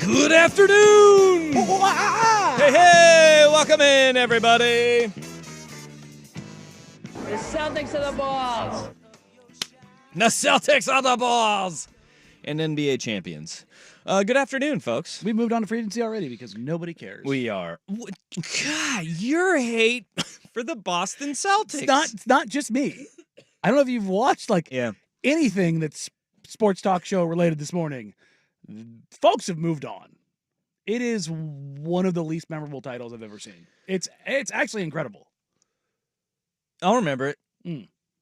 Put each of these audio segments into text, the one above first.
Good afternoon! Hey, welcome in, everybody. The Celtics are the balls. The Celtics are the balls and NBA champions. Good afternoon, folks. We moved on to free agency already because nobody cares. We are. God, your hate for the Boston Celtics. It's not just me. I don't know if you've watched anything that's sports talk show related this morning. Folks have moved on. It is one of the least memorable titles I've ever seen. It's actually incredible. I'll remember it.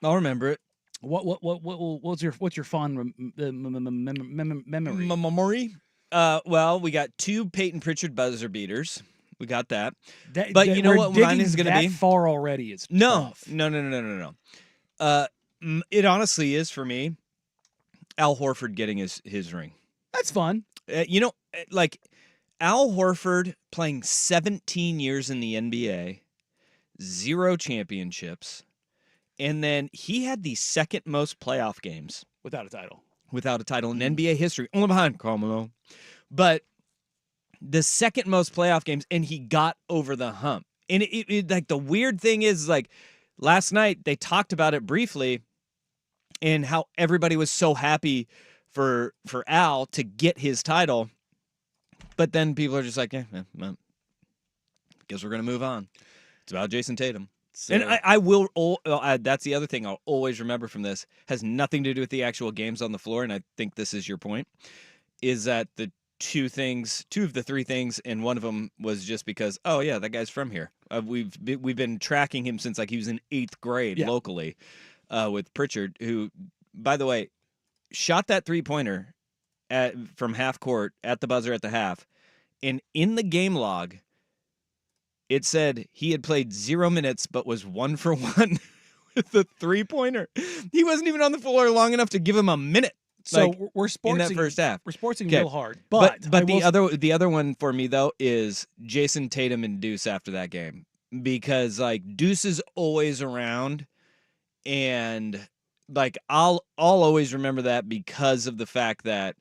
I'll remember it. What's your fond memory? Memory? Well, we got 2 Peyton Pritchard buzzer beaters. We got that. But you know what mine is going to be? That far already is No. tough. No. It honestly is for me. Al Horford getting his ring. That's fun. Al Horford playing 17 years in the NBA, 0 championships, and then he had the second most playoff games Without a title in NBA history, only behind Carmelo. But the second most playoff games, and he got over the hump. And it the weird thing is, last night they talked about it briefly, and how everybody was so happy for Al to get his title. But then people are just like, guess we're going to move on. It's about Jason Tatum. So, and I will, that's the other thing I'll always remember from this, has nothing to do with the actual games on the floor, and I think this is your point, is that the two of the 3 things, and one of them was just because, oh yeah, that guy's from here. We've been tracking him since he was in 8th grade locally with Pritchard, who, by the way, shot that 3-pointer from half court at the buzzer at the half, and in the game log, it said he had played 0 minutes but was 1 for 1 with the 3-pointer. He wasn't even on the floor long enough to give him a minute. So we're sportsing in that first half. We're sportsing real hard, but the other one for me though is Jason Tatum and Deuce after that game, because Deuce is always around, and I'll always remember that because of the fact that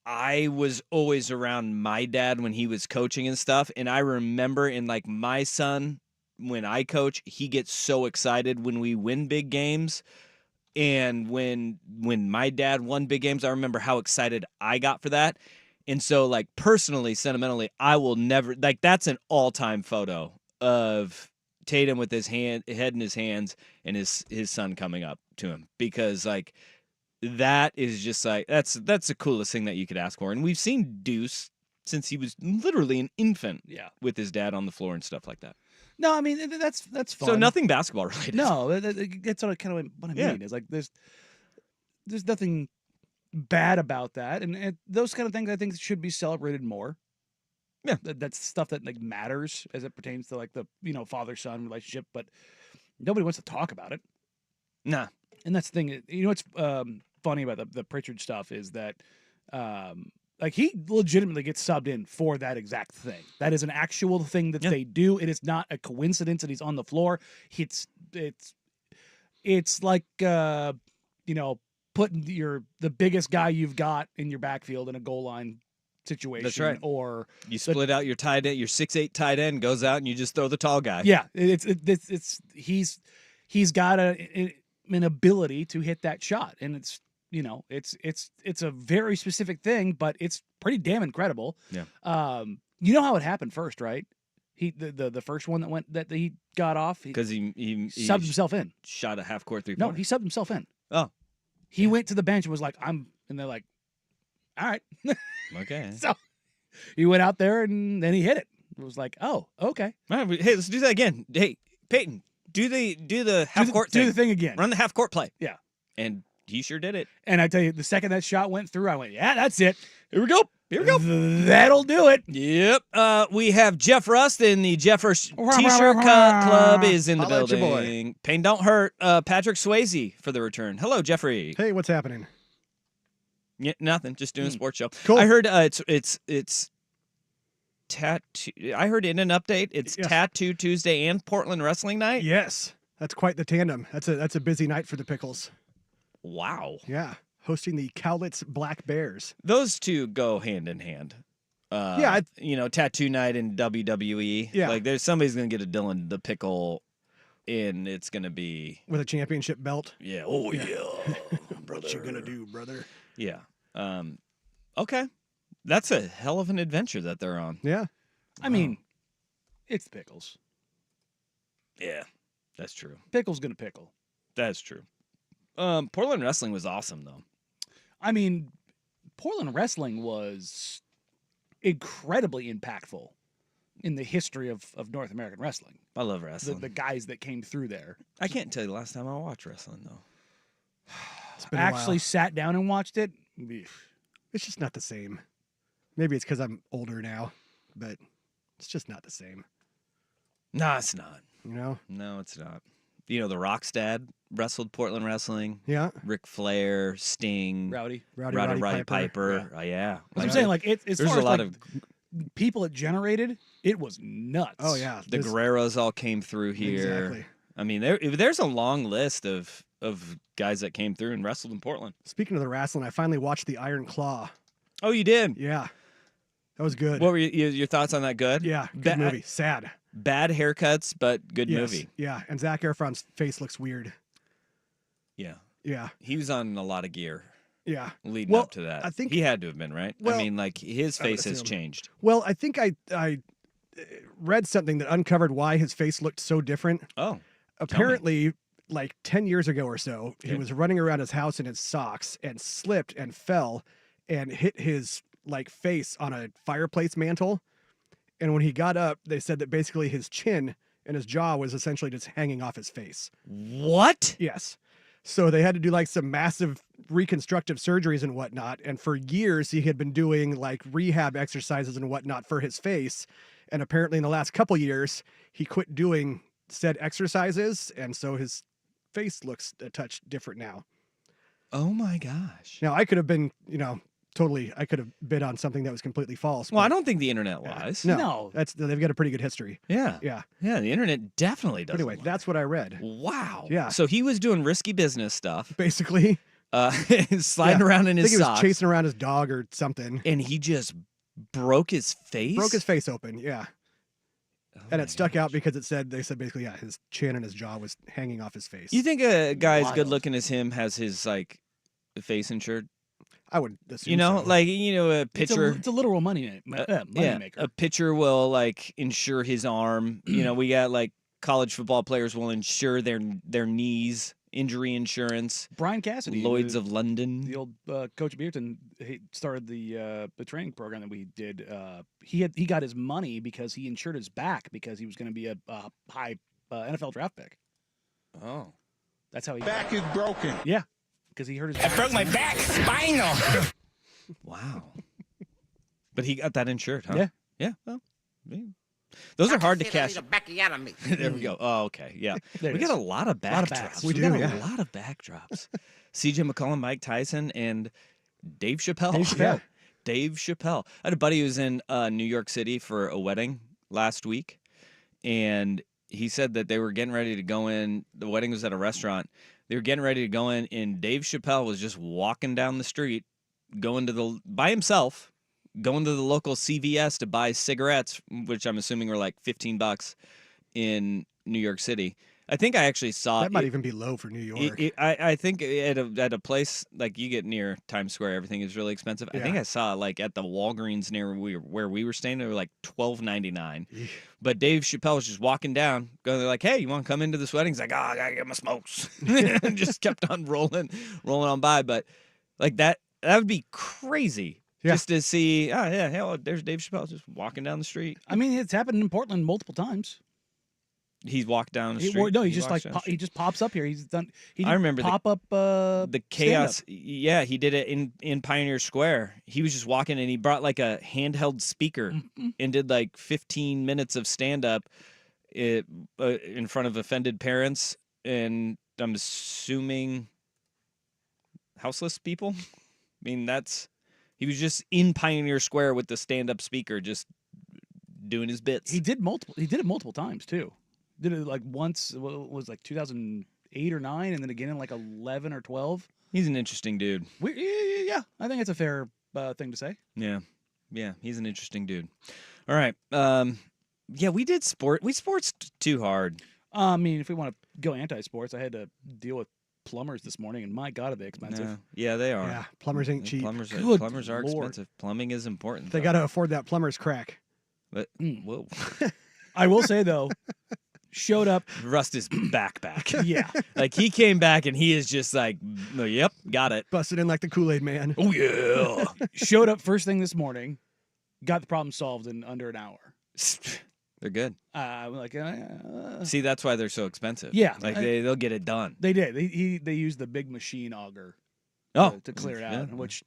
I was always around my dad when he was coaching and stuff, and I remember in my son, when I coach, he gets so excited when we win big games. And when my dad won big games, I remember how excited I got for that. And so, personally, sentimentally, I will never, that's an all-time photo of Tatum with his head in his hands and his son coming up to him, because that is just that's the coolest thing that you could ask for. And we've seen Deuce since he was literally an infant, with his dad on the floor and stuff like that. No, I mean that's fun. So nothing basketball related. No, that's what I mean. Is there's nothing bad about that, and those kind of things I think should be celebrated more. Yeah, that's stuff that matters as it pertains to the father-son relationship, but nobody wants to talk about it. Nah, and that's the thing. What's funny about the Pritchard stuff is that. He legitimately gets subbed in for that exact thing. That is an actual thing that they do. It is not a coincidence that he's on the floor. It's like putting the biggest guy you've got in your backfield in a goal line situation. That's right. Or you split out your tight end, your 6'8" tight end goes out and you just throw the tall guy. Yeah, he's got an ability to hit that shot, and it's. It's a very specific thing, but it's pretty damn incredible. Yeah. You know how it happened first, right? The first one that he got off because he subbed himself in. Shot a half court 3-pointer. No, he subbed himself in. Oh. He went to the bench and was like, and they're like, all right. Okay. So he went out there and then he hit it. It was like, oh, okay. All right, hey, let's do that again. Hey, Peyton, do the half court thing. Do the thing again. Run the half court play. Yeah. And he sure did it. And I tell you, the second that shot went through, I went, yeah, that's it. Here we go. That'll do it. Yep. We have Jeff Rust in the Jeff Rust T-shirt Club is in the building. Pain don't hurt. Patrick Swayze for the return. Hello, Jeffrey. Hey, what's happening? Yeah, nothing. Just doing a sports show. Cool. I heard it's tattoo. I heard in an update it's Tattoo Tuesday and Portland Wrestling Night. Yes, that's quite the tandem. That's a busy night for the Pickles. Wow. Yeah. hosting the Cowlitz Black Bears. Those two go hand in hand. Tattoo night and WWE. Yeah. Like there's somebody's gonna get a Dylan the Pickle, and it's gonna be With a championship belt. yeah. Oh yeah, Brother. What you gonna do, brother? yeah. Okay, that's a hell of an adventure that they're on. Yeah. I mean, it's the Pickles. Yeah, that's true. Pickle's gonna pickle. That's true. Portland wrestling was awesome though. I mean, Portland wrestling was incredibly impactful in the history of North American wrestling. I love wrestling. The guys that came through there. I can't tell you the last time I watched wrestling though. It's been I a actually while. sat down and watched it. It's just not the same. Maybe it's because I'm older now, but it's just not the same. No, it's not. You know? No, it's not. You know, the Rock's dad wrestled Portland wrestling. Yeah. Ric Flair, Sting, Rowdy. Roddy Piper. Yeah. Yeah. That's what I'm saying. Like, as There's far a as lot like, people it generated, it was nuts. Oh, yeah. the Guerreros all came through here. Exactly. I mean, there's a long list of guys that came through and wrestled in Portland. Speaking of the wrestling, I finally watched the Iron Claw. Oh, you did? Yeah. That was good. What were your thoughts on that? Good? Yeah. Good movie. Sad. Bad haircuts, but good Yes. movie. Yeah. And Zac Efron's face looks weird. Yeah. Yeah. He was on a lot of gear Yeah. leading Well, up to that. I think- he had to have been, right? I Well, mean, like his I would face has assume. changed. Well, I think I read something that uncovered why his face looked so different. Oh. Apparently, like 10 years ago or so, he Okay. was running around his house in his socks and slipped and fell and hit his like face on a fireplace mantle. And when he got up, they said that basically his chin and his jaw was essentially just hanging off his face. What? Yes. So they had to do like some massive reconstructive surgeries and whatnot. And for years, he had been doing like rehab exercises and whatnot for his face. And apparently, in the last couple years, he quit doing said exercises. And so his face looks a touch different now. Oh my gosh. Now, I could have been, totally, I could have bid on something that was completely false. Well, I but don't think the internet lies. No, they've got a pretty good hisliding. Yeah. Yeah. Yeah, the internet definitely does. But anyway, that's what I read. Wow. Yeah. So he was doing risky business stuff, Basically, sliding Yeah. around in I his think he was socks, chasing around his dog or something. and he just broke his face. Broke his face open, yeah. Oh And my it stuck out gosh. because they said basically, yeah, his chin and his jaw was hanging off his face. You think a guy as Wild. good looking as him has his like face insured? I would assume You know, so. like a pitcher. It's a literal money maker. A pitcher will like insure his arm. We got like college football players will insure their knees, injury insurance. Brian Cassidy, Lloyd's the of London. old coach of Beaverton, he started the training program that we did. He got his money because he insured his back because he was going to be a high NFL draft pick. Oh. That's how he Back is broken. Yeah, because he hurt his I back. broke my back. Spinal. Wow. But he got that insured, huh? Yeah. Yeah. Well, yeah. Those are hard to cash. Backiotomy. There we go. Oh, okay. Yeah. There We it got is. a lot of Lot of backdrops. backs. We do, got a yeah. lot of backdrops. CJ McCollum, Mike Tyson, and Dave Chappelle. Dave Chappelle. Dave Chappelle. I had a buddy who was in New York City for a wedding last week, and he said that they were getting ready to go in. The wedding was at a restaurant. They were getting ready to go in, and Dave Chappelle was just walking down the street, by himself, going to the local CVS to buy cigarettes, which I'm assuming were like $15 in New York City. I think I actually saw that might it- even be low for New York. I think at a place like you get near Times Square, everything is really expensive. I think Yeah. I saw like at the Walgreens near where we were staying, they were like $12.99. Eesh. But Dave Chappelle was just walking down, going like, "Hey, you want to come into this wedding?" He's like, "Oh, I gotta get my smokes." And just kept on rolling on by. But like that would be crazy. Yeah. Just to see, oh yeah, hell, there's Dave Chappelle just walking down the street. I mean, it's happened in Portland multiple times. He's walked down the He, street. no, he He just walks like down the he just pops up here. He's done. He I remember the- pop up the chaos. Yeah, he did it in Pioneer Square. He was just walking and he brought like a handheld speaker Mhm. and did like 15 minutes of stand up in front of offended parents and I'm assuming houseless people. I mean, he was just in Pioneer Square with the stand up speaker just doing his bits. He did it multiple times too. Did it like once. It was like 2000. 8 or 9, and then again in like 11 or 12. He's an interesting dude. Yeah, I think it's a fair thing to say. Yeah, he's an interesting dude. All right. Yeah, we sports too hard. I mean, if we want to go anti-sports, I had to deal with plumbers this morning, and my God, are they expensive. No. Yeah, they are. Yeah, plumbers ain't cheap. Plumbers are Good expensive. Lord. Plumbing is important. They got to afford that plumber's crack. But whoa, I will say, though, showed up. Rust is back. Yeah. Like he came back and he is just like, yep, got it. Busted in like the Kool-Aid man. Oh yeah. Showed up first thing this morning, got the problem solved in under an hour. They're good. I'm like, See, that's why they're so expensive. Yeah, like they'll get it done. they did. They used the big machine auger to clear it out, which,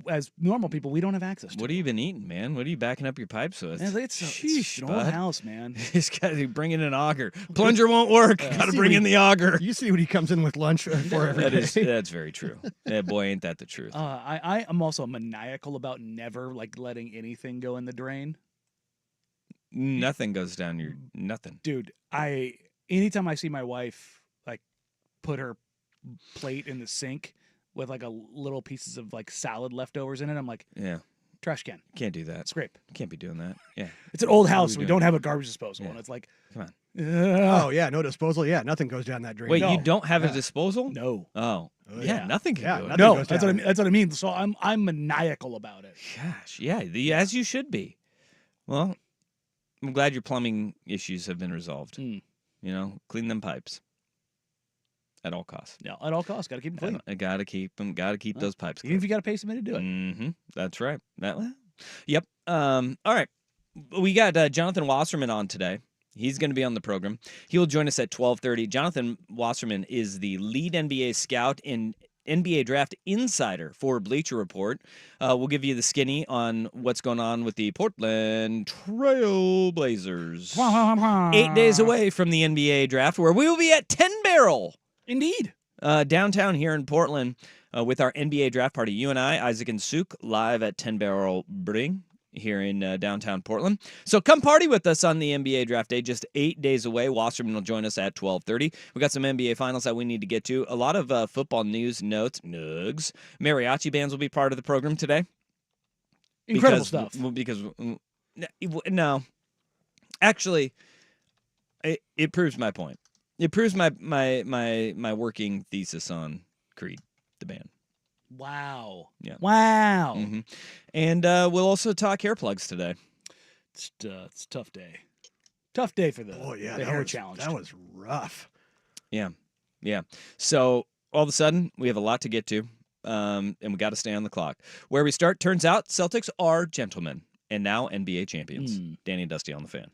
as normal people, we don't have access to. What have you been eating, man? What are you backing up your pipes with? It's an old house, man. He's got to bring in an auger. Plunger won't work. Got to bring in the auger. You see what he comes in with lunch for every day. That's very true. Yeah, boy, ain't that the truth. I am also maniacal about never letting anything go in the drain. Nothing goes down your nothing. Dude, anytime I see my wife put her plate in the sink with a little pieces of salad leftovers in it, I'm like, yeah, trash can. Can't do that. Scrape. Can't be doing that. Yeah. It's an old house. we We doing? don't have a garbage disposal. Yeah. And it's like, come on. Oh yeah, no disposal. Yeah, nothing goes down that drain. Wait, No. you don't have a disposal? No. Oh. Oh, yeah, yeah. nothing can Yeah, do it. nothing No, goes that's down. what I mean. So I'm maniacal about it. Gosh, yeah, as you should be. Well, I'm glad your plumbing issues have been resolved. Mm. Clean them pipes at all costs. Yeah, at all costs, got to keep them clean. I gotta keep them. Gotta keep those pipes Even clean. if you got to pay somebody to do it. Mm-hmm. That's right. Yep. All right. We got Jonathan Wasserman on today. He's going to be on the program. He will join us at 12:30. Jonathan Wasserman is the lead NBA scout and NBA draft insider for Bleacher Report. We'll give you the skinny on what's going on with the Portland Trail Blazers. 8 days away from the NBA draft, where we will be at 10 Barrel. Indeed. Downtown here in Portland with our NBA draft party. You and I, Isaac and Suk, live at 10 Barrel Brewing here in downtown Portland. So come party with us on the NBA draft day, just 8 days away. Wasserman will join us at 12:30. We got some NBA finals that we need to get to. A lot of football news, notes, nugs. Mariachi bands will be part of the program today. Incredible stuff. No. Actually, it proves my point. It proves my working thesis on Creed, the band. Wow. Yeah. Wow. Mm-hmm. And we'll also talk hair plugs today. It's a tough day. Tough day for the hair challenge. That was rough. Yeah. So all of a sudden, we have a lot to get to, and we got to stay on the clock. Where we start, turns out Celtics are gentlemen and now NBA champions. Danny and Dusty on the Fan.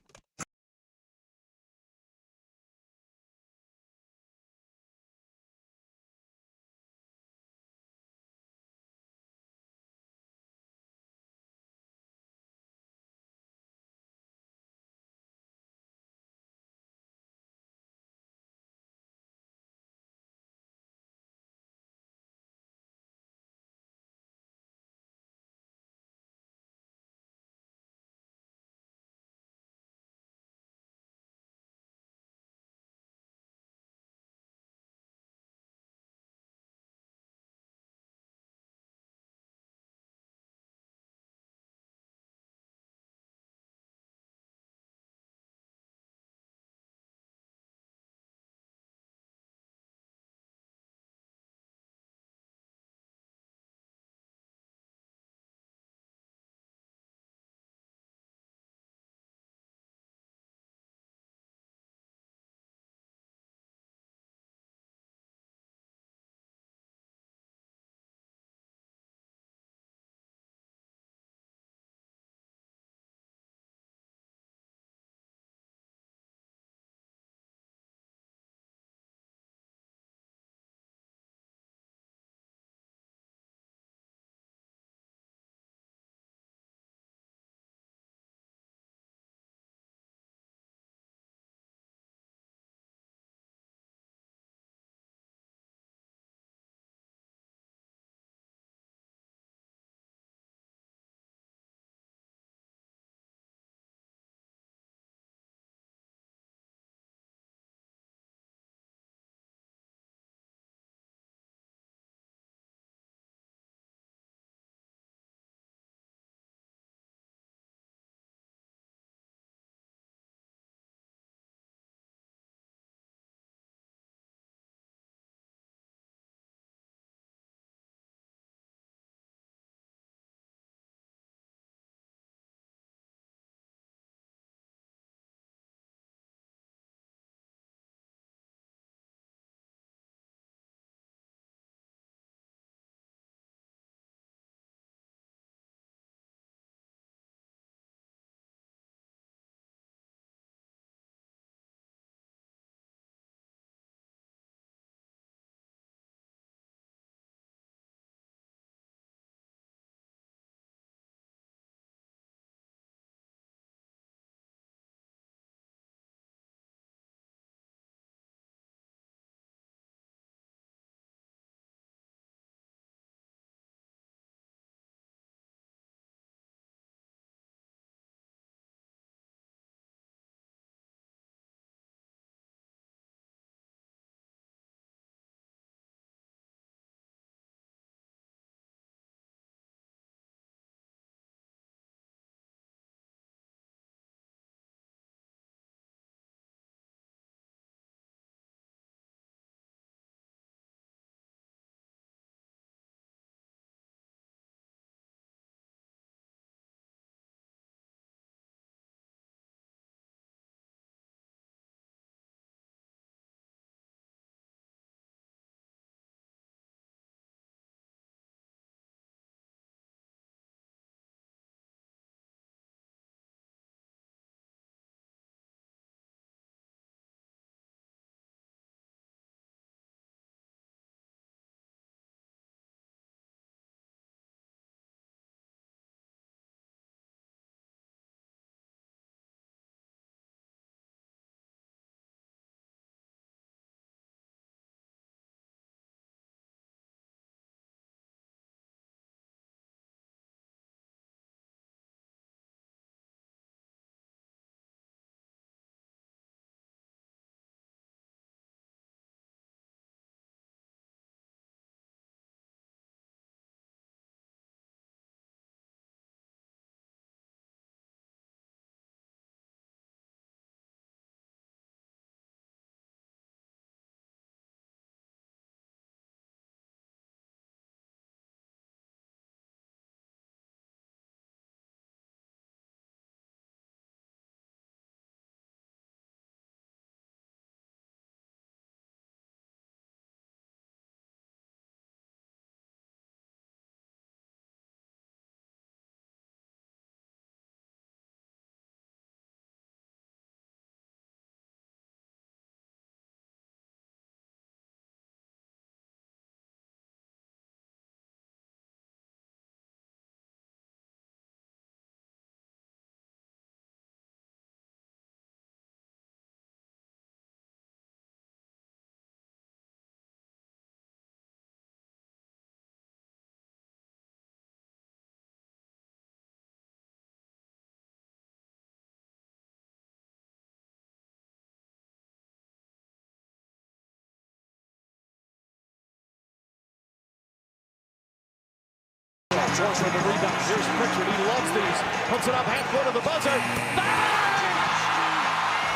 Horford the rebound. Here's Pritchard. He loves these. Puts it up half court of the buzzer. Bang!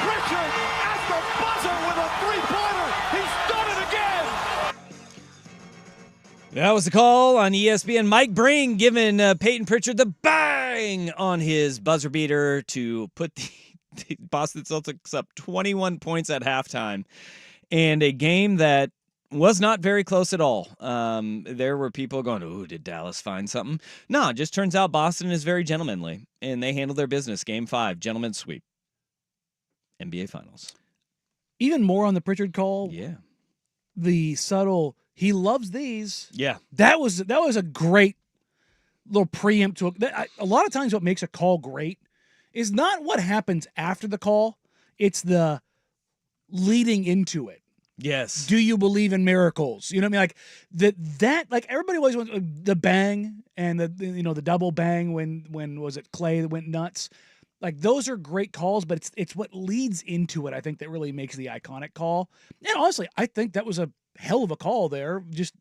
Pritchard at the buzzer with a three-pointer. He's done it again. That was the call on ESPN. Mike Breen giving Peyton Pritchard the bang on his buzzer beater to put the Boston Celtics up 21 points at halftime. And a game that was not very close at all. There were people going, "Ooh, did Dallas find something?" No, it just turns out Boston is very gentlemanly, and they handled their business. Game 5, gentleman's sweep. NBA Finals. Even more on the Pritchard call. Yeah. The subtle, he loves these. Yeah. That was a great little preempt to a lot of times what makes a call great is not what happens after the call, it's the leading into it. Yes. Do you believe in miracles? You know what I mean? Like that like everybody always wants the bang and the double bang when was it Clay that went nuts? Like those are great calls, but it's what leads into it, I think, that really makes the iconic call. And honestly, I think that was a hell of a call there. Just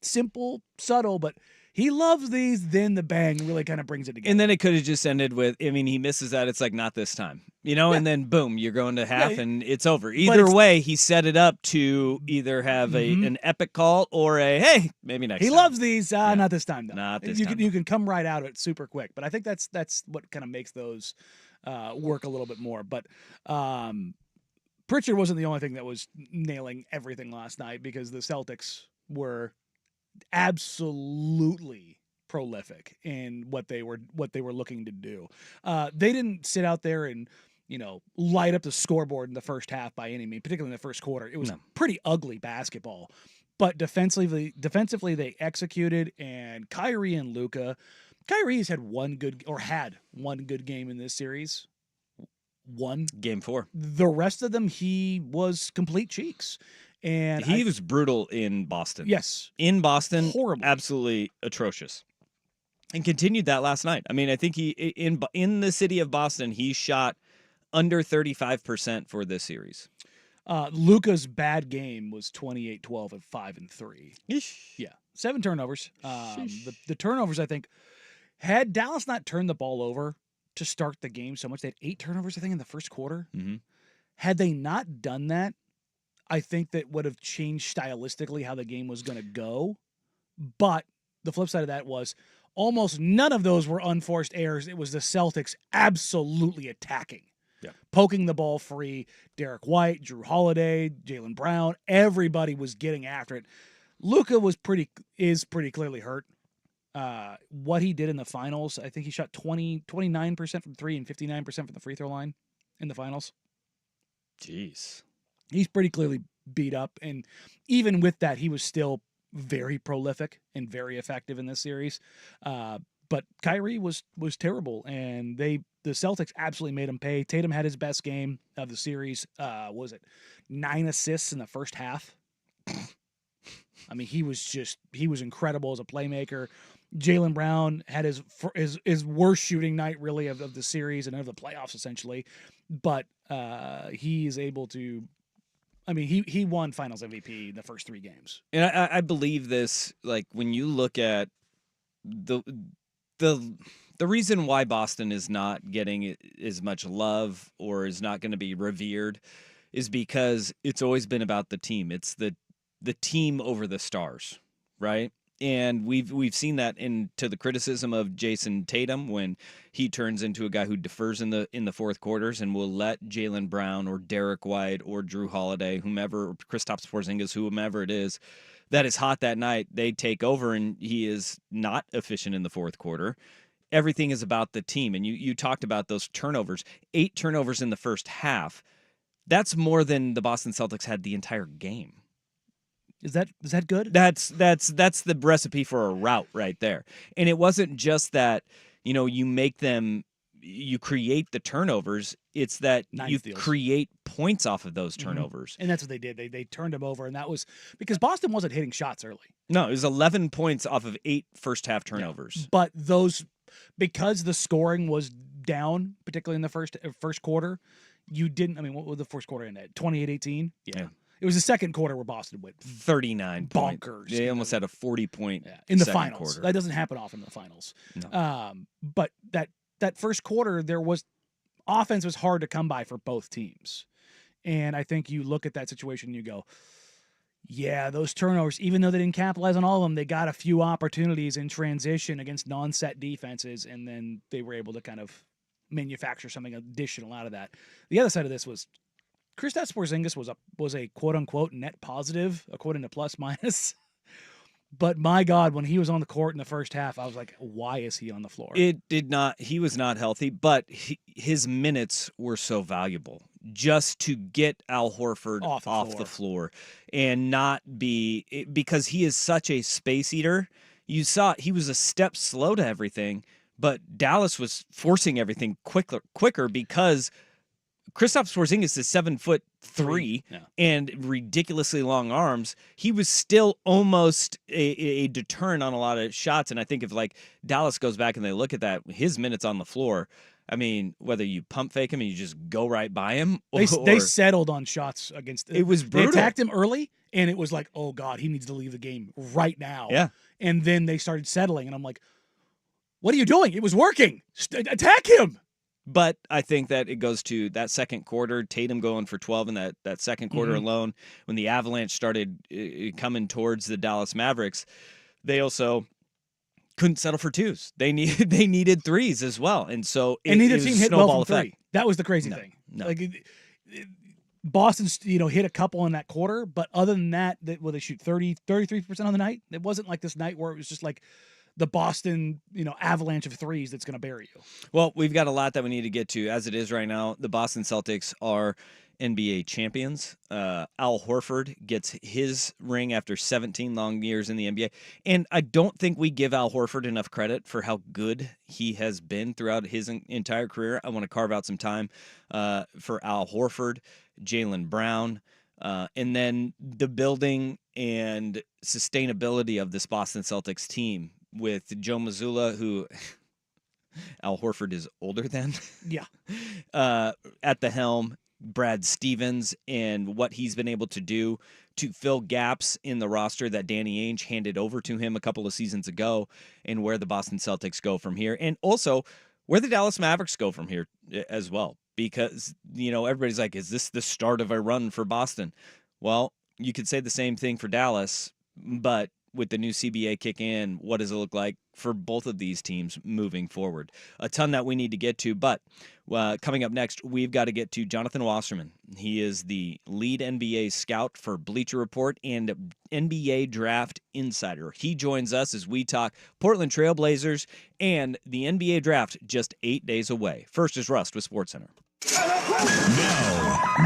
simple, subtle, but he loves these, then the bang really kind of brings it together. And then it could have just ended with, I mean, he misses that. It's like, not this time, and then boom, you're going to half and it's over. Either way, he set it up to either have an epic call or hey, maybe next time. He loves these. Not this time, though. Not this time. time. You can come right out of it super quick. But I think that's what kind of makes those work a little bit more. But Pritchard wasn't the only thing that was nailing everything last night because the Celtics were absolutely prolific in what they were looking to do. They didn't sit out there and light up the scoreboard in the first half by any means, particularly in the first quarter. It was pretty ugly basketball, but defensively they executed. And Kyrie and Luka, Kyrie's had one good game in this series. Game 4. The rest of them, he was complete cheeks. And he was brutal in Boston. Yes. In Boston, horrible. Absolutely atrocious. And continued that last night. I mean, I think he in the city of Boston, he shot under 35% for this series. Luka's bad game was 28-12 and 5-3. Yeah. 7 turnovers. The turnovers, I think, had Dallas not turned the ball over to start the game so much, they had 8 turnovers, I think, in the first quarter. Mm-hmm. Had they not done that, I think that would have changed stylistically how the game was going to go. But the flip side of that was almost none of those were unforced errors. It was the Celtics absolutely attacking. Yeah. Poking the ball free. Derek White, Drew Holiday, Jaylen Brown, everybody was getting after it. Luka is pretty clearly hurt. What he did in the finals, I think he shot 29% from 3 and 59% from the free throw line in the finals. Jeez. He's pretty clearly beat up, and even with that, he was still very prolific and very effective in this series. But Kyrie was terrible, and the Celtics absolutely made him pay. Tatum had his best game of the series. Was it 9 assists in the first half? I mean, he was incredible as a playmaker. Jaylen Brown had his worst shooting night really of the series and of the playoffs essentially, but he is able to. I mean, he won Finals MVP in the first 3 games. And I believe this, like, when you look at the reason why Boston is not getting as much love or is not going to be revered is because it's always been about the team. It's the team over the stars, right? And we've seen that into the criticism of Jason Tatum when he turns into a guy who defers in the fourth quarters and will let Jaylen Brown or Derek White or Drew Holiday, whomever, Kristaps Porzingis, whomever it is, that is hot that night, they take over and he is not efficient in the fourth quarter. Everything is about the team. And you talked about those turnovers, 8 turnovers in the first half. That's more than the Boston Celtics had the entire game. Is that good? That's the recipe for a rout right there. And it wasn't just that, you create the turnovers. It's that you create points off of those turnovers. And that's what they did. They turned them over, and that was because Boston wasn't hitting shots early. No, it was 11 points off of 8 first half turnovers. Yeah. But those, because the scoring was down, particularly in the first quarter, you didn't. I mean, what was the first quarter in that? 28-18? Yeah. It was the second quarter where Boston went 39 points. bonkers. They almost had a 40-point in the second finals. quarter. That doesn't happen often in the finals. No. But that first quarter, offense was hard to come by for both teams. And I think you look at that situation and you go, yeah, those turnovers, even though they didn't capitalize on all of them, they got a few opportunities in transition against non-set defenses, and then they were able to kind of manufacture something additional out of that. The other side of this was Kristaps Porzingis was a quote-unquote net positive, according to plus minus. But my God, when he was on the court in the first half, I was like, why is he on the floor? He was not healthy, but his minutes were so valuable just to get Al Horford off the floor and not because he is such a space eater. You saw he was a step slow to everything, but Dallas was forcing everything quicker because Kristaps Porzingis is 7'3" and ridiculously long arms. He was still almost a deterrent on a lot of shots. And I think if like Dallas goes back and they look at that, his minutes on the floor, I mean, whether you pump fake him and you just go right by him, they settled on shots against. It was brutal. They attacked him early, and it was like, oh God, he needs to leave the game right now. Yeah. And then they started settling, and I'm like, what are you doing? It was working. Attack him. But I think that it goes to that second quarter, Tatum going for 12 in that second quarter alone. When the Avalanche started coming towards the Dallas Mavericks, they also couldn't settle for twos. They needed threes as well. And so neither team hit well from effect. three. That was the crazy thing. No. Like Boston, hit a couple in that quarter, but other than that, they shoot 33% on the night. It wasn't like this night where it was just like the Boston, avalanche of threes that's going to bury you. Well, we've got a lot that we need to get to. As it is right now, the Boston Celtics are NBA champions. Al Horford gets his ring after 17 long years in the NBA. And I don't think we give Al Horford enough credit for how good he has been throughout his entire career. I want to carve out some time for Al Horford, Jaylen Brown, and then the building and sustainability of this Boston Celtics team with Joe Mazzulla, who Al Horford is older than. Yeah. At the helm, Brad Stevens, and what he's been able to do to fill gaps in the roster that Danny Ainge handed over to him a couple of seasons ago, and where the Boston Celtics go from here. And also where the Dallas Mavericks go from here as well. Because, everybody's like, is this the start of a run for Boston? Well, you could say the same thing for Dallas, but with the new CBA kick in, what does it look like for both of these teams moving forward? A ton that we need to get to, but coming up next, we've got to get to Jonathan Wasserman. He is the lead NBA scout for Bleacher Report and NBA Draft Insider. He joins us as we talk Portland Trail Blazers and the NBA Draft just 8 days away. First is Rust with SportsCenter.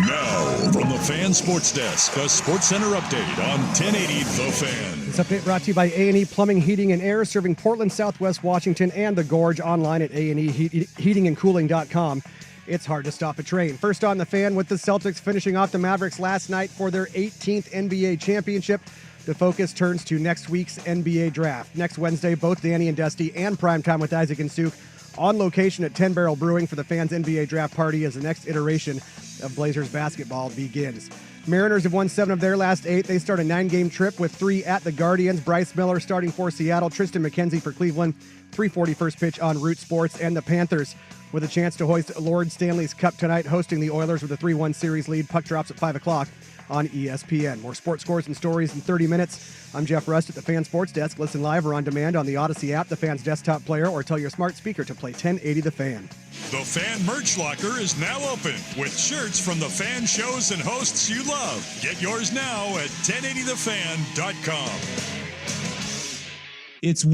Now, from the Fan Sports Desk, a SportsCenter update on 1080 The Fan. This update brought to you by A&E Plumbing, Heating, and Air, serving Portland, Southwest Washington, and the Gorge, online at aneheatingandcooling.com. It's hard to stop a train. First on the Fan, with the Celtics finishing off the Mavericks last night for their 18th NBA championship. The focus turns to next week's NBA draft. Next Wednesday, both Danny and Dusty and Primetime with Isaac and Suk on location at 10 Barrel Brewing for the Fans NBA draft party as the next iteration of Blazers basketball begins. Mariners have won 7 of their last 8. They start a 9-game trip with 3 at the Guardians. Bryce Miller starting for Seattle, Tristan McKenzie for Cleveland, 3:40 first pitch on Root Sports, and the Panthers with a chance to hoist Lord Stanley's Cup tonight, hosting the Oilers with a 3-1 series lead. Puck drops at 5 o'clock on ESPN. More sports scores and stories in 30 minutes. I'm Jeff Rust at the Fan Sports Desk. Listen live or on demand on the Odyssey app, the Fan's desktop player, or tell your smart speaker to play 1080 The Fan. The Fan merch locker is now open with shirts from the fan shows and hosts you love. Get yours now at 1080thefan.com. It's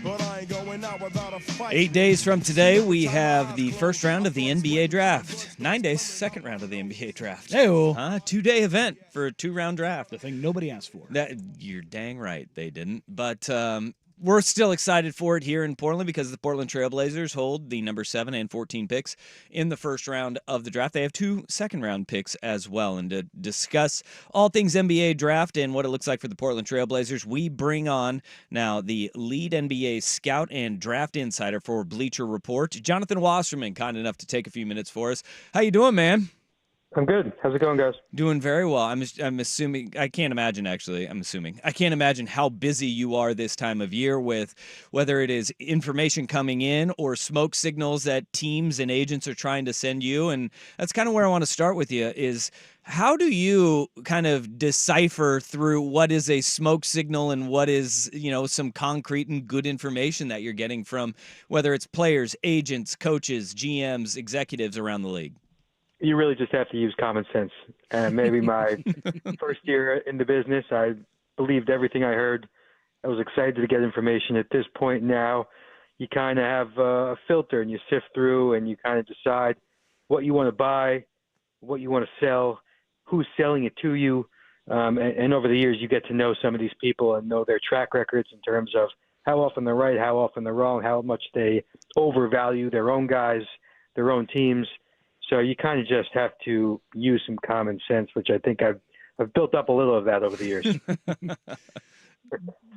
but I ain't going out without a fight. 8 days from today, we have the first round of the NBA draft. 9 days, second round of the NBA draft. Hey-o. 2-day event for a 2-round draft. The thing nobody asked for. You're dang right they didn't. But we're still excited for it here in Portland because the Portland Trailblazers hold the number 7 and 14 picks in the first round of the draft. They have 2 second-round picks as well. And to discuss all things NBA draft and what it looks like for the Portland Trailblazers, we bring on now the lead NBA scout and draft insider for Bleacher Report, Jonathan Wasserman, kind enough to take a few minutes for us. How you doing, man? I'm good. How's it going, guys? Doing very well. I'm assuming, I can't imagine how busy you are this time of year with whether it is information coming in or smoke signals that teams and agents are trying to send you. And that's kind of where I want to start with you is how do you kind of decipher through what is a smoke signal and what is, some concrete and good information that you're getting from whether it's players, agents, coaches, GMs, executives around the league? You really just have to use common sense. And maybe my first year in the business, I believed everything I heard. I was excited to get information. At this point now, you kind of have a filter and you sift through and you kind of decide what you want to buy, what you want to sell, who's selling it to you. And over the years, you get to know some of these people and know their track records in terms of how often they're right, how often they're wrong, how much they overvalue their own guys, their own teams. So you kind of just have to use some common sense, which I think I've built up a little of that over the years.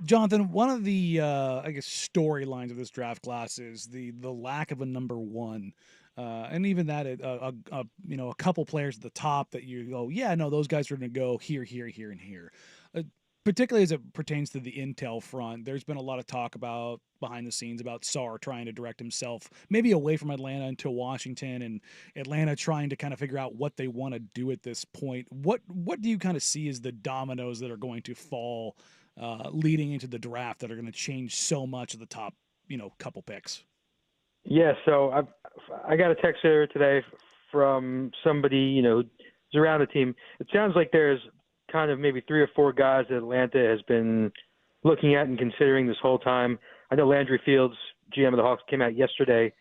Jonathan, one of the storylines of this draft class is the lack of a number one, and even that a couple players at the top that you go, yeah, no, those guys are going to go here, here, here, and here. Particularly as it pertains to the intel front, there's been a lot of talk about behind the scenes about Sarr trying to direct himself maybe away from Atlanta into Washington, and Atlanta trying to kind of figure out what they want to do at this point. What do you kind of see as the dominoes that are going to fall leading into the draft that are going to change so much of the top, couple picks? Yeah, so I got a text here today from somebody, who's around the team. It sounds like there's kind of maybe 3 or 4 guys that Atlanta has been looking at and considering this whole time. I know Landry Fields, GM of the Hawks, came out yesterday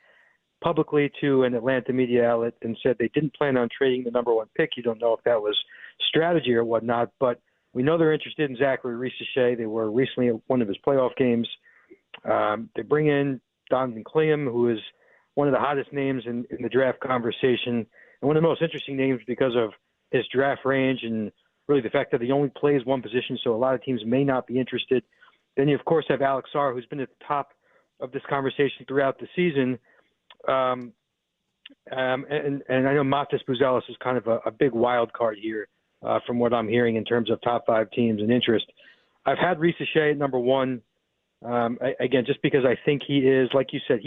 publicly to an Atlanta media outlet and said they didn't plan on trading the number 1 pick. You don't know if that was strategy or whatnot, but we know they're interested in Zachary Risacher. They were recently at one of his playoff games. They bring in Donovan Cleum, who is one of the hottest names in the draft conversation and one of the most interesting names because of his draft range and really the fact that he only plays one position, so a lot of teams may not be interested. Then you, of course, have Alex Sarr, who's been at the top of this conversation throughout the season. And I know Matas Buzelis is kind of a big wild card here from what I'm hearing in terms of top 5 teams and interest. I've had Risacher at number 1, again, just because I think he is, like you said,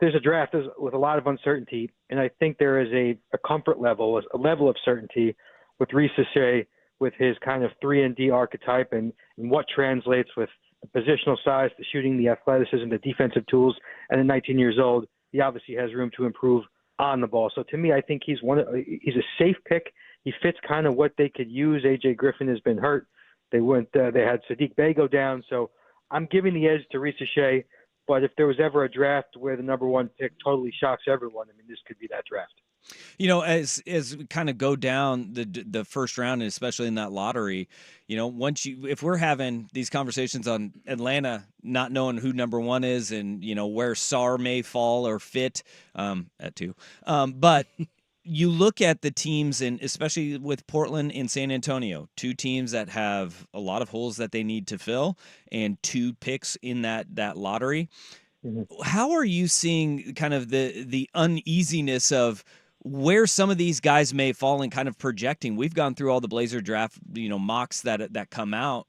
there's a draft with a lot of uncertainty, and I think there is a comfort level, a level of certainty with Risacher, with his kind of 3-and-D archetype and what translates with the positional size, the shooting, the athleticism, the defensive tools. And at 19 years old, he obviously has room to improve on the ball. So to me, I think he's a safe pick. He fits kind of what they could use. A.J. Griffin has been hurt. They had Sadiq Bey go down. So I'm giving the edge to Risacher. But if there was ever a draft where the number 1 pick totally shocks everyone, this could be that draft. As we kind of go down the first round, and especially in that lottery, if we're having these conversations on Atlanta not knowing who number 1 is and, where Sarr may fall or fit at 2. But you look at the teams, and especially with Portland and San Antonio, 2 teams that have a lot of holes that they need to fill and 2 picks in that lottery. Mm-hmm. How are you seeing kind of the uneasiness of where some of these guys may fall and kind of projecting? We've gone through all the Blazer draft, mocks that come out,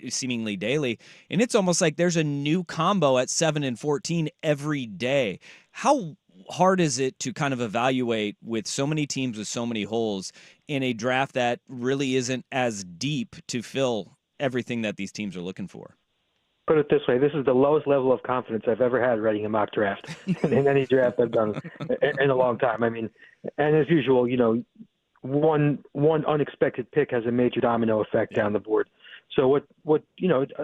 seemingly daily. And it's almost like there's a new combo at 7 and 14 every day. How hard is it to kind of evaluate with so many teams with so many holes in a draft that really isn't as deep to fill everything that these teams are looking for? Put it this way, this is the lowest level of confidence I've ever had writing a mock draft in any draft I've done in a long time. And as usual, one unexpected pick has a major domino effect down the board. So what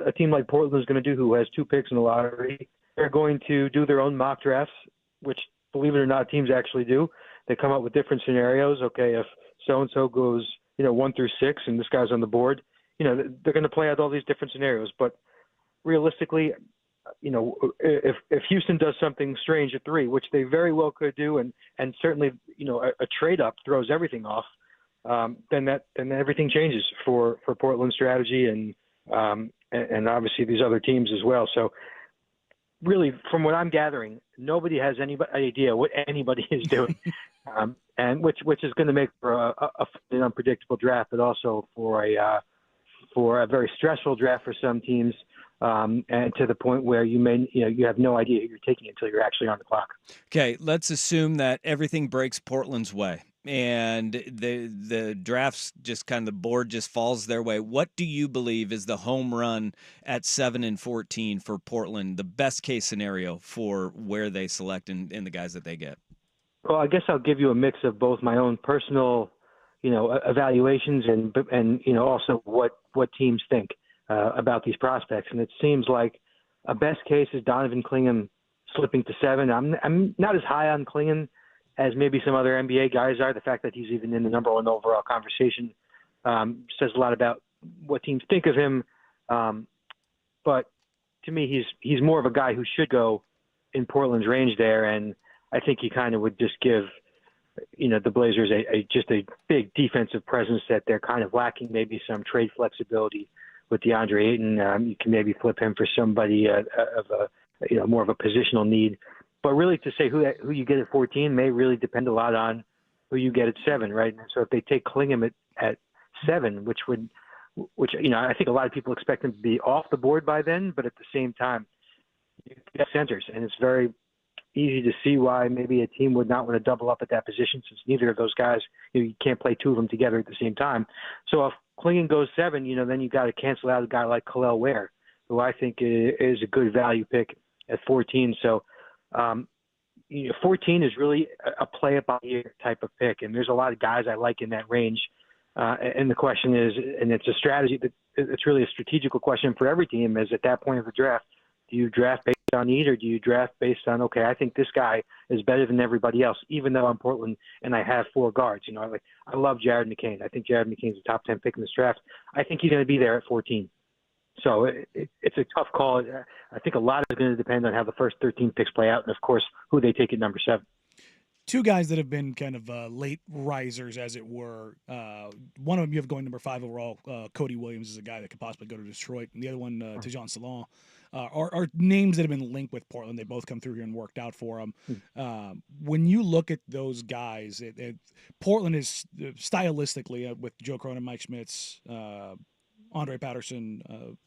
a team like Portland is going to do, who has 2 picks in the lottery, they're going to do their own mock drafts, which, believe it or not, teams actually do. They come up with different scenarios. Okay, if so and so goes 1 through 6, and this guy's on the board, they're going to play out all these different scenarios. But realistically, if Houston does something strange at 3, which they very well could do, and certainly a trade up throws everything off, then everything changes for Portland's strategy and obviously these other teams as well. So really, from what I'm gathering, nobody has any idea what anybody is doing, and which is going to make for an unpredictable draft, but also for a very stressful draft for some teams. And to the point where you have no idea who you're taking until you're actually on the clock. Okay, let's assume that everything breaks Portland's way and the drafts just kind of the board just falls their way. What do you believe is the home run at 7 and 14 for Portland, the best case scenario for where they select and the guys that they get? Well, I guess I'll give you a mix of both my own personal, evaluations and also what teams think about these prospects. And it seems like a best case is Donovan Clingan slipping to 7. I'm not as high on Clingan as maybe some other NBA guys are. The fact that he's even in the number 1 overall conversation says a lot about what teams think of him. But to me, he's more of a guy who should go in Portland's range there. And I think he kind of would just give, the Blazers just a big defensive presence that they're kind of lacking, maybe some trade flexibility with DeAndre Ayton. You can maybe flip him for somebody of a more of a positional need. But really, to say who you get at 14 may really depend a lot on who you get at 7, right? And so if they take Clingan at 7, which I think a lot of people expect him to be off the board by then, but at the same time, you get centers, and it's very easy to see why maybe a team would not want to double up at that position, since neither of those guys, you can't play 2 of them together at the same time. So if Clingan goes 7, then you got to cancel out a guy like Khalil Ware, who I think is a good value pick at 14. So 14 is really a play it by ear type of pick, and there's a lot of guys I like in that range. And the question is, and it's a strategy that it's really a strategical question for every team, is at that point of the draft, do you draft based on need, or do you draft based on, okay, I think this guy is better than everybody else, even though I'm Portland and I have 4 guards. I love Jared McCain. I think Jared McCain's a top 10 pick in this draft. I think he's going to be there at 14. So it's a tough call. I think a lot is going to depend on how the first 13 picks play out, and of course, who they take at number 7. 2 guys that have been kind of late risers, as it were. One of them you have going number 5 overall. Cody Williams is a guy that could possibly go to Detroit, and the other one, Tejan Salon, are names that have been linked with Portland. They both come through here and worked out for them. When you look at those guys, Portland is stylistically with Joe Cronin, Mike Schmitz, Andre Patterson,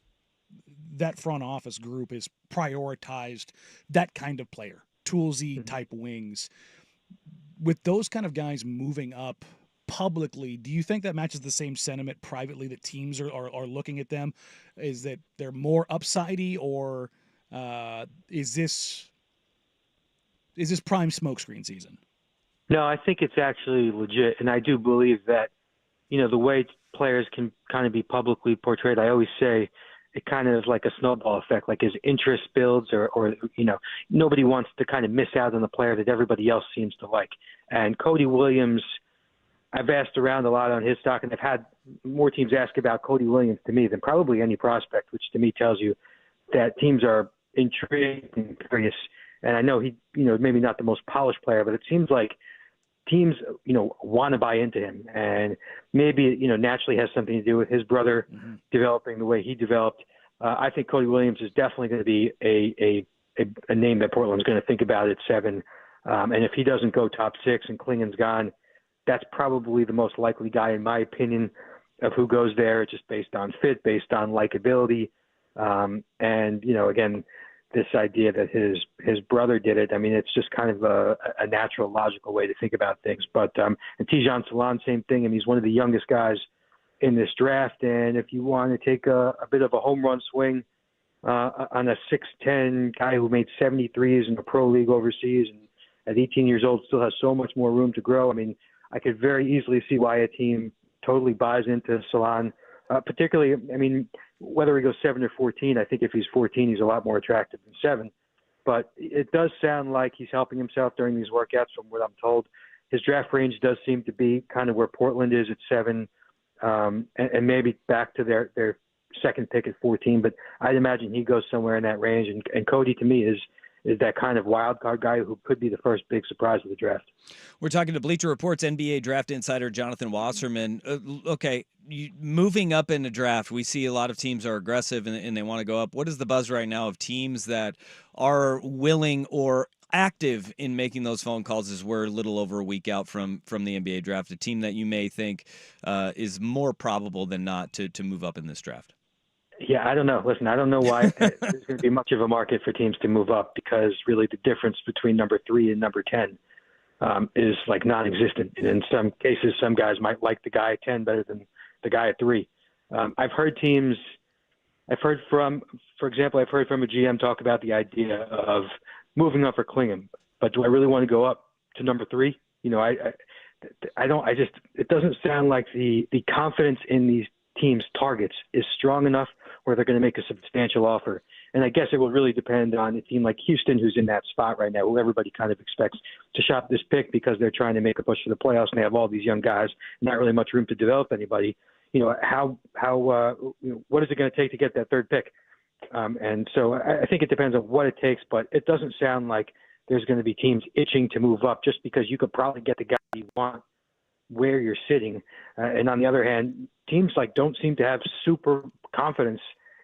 that front office group is prioritized that kind of player, toolsy type wings. With those kind of guys moving up publicly, do you think that matches the same sentiment privately that teams are looking at them? Is that they're more upsidey, or is this prime smokescreen season? No, I think it's actually legit, and I do believe that the way players can kind of be publicly portrayed. I always say it kind of is like a snowball effect, like as interest builds or nobody wants to kind of miss out on the player that everybody else seems to like. And Cody Williams, I've asked around a lot on his stock, and I've had more teams ask about Cody Williams to me than probably any prospect, which to me tells you that teams are intrigued and curious. And I know he, maybe not the most polished player, but it seems like teams, want to buy into him, and maybe, naturally has something to do with his brother developing the way he developed. I think Cody Williams is definitely going to be a name that Portland's going to think about at 7. And if he doesn't go top 6 and Klingan's gone, that's probably the most likely guy, in my opinion, of who goes there, just based on fit, based on likability. And, again, this idea that his brother did it. I mean, it's just kind of a natural, logical way to think about things. But and Tejan Salon, same thing. And he's one of the youngest guys in this draft. And if you want to take a bit of a home run swing on a 6'10" guy who made 73s in the pro league overseas, and at 18 years old still has so much more room to grow. I mean, I could very easily see why a team totally buys into Salon Particularly, I mean, whether he goes 7 or 14, I think if he's 14, he's a lot more attractive than 7. But it does sound like he's helping himself during these workouts from what I'm told. His draft range does seem to be kind of where Portland is at 7, and maybe back to their second pick at 14. But I'd imagine he goes somewhere in that range. And Cody, to me, is that kind of wild card guy who could be the first big surprise of the draft. We're talking to Bleacher Report's NBA draft insider Jonathan Wasserman. Moving up in the draft, we see a lot of teams are aggressive and they want to go up. What is the buzz right now of teams that are willing or active in making those phone calls as we're a little over a week out from the NBA draft, a team that you may think is more probable than not to move up in this draft? Yeah, I don't know. Listen, I don't know why there's going to be much of a market for teams to move up, because really the difference between number 3 and number 10 is like non-existent. And in some cases, some guys might like the guy at 10 better than the guy at 3. I've heard from a GM talk about the idea of moving up for Klingham, but do I really want to go up to number 3? You know, it doesn't sound like the confidence in these teams' targets is strong enough where they're going to make a substantial offer. And I guess it will really depend on a team like Houston, who's in that spot right now, who everybody kind of expects to shop this pick because they're trying to make a push for the playoffs and they have all these young guys, not really much room to develop anybody. You know, what is it going to take to get that third pick? And so I think it depends on what it takes, but it doesn't sound like there's going to be teams itching to move up just because you could probably get the guy you want where you're sitting. And on the other hand, teams don't seem to have super confidence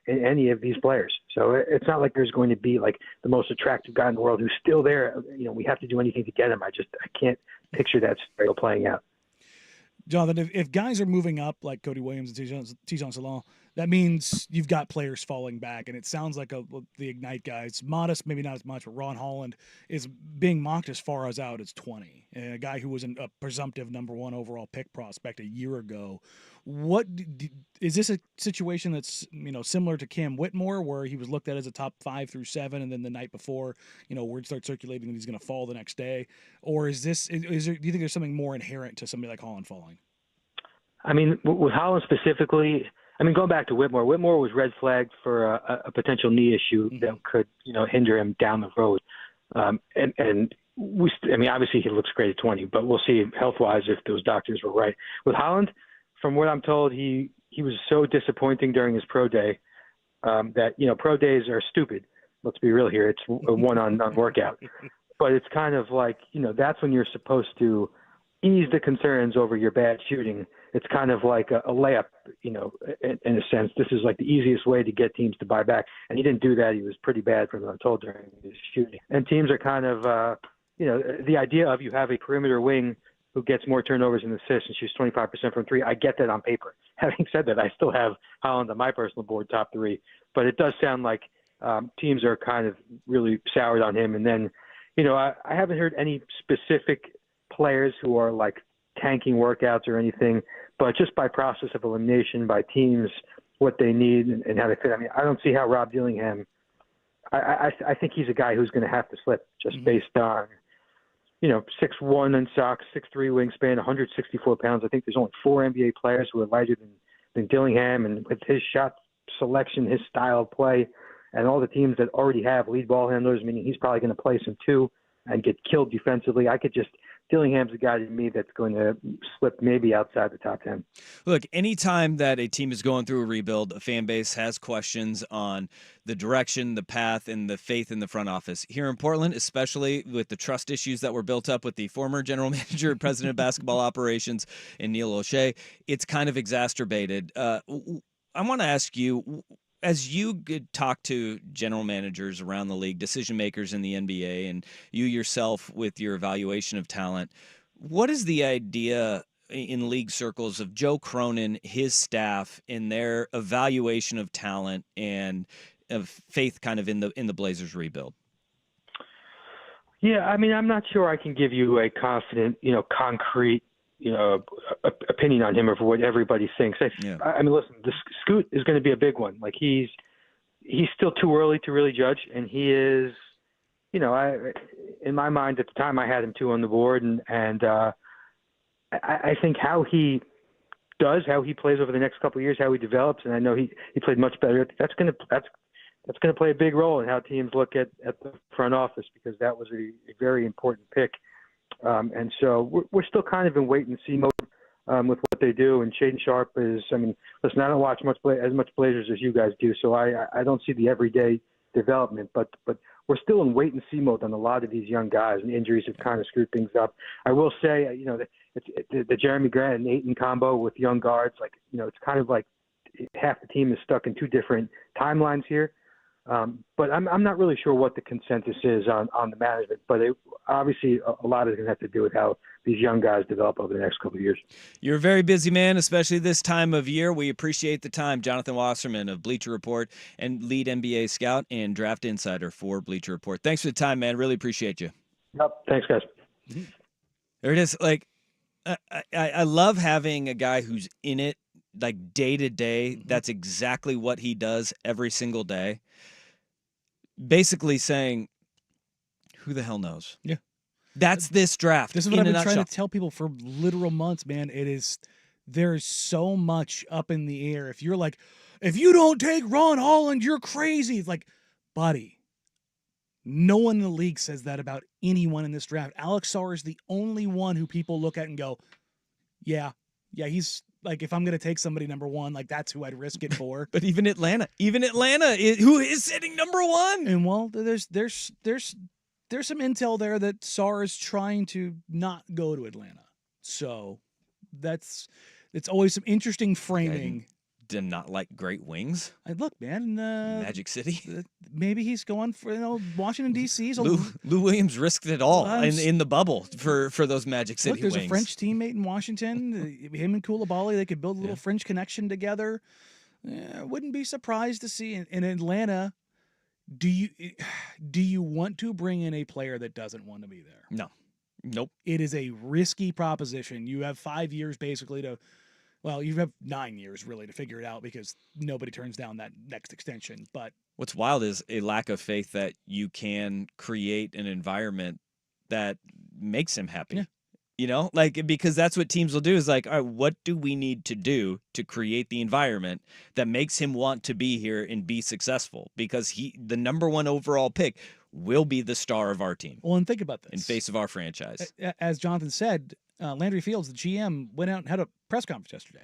in any of these players. So it's not like there's going to be the most attractive guy in the world who's still there. You know, we have to do anything to get him. I can't picture that scenario playing out. Jonathan, if guys are moving up like Cody Williams and Tijon Salon, that means you've got players falling back. And it sounds like the Ignite guys, modest, maybe not as much, but Ron Holland is being mocked as far as out as 20. And a guy who was a presumptive number 1 overall pick prospect a year ago. What is this a situation that's, similar to Cam Whitmore, where he was looked at as a top 5 through 7, and then the night before, word starts circulating that he's going to fall the next day? Or do you think there's something more inherent to somebody like Holland falling? I mean, with Holland specifically, going back to Whitmore was red flagged for a potential knee issue that could, hinder him down the road. Obviously he looks great at 20, but we'll see health-wise if those doctors were right. With Holland, from what I'm told, he was so disappointing during his pro day that, pro days are stupid. Let's be real here. It's a one-on-one workout. But it's kind of like, that's when you're supposed to ease the concerns over your bad shooting. It's kind of like a layup, in a sense. This is like the easiest way to get teams to buy back. And he didn't do that. He was pretty bad from what I'm told during his shooting. And teams are kind of, the idea of you have a perimeter wing who gets more turnovers and assists and shoots 25% from 3. I get that on paper. Having said that, I still have Holland on my personal board top 3. But it does sound like teams are kind of really soured on him. And then, I haven't heard any specific players who are tanking workouts or anything, but just by process of elimination, by teams, what they need and how they fit. I don't see how Rob Dillingham, I think he's a guy who's going to have to slip just based on, 6'1" in socks, 6'3" wingspan, 164 pounds. I think there's only 4 NBA players who are lighter than Dillingham, and with his shot selection, his style of play, and all the teams that already have lead ball handlers, meaning he's probably going to play some 2 and get killed defensively. Dillingham's a guy to me that's going to slip maybe outside the top 10. Look, anytime that a team is going through a rebuild, a fan base has questions on the direction, the path, and the faith in the front office. Here in Portland, especially with the trust issues that were built up with the former general manager and president of basketball operations and Neil O'Shea, it's kind of exacerbated. I want to ask you, as you talk to general managers around the league, decision makers in the NBA, and you yourself with your evaluation of talent, what is the idea in league circles of Joe Cronin, his staff, in their evaluation of talent and of faith kind of in the Blazers rebuild? Yeah, I'm not sure I can give you a confident, concrete, opinion on him or what everybody thinks. Listen, the Scoot is going to be a big one. He's still too early to really judge, and he is, in my mind at the time I had him 2 on the board, and I think how he does, how he plays over the next couple of years, how he develops, and I know he played much better. That's going to play a big role in how teams look at the front office, because that was a very important pick. And so we're still kind of in wait and see mode with what they do. And Shaden Sharp is, I mean, listen, I don't watch as much Blazers as you guys do, so I don't see the everyday development, but we're still in wait and see mode on a lot of these young guys, and injuries have kind of screwed things up. I will say, it's the Jeremy Grant and Ayton combo with young guards, it's kind of like half the team is stuck in two different timelines here. But I'm not really sure what the consensus is on the management, but obviously a lot is going to have to do with how these young guys develop over the next couple of years. You're a very busy man, especially this time of year. We appreciate the time. Jonathan Wasserman of Bleacher Report and lead NBA scout and draft insider for Bleacher Report. Thanks for the time, man. Really appreciate you. Yep. Thanks, guys. There it is. Like, I love having a guy who's in it, like day to day. That's exactly what he does every single day. Basically saying, who the hell knows? Yeah. That's this draft. This is what I've been trying to tell people for literal months, man. There's so much up in the air. If you're like, if you don't take Ron Holland, you're crazy. It's like, buddy, no one in the league says that about anyone in this draft. Alex Sarr is the only one who people look at and go, yeah, he's like, if I'm going to take somebody number one, like that's who I'd risk it for. But even Atlanta, who is sitting number one. And well, there's some intel there that Sarr is trying to not go to Atlanta. So it's always some interesting framing. Did not like great wings. Look, man, Magic City. Maybe he's going for Washington D.C. Lou Williams risked it all in the bubble for those Magic City there's wings. A French teammate in Washington. Him and Koulibaly, they could build a little French connection together. Wouldn't be surprised to see in Atlanta. Do you want to bring in a player that doesn't want to be there? No. Nope. It is a risky proposition. You have 5 years basically you have 9 years really to figure it out, because nobody turns down that next extension. But what's wild is a lack of faith that you can create an environment that makes him happy. Yeah. Because that's what teams will do is like, all right, what do we need to do to create the environment that makes him want to be here and be successful? Because the number one overall pick will be the star of our team. Well, and think about this. In face of our franchise. As Jonathan said, Landry Fields, the GM, went out and had a press conference yesterday.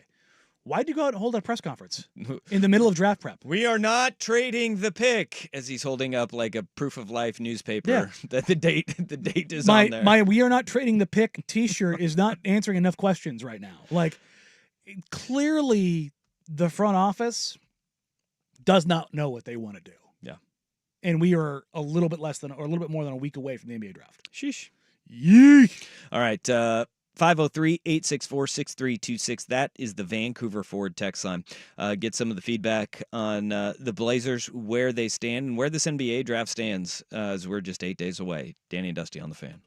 Why'd you go out and hold a press conference in the middle of draft prep? We are not trading the pick, as he's holding up like a proof of life newspaper that the date is on there. My "We are not trading the pick" T-shirt is not answering enough questions right now. Like, clearly, the front office does not know what they want to do. Yeah, and we are a little bit more than a week away from the NBA draft. Sheesh. Yeesh. All right. 503-864-6326. That is the Vancouver Forward text line. Get some of the feedback on the Blazers, where they stand, and where this NBA draft stands, as we're just 8 days away. Danny and Dusty on the Fan.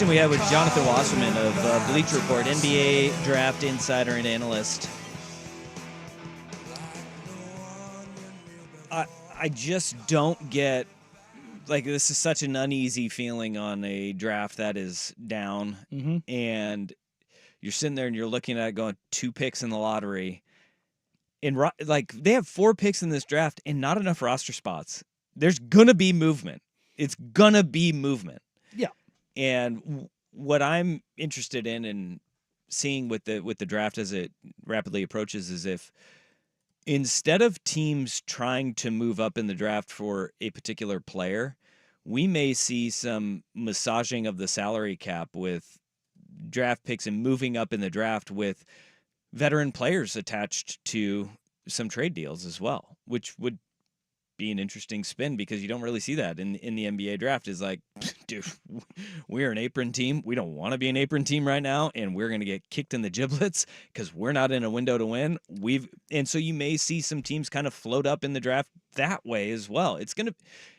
conversation we had with Jonathan Wasserman of Bleacher Report, NBA draft insider and analyst. I just don't get, like, this is such an uneasy feeling on a draft that is down, and you're sitting there and you're looking at it going 2 picks in the lottery, and like they have 4 picks in this draft and not enough roster spots. There's gonna be movement. It's gonna be movement. Yeah. And what I'm interested in and seeing with the draft as it rapidly approaches is if instead of teams trying to move up in the draft for a particular player, we may see some massaging of the salary cap with draft picks and moving up in the draft with veteran players attached to some trade deals as well, which would be an interesting spin because you don't really see that in the NBA draft. Is like, dude, we're an apron team. We don't want to be an apron team right now, and we're going to get kicked in the giblets because we're not in a window to win. And so you may see some teams kind of float up in the draft that way as well.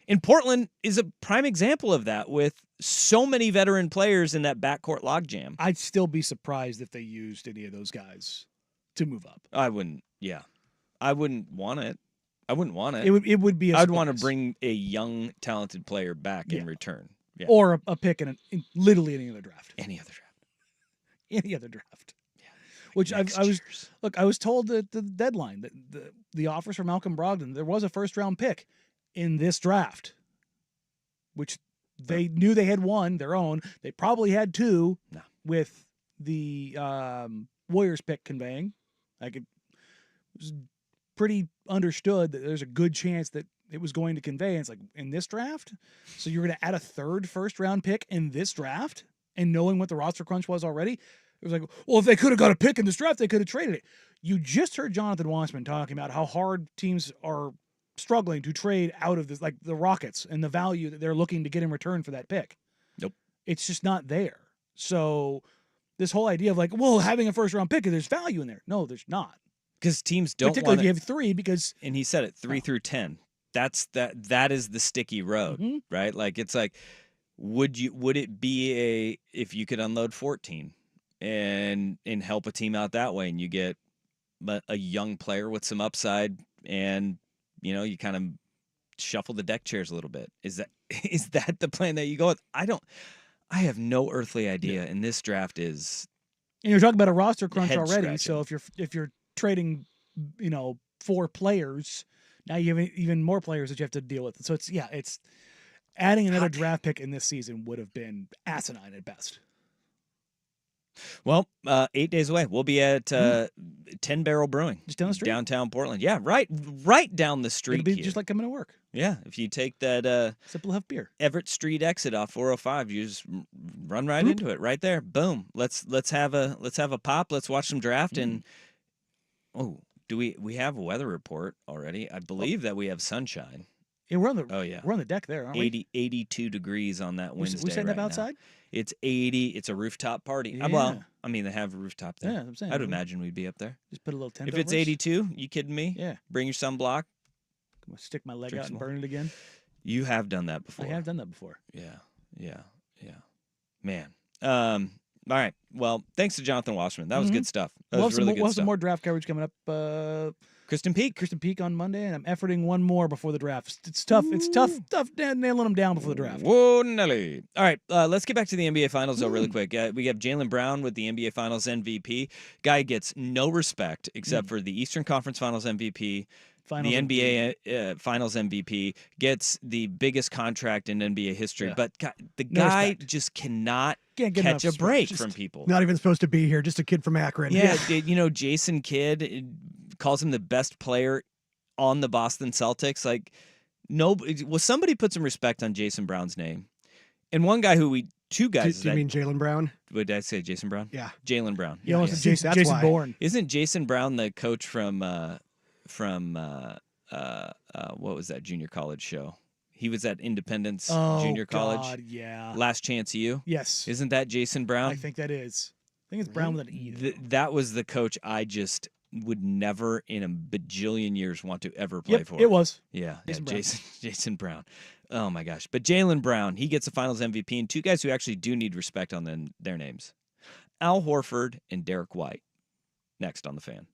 And Portland is a prime example of that with so many veteran players in that backcourt logjam. I'd still be surprised if they used any of those guys to move up. I wouldn't. Yeah, I wouldn't want it. I wouldn't want it. It would be. I'd want to bring a young, talented player back in return, or a pick in literally any other draft. Any other draft. Any other draft. Yeah. Which I was told at the deadline that the offers for Malcolm Brogdon, there was a first-round pick in this draft, which they knew they had one their own. They probably had 2 with the Warriors pick conveying. It was pretty understood that there's a good chance that it was going to convey. And it's like, in this draft? So you're going to add a 3rd first-round pick in this draft? And knowing what the roster crunch was already? It was like, well, if they could have got a pick in this draft, they could have traded it. You just heard Jonathan Wasserman talking about how hard teams are struggling to trade out of this, like the Rockets, and the value that they're looking to get in return for that pick. Nope. It's just not there. So this whole idea of like, well, having a first-round pick, there's value in there. No, there's not. Because teams don't particularly want if you have 3 because and he said it 3 through 10. That is the sticky road, right? Like it's like, would it be if you could unload 14 and help a team out that way, and you get a young player with some upside, and you kind of shuffle the deck chairs a little bit. Is that the plan that you go with? I have no earthly idea. And this draft is, and you're talking about a roster crunch already. So if you're trading, 4 players, now you have even more players that you have to deal with. So it's adding another draft pick in this season would have been asinine at best. Well, 8 days away. We'll be at 10 Barrel Brewing. Just down the street? Downtown Portland. Yeah, right down the street. It'll be here. just like coming to work. Yeah, if you take that Simple Have Beer. Everett Street exit off 405, you just run right into it right there. Boom. Let's have a pop. Let's watch some draft. And do we have a weather report already? I believe that we have sunshine. Yeah, we're on the deck there, aren't we? 82 degrees on that Wednesday. We setting up right outside? Now. It's 80. It's a rooftop party. Yeah. Well, I mean, they have a rooftop there. Yeah, I'm saying. I'd imagine we'd be up there. Just put a little tent If over it's us. 82, you kidding me? Yeah. Bring your sunblock. I'm gonna stick my leg Drink out and some burn it again. You have done that before. I have done that before. Yeah. Man. All right. Well, thanks to Jonathan Wasserman. That was good stuff. That was really good we'll have stuff. some more draft coverage coming up. Kristen Peak on Monday, and I'm efforting one more before the draft. It's tough. It's tough nailing them down before the draft. Whoa, Nelly. All right, let's get back to the NBA Finals, though, really quick. We have Jaylen Brown with the NBA Finals MVP. Guy gets no respect except for the Eastern Conference Finals MVP. The NBA Finals MVP gets the biggest contract in NBA history, but the guy just cannot catch a break from people. Not even supposed to be here, just a kid from Akron. Yeah, Jason Kidd calls him the best player on the Boston Celtics. Like, somebody put some respect on Jason Brown's name. And one guy two guys. Do you mean Jaylen Brown? What did I say, Jason Brown? Yeah. Jaylen Brown. Yeah, almost Jason Bourne. Isn't Jason Brown the coach from what was that junior college show? He was at Independence Junior College. God, yeah. Last Chance U. Yes. Isn't that Jason Brown? I think that is. I think it's Brown with an E. That was the coach I just would never in a bajillion years want to ever play Yep, for. it was. Yeah, Jason Brown. Jason Brown. Oh my gosh. But Jaylen Brown, he gets a Finals MVP, and two guys who actually do need respect on their names. Al Horford and Derek White. Next on The Fan.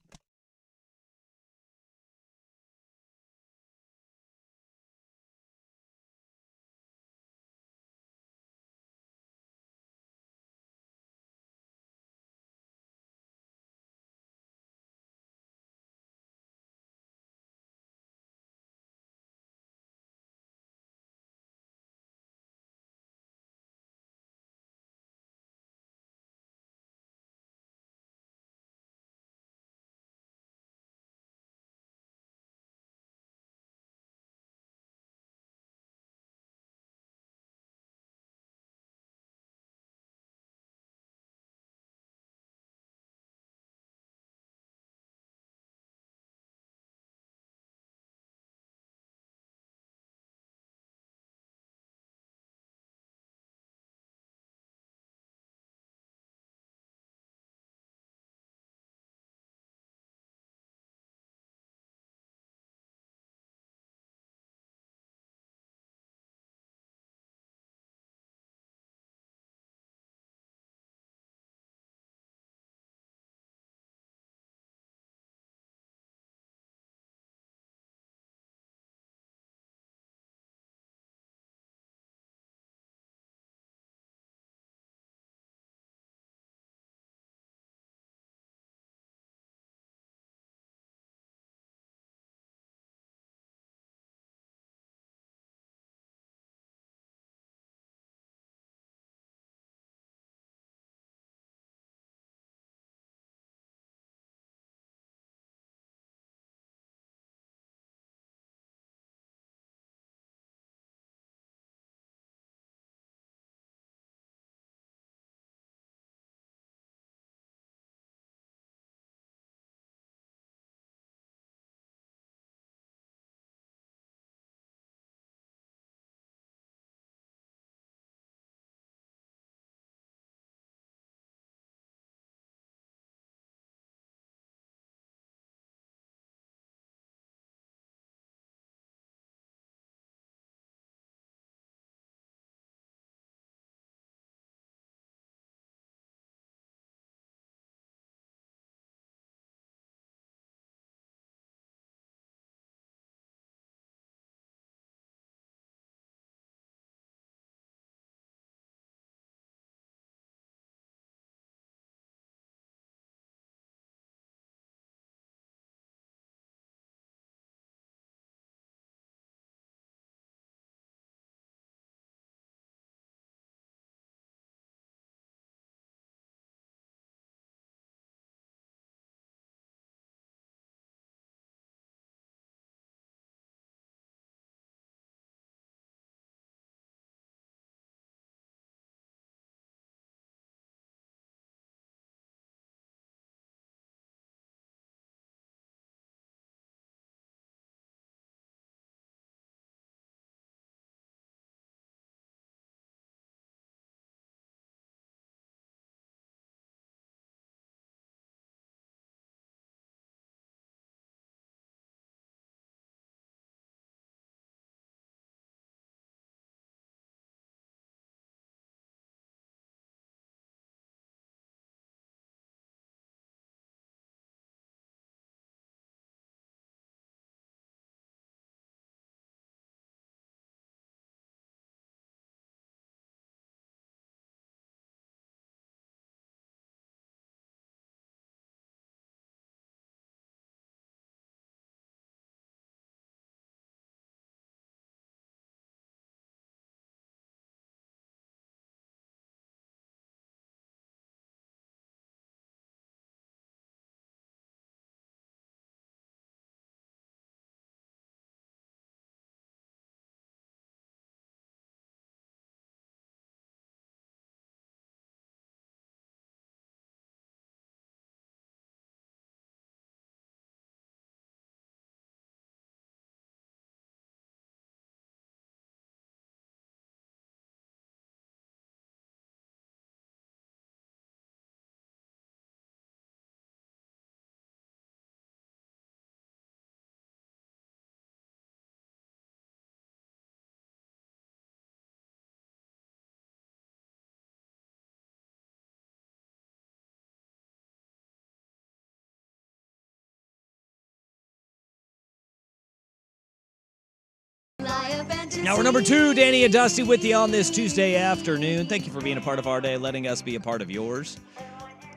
Hour number 2, Danny and Dusty with you on this Tuesday afternoon. Thank you for being a part of our day, letting us be a part of yours.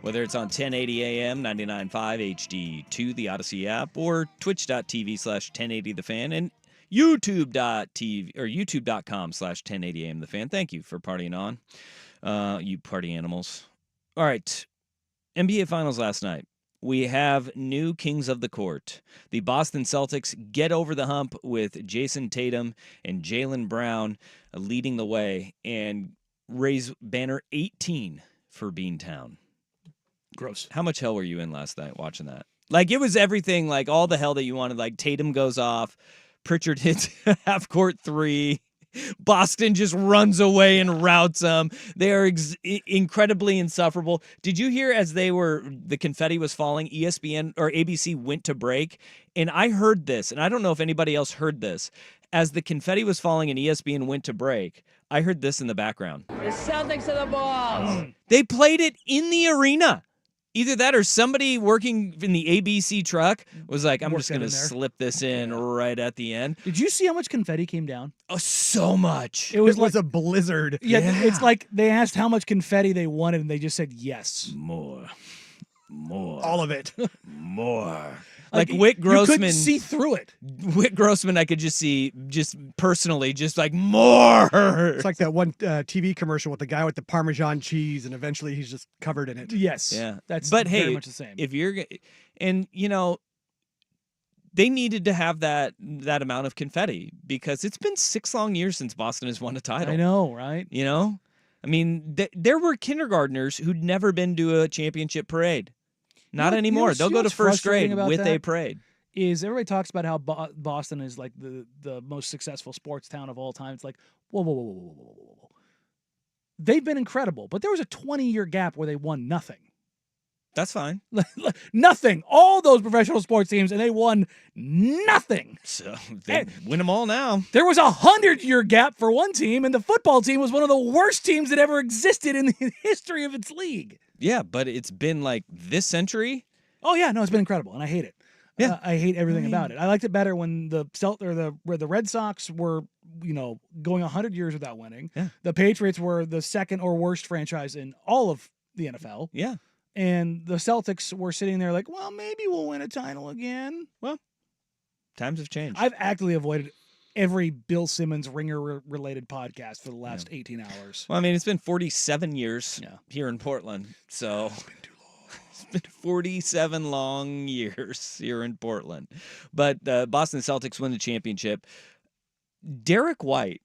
Whether it's on 1080 AM, 99.5 HD2, the Odyssey app, or twitch.tv/1080thefan, and youtube.tv or youtube.com/1080am the fan. Thank you for partying on, you party animals. All right, NBA Finals last night. We have new kings of the court. The Boston Celtics get over the hump with Jason Tatum and Jaylen Brown leading the way and raise banner 18 for Beantown. Gross. How much hell were you in last night watching that? Like, it was everything, like all the hell that you wanted. Like, Tatum goes off, Pritchard hits half-court three, Boston just runs away and routs them. They are incredibly insufferable. Did you hear as the confetti was falling, ESPN or ABC went to break? And I heard this, and I don't know if anybody else heard this. As the confetti was falling and ESPN went to break, I heard this in the background. The Celtics are the balls. They played it in the arena. Either that or somebody working in the ABC truck was like, I'm just going to slip this in right at the end. Did you see how much confetti came down? Oh, so much. It was a blizzard. Yeah, it's like they asked how much confetti they wanted, and they just said yes. More. All of it. More. Like Whit Grossman. You couldn't see through it. Whit Grossman, I could just see, just personally, just like, more. It's like that one TV commercial with the guy with the Parmesan cheese, and eventually he's just covered in it. Yes. Yeah. That's very hey, much the same. If you're, and you know, they needed to have that amount of confetti because it's been 6 long years since Boston has won a title. I know, right? You know? I mean, there were kindergartners who'd never been to a championship parade. Not anymore. They'll go to first grade with a parade. Is everybody talks about how Boston is like the most successful sports town of all time. It's like, whoa. They've been incredible, but there was a 20-year gap where they won nothing. That's fine. Nothing. All those professional sports teams, and they won nothing. So they win them all now. There was a 100-year gap for one team, and the football team was one of the worst teams that ever existed in the history of its league. Yeah, but it's been like this century. Oh yeah, no, it's been incredible, and I hate it. Yeah, I hate everything about it. I liked it better when the Red Sox were, going 100 years without winning. Yeah. The Patriots were the second or worst franchise in all of the NFL. Yeah. And the Celtics were sitting there like, well, maybe we'll win a title again. Well, times have changed. I've actively avoided every Bill Simmons Ringer-related podcast for the last 18 hours. Well, I mean, it's been 47 years here in Portland, so it's been too long. It's been 47 long years here in Portland. But Boston Celtics win the championship. Derek White,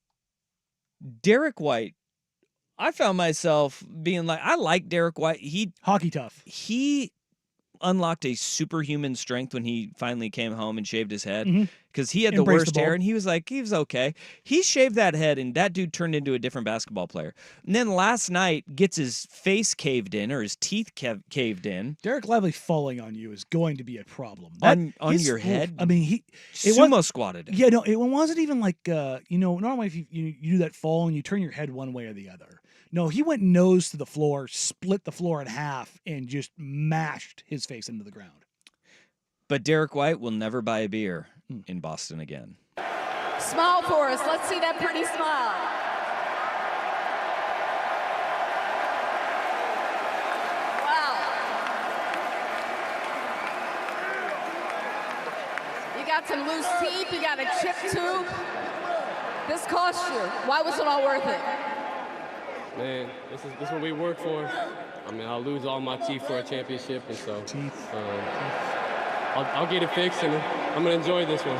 I found myself being like, I like Derek White. Hockey tough. He unlocked a superhuman strength when he finally came home and shaved his head because he had the worst hair, and he was okay. He shaved that head, and that dude turned into a different basketball player. And then last night gets his face caved in or his teeth caved in. Derek Lively falling on you is going to be a problem. On your head? I mean, sumo squatted. Yeah, no, it wasn't even like, normally if you do that fall and you turn your head one way or the other. No, he went nose to the floor, split the floor in half, and just mashed his face into the ground. But Derek White will never buy a beer in Boston again. Smile for us. Let's see that pretty smile. Wow. You got some loose teeth. You got a chipped tooth. This cost you. Why was it all worth it? Man, this is what we work for. I mean, I'll lose all my teeth for a championship, and so I'll get it fixed, and I'm gonna enjoy this one.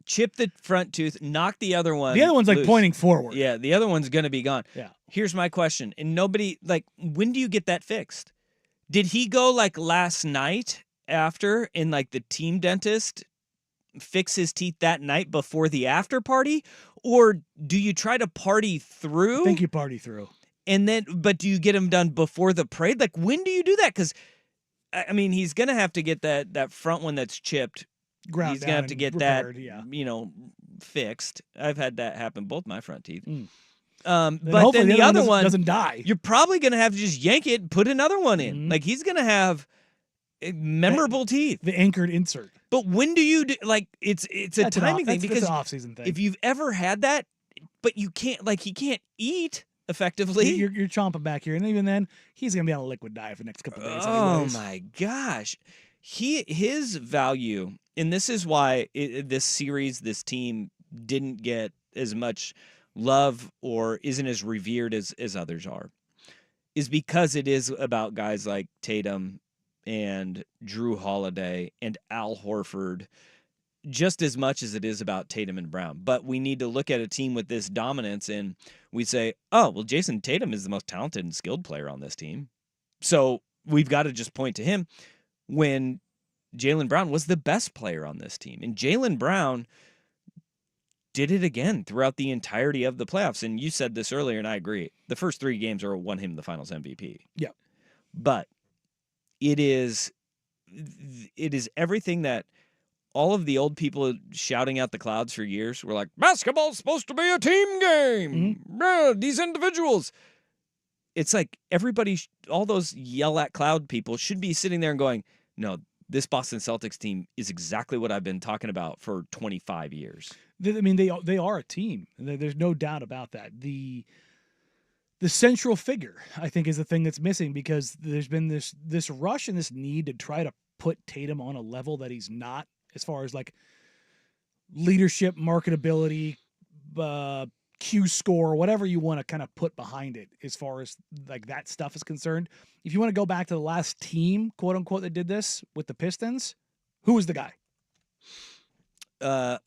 Chip the front tooth, knock the other one. The other one's loose. like pointing forward. Yeah, the other one's gonna be gone. Yeah. Here's my question, and nobody when do you get that fixed? Did he go like last night after, and like the team dentist fix his teeth that night before the after party? Or do you try to party through? I think you party through. But do you get them done before the parade? Like, when do you do that? Because, I mean, he's going to have to get that front one that's chipped. Ground he's going to have to get repaired, that, fixed. I've had that happen, both my front teeth. But then the other one doesn't die. You're probably going to have to just yank it and put another one in. Like, he's going to have... memorable teeth. The anchored insert. But when do you do, like it's a timing thing because that's an off-season thing. if you've ever had that, but you can't he can't eat effectively. You're chomping back here, and even then, he's gonna be on a liquid diet for the next couple of days. Oh anyways. my gosh, his value, and this is why this series, this team didn't get as much love or isn't as revered as others are, is because it is about guys like Tatum and Drew Holiday and Al Horford, just as much as it is about Tatum and Brown. But we need to look at a team with this dominance and we say, oh, well, Jason Tatum is the most talented and skilled player on this team. So we've got to just point to him when Jaylen Brown was the best player on this team. And Jaylen Brown did it again throughout the entirety of the playoffs. And you said this earlier, and I agree. The first 3 games are won him the finals MVP. Yeah. But it is everything that all of the old people shouting out the clouds for years were like, basketball's supposed to be a team game. These individuals. It's like everybody, all those yell at cloud people should be sitting there and going, no, this Boston Celtics team is exactly what I've been talking about for 25 years. I mean, they are a team. There's no doubt about that. The central figure, I think, is the thing that's missing because there's been this rush and this need to try to put Tatum on a level that he's not, as far as like leadership, marketability, Q score, whatever you want to kind of put behind it, as far as like that stuff is concerned. If you want to go back to the last team, quote unquote, that did this with the Pistons, who was the guy? I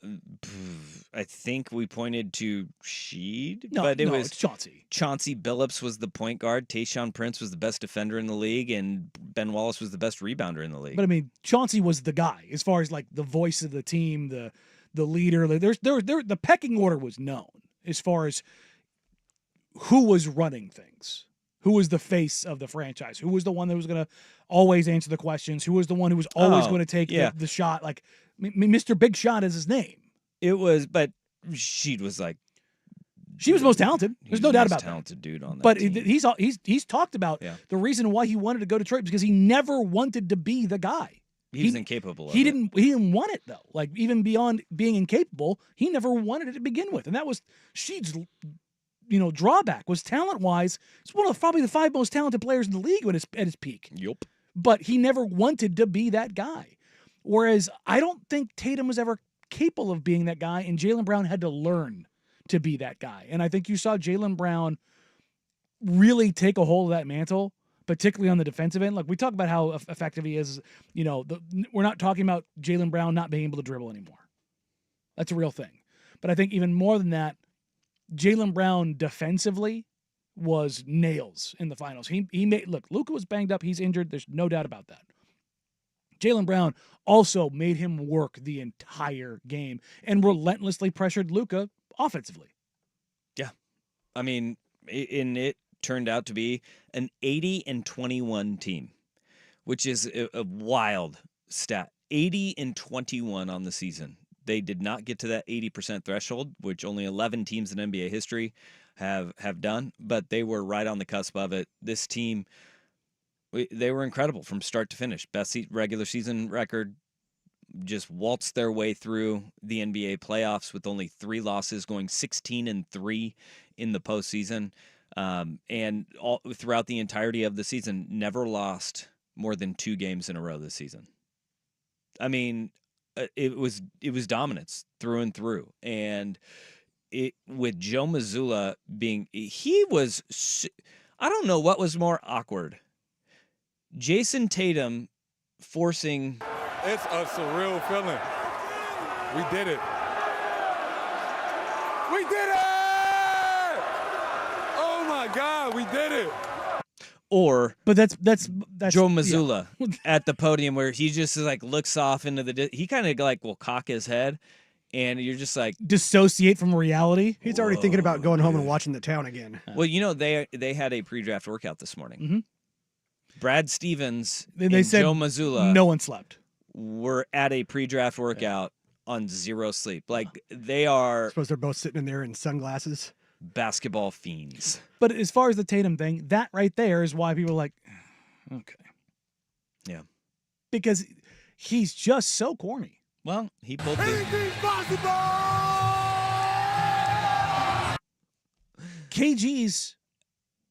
think we pointed to Sheed, no, but it's Chauncey. Chauncey Billups was the point guard. Tayshaun Prince was the best defender in the league, and Ben Wallace was the best rebounder in the league. But I mean, Chauncey was the guy as far as like the voice of the team, the leader. The pecking order was known as far as who was running things, who was the face of the franchise, who was the one that was going to always answer the questions, who was the one who was always going to take the shot. Like Mr. Big Shot is his name. It was, but Sheed was like, she was most talented. There's no doubt about that. Talented dude on that but team. He's talked about the reason why he wanted to go to Detroit because he never wanted to be the guy. He was incapable of He it. didn't want it though. Like even beyond being incapable, he never wanted it to begin with. And that was Sheed's drawback was talent-wise. He's one of probably the 5 most talented players in the league at his peak. Yup. But he never wanted to be that guy. Whereas I don't think Tatum was ever capable of being that guy, and Jaylen Brown had to learn to be that guy. And I think you saw Jaylen Brown really take a hold of that mantle, particularly on the defensive end. Like we talk about how effective he is. We're not talking about Jaylen Brown not being able to dribble anymore. That's a real thing. But I think even more than that, Jaylen Brown defensively was nails in the finals. Luka was banged up. He's injured. There's no doubt about that. Jaylen Brown also made him work the entire game and relentlessly pressured Luka offensively. Yeah. I mean, it turned out to be an 80-21 team, which is a wild stat. 80-21 on the season. They did not get to that 80% threshold, which only 11 teams in NBA history have done, but they were right on the cusp of it. This team, they were incredible from start to finish. Best regular season record, just waltzed their way through the NBA playoffs with only 3 losses, going 16-3 in the postseason. And all throughout the entirety of the season, never lost more than 2 games in a row this season. I mean, it was dominance through and through. And with Joe Mazzulla I don't know what was more awkward. Jason Tatum forcing... It's a surreal feeling. We did it. We did it! Oh my God, we did it. But that's Joe Mazzulla at the podium where he just like looks off into he kind of like will cock his head, and you're just like dissociate from reality. He's already thinking about going home and watching The Town again. Well, they had a pre-draft workout this morning. Mm-hmm. Brad Stevens and said Joe Mazzulla, no one slept. Were at a pre-draft workout on 0 sleep. Like they are. I suppose they're both sitting in there in sunglasses. Basketball fiends. But as far as the Tatum thing, that right there is why people are like, okay. Yeah. because he's just so corny. Well, he pulled the... Anything's possible! KG's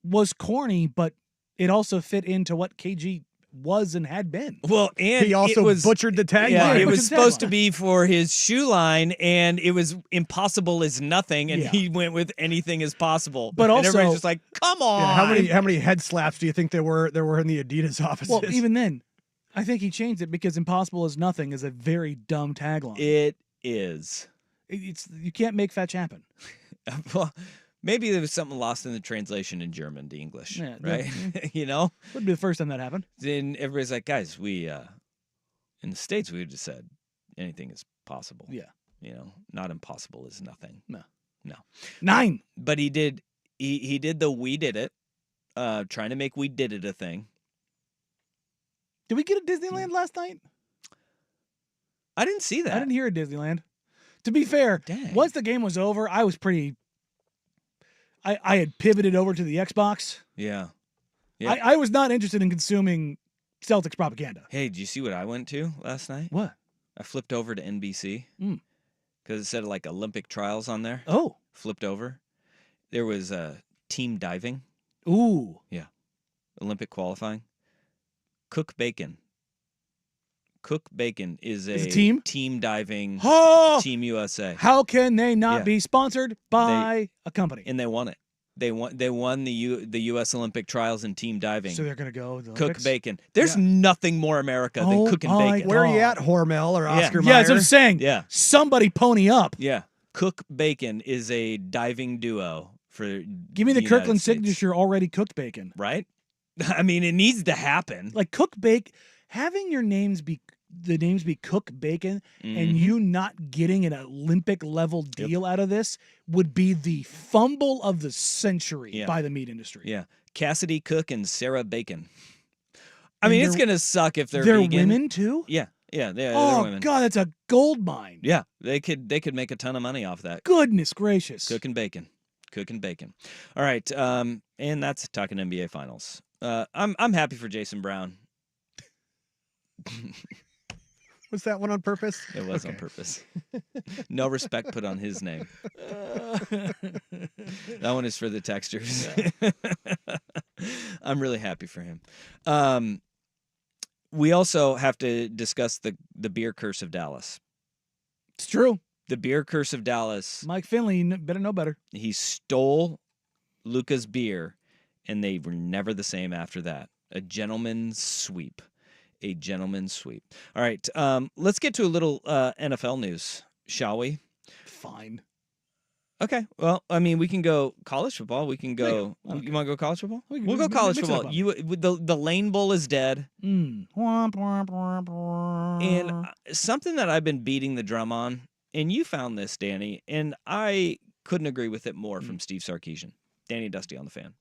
was corny, but it also fit into what KG was and had been. Well, and He also butchered the tagline. Yeah, it butchered was the supposed to tagline. be for his shoe line, and it was impossible is nothing, and Yeah. he went with anything is possible. But and also- everybody's just like, come on. Yeah, how many head slaps do you think there were in the Adidas offices? Well, even then, I think he changed it because "impossible is nothing" is a very dumb tagline. It is. It's you can't make fetch happen. Well, maybe there was something lost in the translation in German to English, Yeah, right? You know? Wouldn't be the first time that happened. Then everybody's like, guys, we in the States we just said anything is possible. Yeah. You know, not impossible is nothing. No. 9. But he did the we did it, trying to make we did it a thing. Did we get a Disneyland last night? I didn't see that. I didn't hear a Disneyland. To be fair, Dang. once the game was over, I was pretty. I had pivoted over to the Xbox. Yeah. Yeah. I was not interested in consuming Celtics propaganda. Hey, did you see what I went to last night? What? I flipped over to NBC Mm. because it said like Olympic trials on there. Oh. Flipped over. There was team diving. Ooh. Yeah. Olympic qualifying. Cook Bacon. Cook Bacon is Is a team? Team diving. Oh! Team USA. How can they not Yeah. be sponsored by a company? And they won it. They won the U.S. Olympic trials in team diving. So they're going to go to the Cook Olympics? Bacon. There's nothing more America than Oh cooking my bacon. where are you God. at, Hormel or Oscar Yeah, Mayer? that's what I'm saying. Yeah. Somebody pony up. Yeah. Cook Bacon is a diving duo for Give me the United Kirkland States. signature already cooked bacon. Right? I mean, it needs to happen. Like cook bake, having your names be Cook Bacon Mm-hmm. and you not getting an Olympic level deal out of this would be the fumble of the century Yeah. by the meat industry. Yeah. Cassidy Cook and Sarah Bacon. I mean, And it's they're- going to suck if they're They're vegan. women too? Yeah. Yeah, they're Oh women. God, that's a gold mine. Yeah, they could make a ton of money off that. Goodness gracious. Cooking bacon. All right, and that's talking NBA Finals. I'm happy for Jason Brown. Was that one on purpose? It was on purpose. No respect put on his name. That one is for the texters. I'm really happy for him. We also have to discuss the beer curse of Dallas. It's true. The beer curse of Dallas. Mike Finley better know better. He stole Luka's beer, and they were never the same after that. A gentleman's sweep. All right, let's get to a little NFL news, shall we? Fine. Okay. Well, I mean, we can go college football. We can go. You want to go college football? We'll go college mix it up football. on The Lane Bowl is dead, Womp, womp, womp, womp. and something that I've been beating the drum on, and you found this, Danny, and I couldn't agree with it more from Steve Sarkisian. Danny Dusty on the Fan.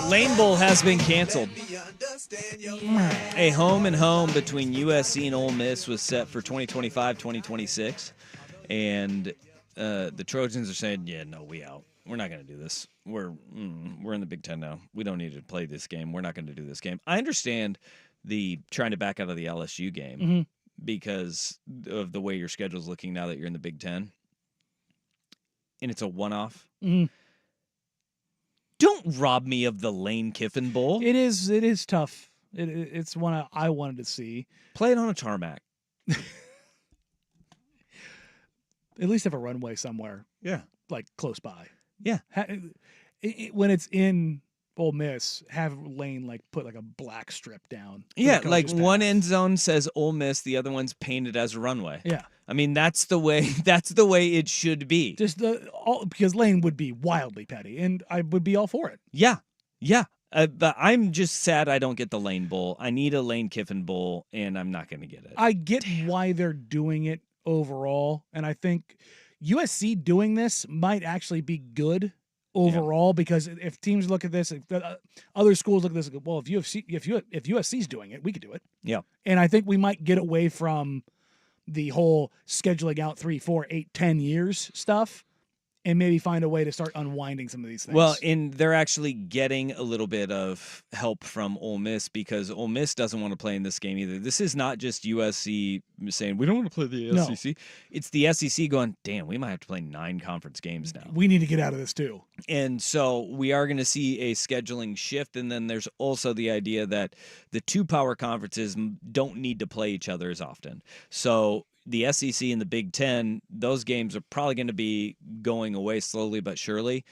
Lane Bowl has been canceled. A home and home between USC and Ole Miss was set for 2025-2026. And the Trojans are saying, yeah, no, we out. We're not going to do this. We're in the Big Ten now. We don't need to play this game. We're not going to do this game. I understand the trying to back out of the LSU game because of the way your schedule's looking now that you're in the Big Ten. And it's a one-off. Don't rob me of the Lane Kiffin Bowl. It is tough. It's one I wanted to see. Play it on a tarmac. At least have a runway somewhere. Yeah. Like close by. Yeah. When it's in Ole Miss, have Lane like put like a black strip down. Yeah, like one end zone says Ole Miss, the other one's painted as a runway. Yeah. I mean, that's the way it should be. Just because Lane would be wildly petty, and I would be all for it. Yeah. Yeah. But I'm just sad I don't get the Lane Bowl. I need a Lane Kiffin Bowl, and I'm not going to get it. I get why they're doing it overall, and I think USC doing this might actually be good overall because if teams look at this, if other schools look at this, and go, well, if USC's doing it, we could do it. Yeah, and I think we might get away from the whole scheduling out 3, 4, 8, 10 years stuff. And maybe find a way to start unwinding some of these things. Well, and they're actually getting a little bit of help from Ole Miss because Ole Miss doesn't want to play in this game either. This is not just USC saying, we don't want to play the SEC. It's the SEC going, damn, we might have to play 9 conference games now. We need to get out of this too. And so we are going to see a scheduling shift. And then there's also the idea that the 2 power conferences don't need to play each other as often. So the SEC and the Big Ten, those games are probably going to be going away slowly but surely.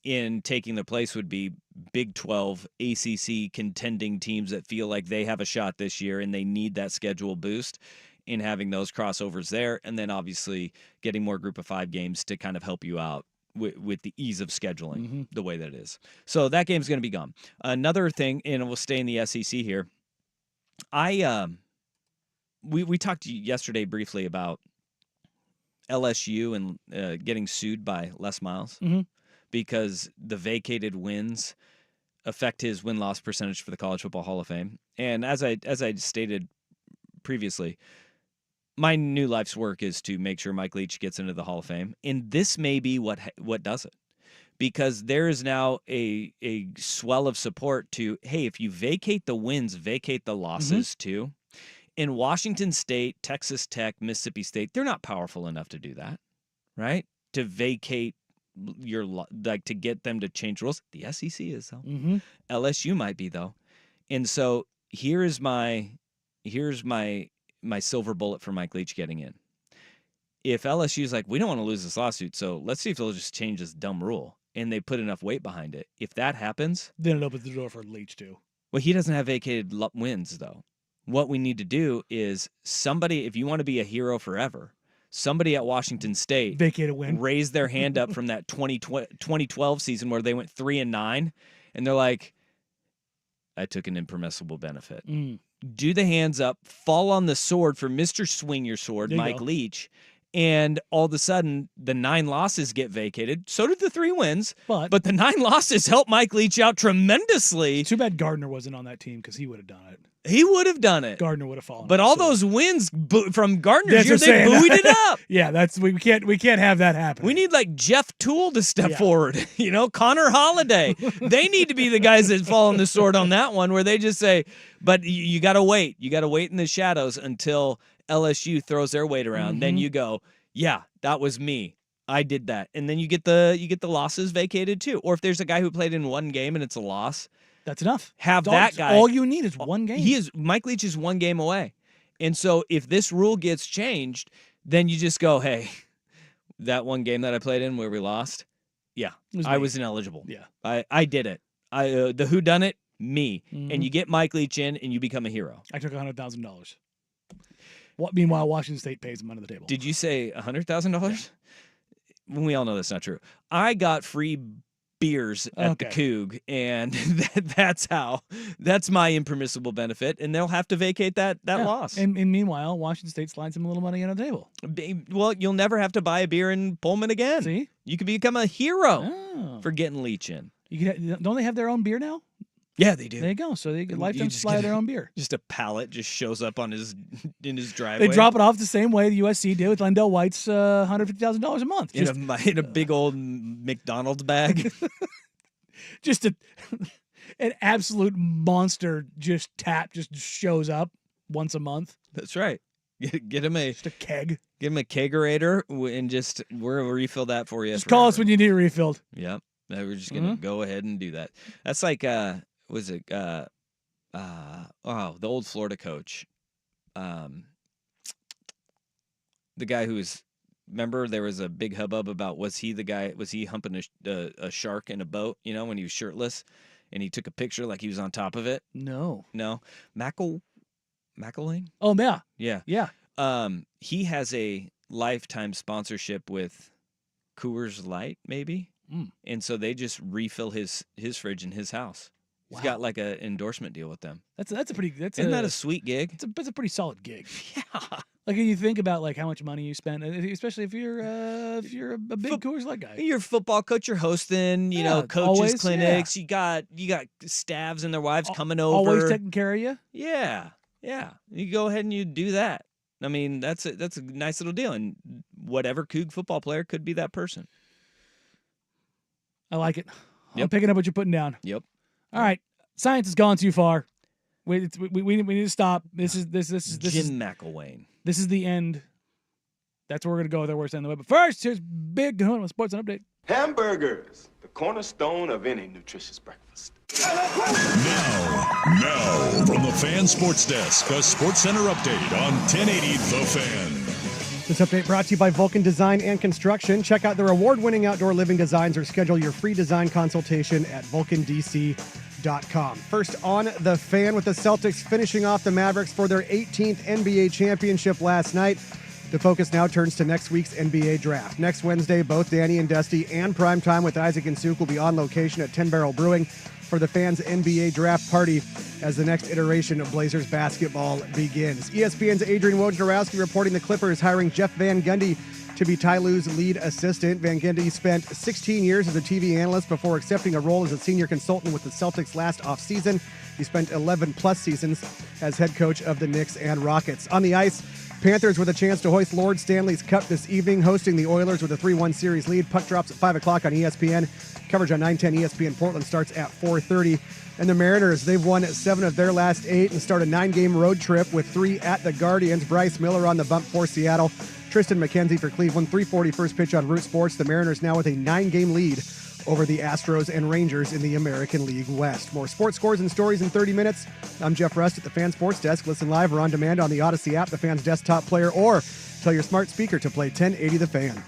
In taking their place would be Big 12, ACC contending teams that feel like they have a shot this year and they need that schedule boost in having those crossovers there. And then obviously getting more group of 5 games to kind of help you out with the ease of scheduling the way that it is. So that game's going to be gone. Another thing, and we'll stay in the SEC here. We talked yesterday briefly about LSU and getting sued by Les Miles because the vacated wins affect his win-loss percentage for the College Football Hall of Fame. And as I stated previously, my new life's work is to make sure Mike Leach gets into the Hall of Fame, and this may be what does it. Because there is now a swell of support to, hey, if you vacate the wins, vacate the losses too. In Washington State, Texas Tech, Mississippi State, they're not powerful enough to do that, right? To vacate to get them to change rules. The SEC is, though. LSU might be, though. And so here's my silver bullet for Mike Leach getting in. If LSU's like, we don't want to lose this lawsuit, so let's see if they'll just change this dumb rule, and they put enough weight behind it. If that happens, then it opens the door for Leach too. Well, he doesn't have vacated wins, though. What we need to do is somebody, if you want to be a hero forever, somebody at Washington State vacate a win, raise their hand up from that 2012 season where they went 3-9, and they're like, I took an impermissible benefit. Do the hands up, fall on the sword for Mr. Swing Your Sword, Mike Leach, and all of a sudden the 9 losses get vacated. So did the 3 wins, but the 9 losses helped Mike Leach out tremendously. Too bad Gardner wasn't on that team because he would have done it. He would have done it. Gardner would have fallen. But all those wins from Gardner's year, they buoyed it up. Yeah, we can't have that happen. We need like Jeff Toole to step forward. Connor Holiday. They need to be the guys that fall on the sword on that one, where they just say, but you got to wait. You got to wait in the shadows until LSU throws their weight around. Then you go, yeah, that was me. I did that. And then you get the losses vacated too. Or if there's a guy who played in one game and it's a loss, that's enough. That guy. All you need is one game. Mike Leach is 1 game away. And so if this rule gets changed, then you just go, hey, that one game that I played in where we lost, I was ineligible. Yeah. I did it. The whodunit, me. And you get Mike Leach in and you become a hero. I took $100,000. Meanwhile, Washington State pays him under the table. Did you say $100,000? We all know that's not true. I got free beers at the Coug, and that's my impermissible benefit, and they'll have to vacate that loss. And meanwhile, Washington State slides him a little money on the table. Well, you'll never have to buy a beer in Pullman again. See? You could become a hero for getting Leach in. Don't they have their own beer now? Yeah, they do. There you go. So they get You lifetime just supply of get their own beer. Just a pallet just shows up on in his driveway. They drop it off the same way the USC did with Lendell White's $150,000 a month. In a big old McDonald's bag. Just an absolute monster just shows up once a month. That's right. Get him a keg. Get him a kegerator and just we'll refill that for you. Just call us when you need it refilled. Yep. We're just gonna go ahead and do that. That's like the old Florida coach. The guy who's remember there was a big hubbub about was he humping a shark in a boat, when he was shirtless and he took a picture like he was on top of it? No. McElwain? Oh yeah. Yeah. Yeah. He has a lifetime sponsorship with Coors Light, maybe. And so they just refill his fridge in his house. He's got like an endorsement deal with them. Isn't that a sweet gig? It's a pretty solid gig. Yeah. Like when you think about like how much money you spend, especially if you're a big Coors Light guy. You're a football coach. You're hosting, coaches always, clinics. You got staffs and their wives coming over. Always taking care of you. Yeah, yeah. You go ahead and you do that. I mean, that's a nice little deal, and whatever Coug football player could be that person. I like it. I'm picking up what you're putting down. Yep. All right, science has gone too far. We need to stop. This is Jim McElwain. This is the end. That's where we're gonna go with our worst end of the way. But first, here's Big Kahuna with Sports Update. Hamburgers, the cornerstone of any nutritious breakfast. Now, from the Fan Sports Desk, a Sports Center update on 1080 The Fan. This update brought to you by Vulcan Design and Construction. Check out their award-winning outdoor living designs or schedule your free design consultation at vulcandc.com. First on The Fan with the Celtics finishing off the Mavericks for their 18th NBA championship last night. The focus now turns to next week's NBA draft. Next Wednesday, both Danny and Dusty and Primetime with Isaac and Suk will be on location at 10 Barrel Brewing for the fans' NBA draft party as the next iteration of Blazers basketball begins. ESPN's Adrian Wojnarowski reporting the Clippers hiring Jeff Van Gundy to be Ty Lue's lead assistant. Van Gundy spent 16 years as a TV analyst before accepting a role as a senior consultant with the Celtics last offseason. He spent 11-plus seasons as head coach of the Knicks and Rockets. On the ice, Panthers with a chance to hoist Lord Stanley's Cup this evening, hosting the Oilers with a 3-1 series lead. Puck drops at 5 o'clock on ESPN. Coverage on 910 ESPN Portland starts at 4:30. And the Mariners, they've won 7 of their last 8 and start a 9-game road trip with 3 at the Guardians. Bryce Miller on the bump for Seattle. Tristan McKenzie for Cleveland. 3:40 first pitch on Root Sports. The Mariners now with a 9-game lead over the Astros and Rangers in the American League West. More sports scores and stories in 30 minutes. I'm Jeff Rust at the Fan Sports Desk. Listen live or on demand on the Odyssey app, the Fan's desktop player, or tell your smart speaker to play 1080 The Fan.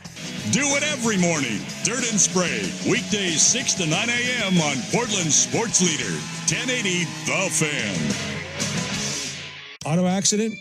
Do it every morning. Dirt and Spray. Weekdays 6 to 9 a.m. on Portland's sports leader, 1080 The Fan. Auto accident?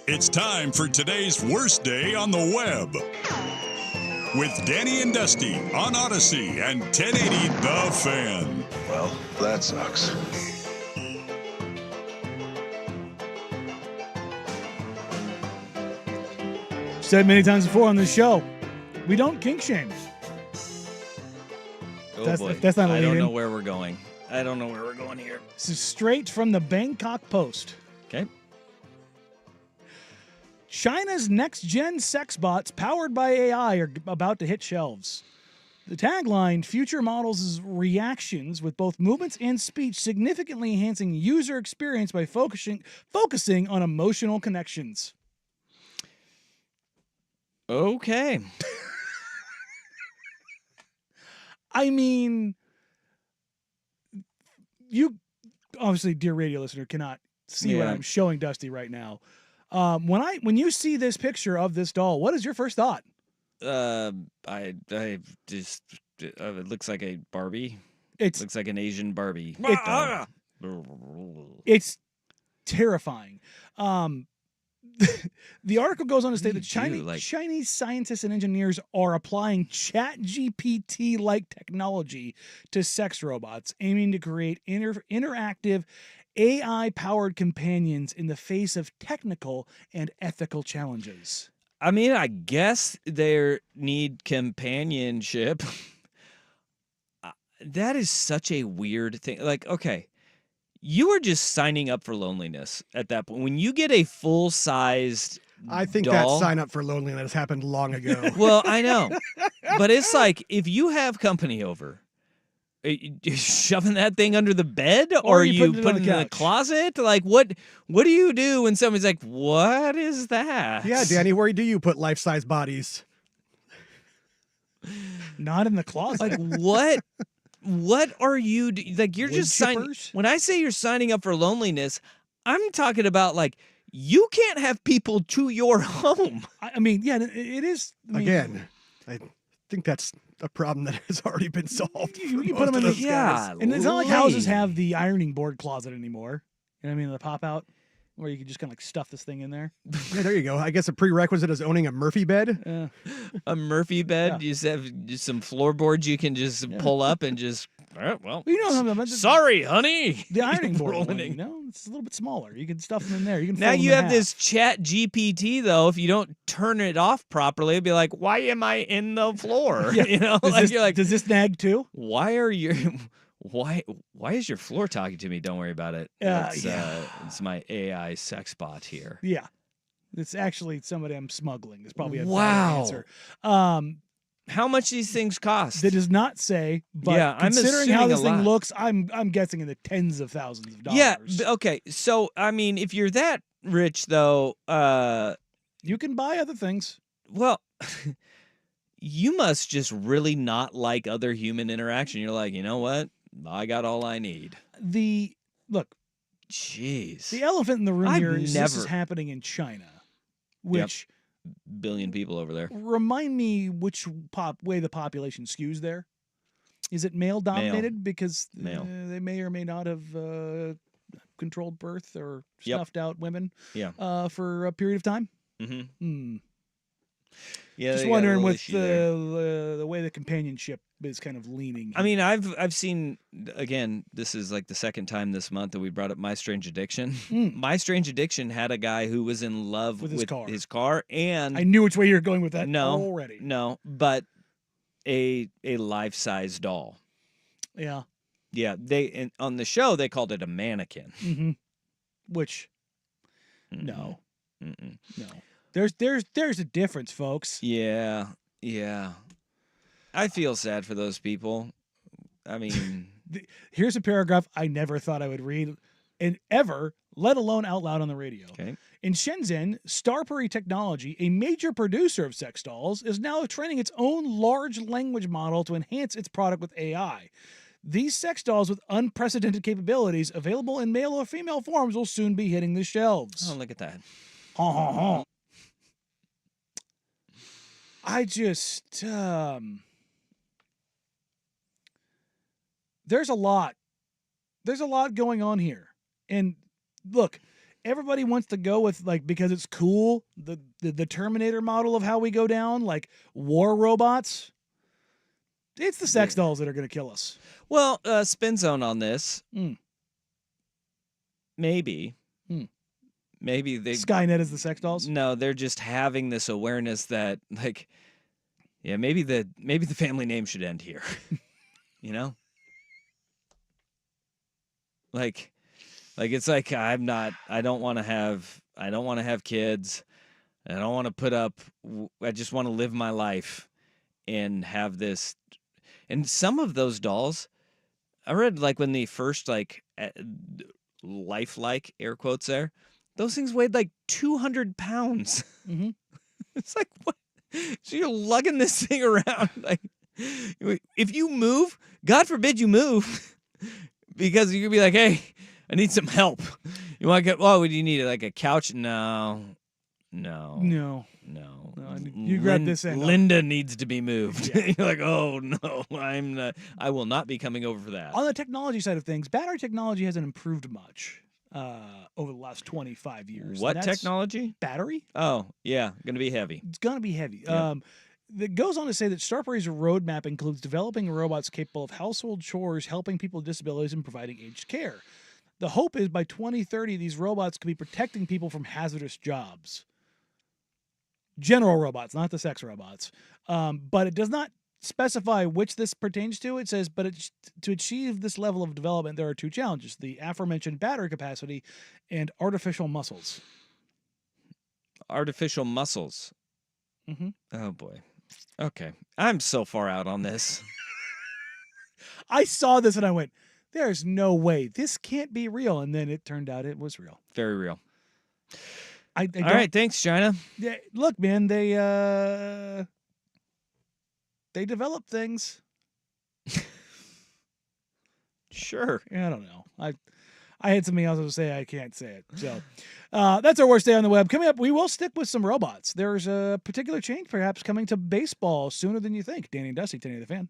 It's time for today's worst day on the web. With Danny and Dusty on Odyssey and 1080 The Fan. Well, that sucks. Said many times before on this show, we don't kink shame. Oh boy. If that's not a I don't lead-in. know where we're going. I don't know where we're going here. This is straight from the Bangkok Post. Okay. China's next-gen sex bots powered by AI are about to hit shelves. The tagline, future models' reactions with both movements and speech significantly enhancing user experience by focusing on emotional connections. Okay. I mean, you obviously, dear radio listener, cannot see what I'm showing Dusty right now. When you see this picture of this doll, what is your first thought? I just it looks like a Barbie. It looks like an Asian Barbie. It's terrifying. The article goes on to state that Chinese scientists and engineers are applying ChatGPT-like technology to sex robots, aiming to create interactive AI-powered companions in the face of technical and ethical challenges. I mean, I guess they need companionship. That is such a weird thing. Like, okay, you are just signing up for loneliness at that point. When you get a full-sized I think doll, that sign up for loneliness happened long ago. Well, I know. But it's like, if you have company over, are you shoving that thing under the bed, or are you putting it in the closet? Like, what do you do when somebody's like, what is that? Yeah, Danny, where do you put life-size bodies? Not in the closet. Like, what? What are you like? You're Wood just signing. chippers? When I say you're signing up for loneliness, I'm talking about like you can't have people to your home. I mean, yeah, it is. I mean, Again, I think that's a problem that has already been solved. You put them in the and it's not like houses have the ironing board closet anymore. You know what I mean? The pop out where you can just kind of like stuff this thing in there. Yeah, there you go. I guess a prerequisite is owning a Murphy bed. A Murphy bed. You just have just some floorboards you can just pull up and just. Well, you know, sorry, honey. The ironing board, Rolling one, you know, it's a little bit smaller. You can stuff them in there. You can now fold you them in have half. this Chat GPT though. If you don't turn it off properly, it'd be like, "Why am I in the floor?" Yeah. You know, you're like, does this nag too? Why are you? Why is your floor talking to me? Don't worry about it. It's my AI sex bot here. Yeah, it's actually somebody I'm smuggling. It's probably a Wow. bad answer. How much these things cost? That does not say, but Yeah, I'm considering how assuming this a thing lot. looks, I'm guessing in the tens of thousands of dollars. Yeah. Okay. So I mean, if you're that rich, though, you can buy other things. Well, you must just really not like other human interaction. You're like, you know what? I got all I need. Look, jeez. The elephant in the room I've here is this is never- happening in China, which billion people over there. remind me which way the population skews there. Is it male dominated because Male. They may or may not have controlled birth or Yep. snuffed out women Yeah. for a period of time? Mm-hmm. Yeah. Just they got a wondering little with issue there. the way the companionship is kind of leaning. I mean, I've seen, again, this is like the second time this month that we brought up My Strange Addiction. My Strange Addiction had a guy who was in love With with his car. and I knew which way you were going with that no, already. No, but a life-size doll. Yeah. Yeah, on the show they called it a mannequin. Mm-hmm. Which, no. Mm-mm. No. There's a difference, folks. Yeah. I feel sad for those people. I mean, Here's a paragraph I never thought I would read and ever, let alone out loud on the radio. okay. In Shenzhen, Starpery Technology, a major producer of sex dolls, is now training its own large language model to enhance its product with AI. These sex dolls with unprecedented capabilities, available in male or female forms, will soon be hitting the shelves. Oh, look at that. I just, there's a lot going on here. And look, everybody wants to go with like because it's cool the Terminator model of how we go down, like war robots. It's the sex dolls that are going to kill us. Well, spin zone on this. Maybe. Maybe they Skynet is the sex dolls. No, they're just having this awareness that like, yeah, maybe the family name should end here. You know, like it's like I don't want to have kids. I don't want to put up. I just want to live my life and have this. And some of those dolls, I read like when they first like lifelike air quotes there, those things weighed like 200 pounds. Mm-hmm. It's like what? So you're lugging this thing around like if you move, God forbid you move, because you could be like, hey, I need some help. You want to get? What do you need? Like a couch? No. You grab this end. Linda needs to be moved. Yeah. You're like, oh no, I will not be coming over for that. On the technology side of things, battery technology hasn't improved much over the last 25 years. What technology? Battery. Oh yeah, gonna be heavy. It's gonna be heavy. Yep. That goes on to say that Starbrace's roadmap includes developing robots capable of household chores, helping people with disabilities, and providing aged care. The hope is by 2030, these robots could be protecting people from hazardous jobs. General robots, not the sex robots. But it does not specify which this pertains to. It says, to achieve this level of development, there are two challenges: the aforementioned battery capacity and artificial muscles. Artificial muscles. Mm-hmm. Oh boy. Okay, I'm so far out on this. I saw this and I went, "There's no way this can't be real," and then it turned out it was real. Very real. All right, thanks, China. Yeah, look, man, they develop things. Sure. I don't know. I had something else to say. I can't say it. So that's our worst day on the web. Coming up, we will stick with some robots. There's a particular change perhaps coming to baseball sooner than you think. Danny and Dusty, 1080 The Fan.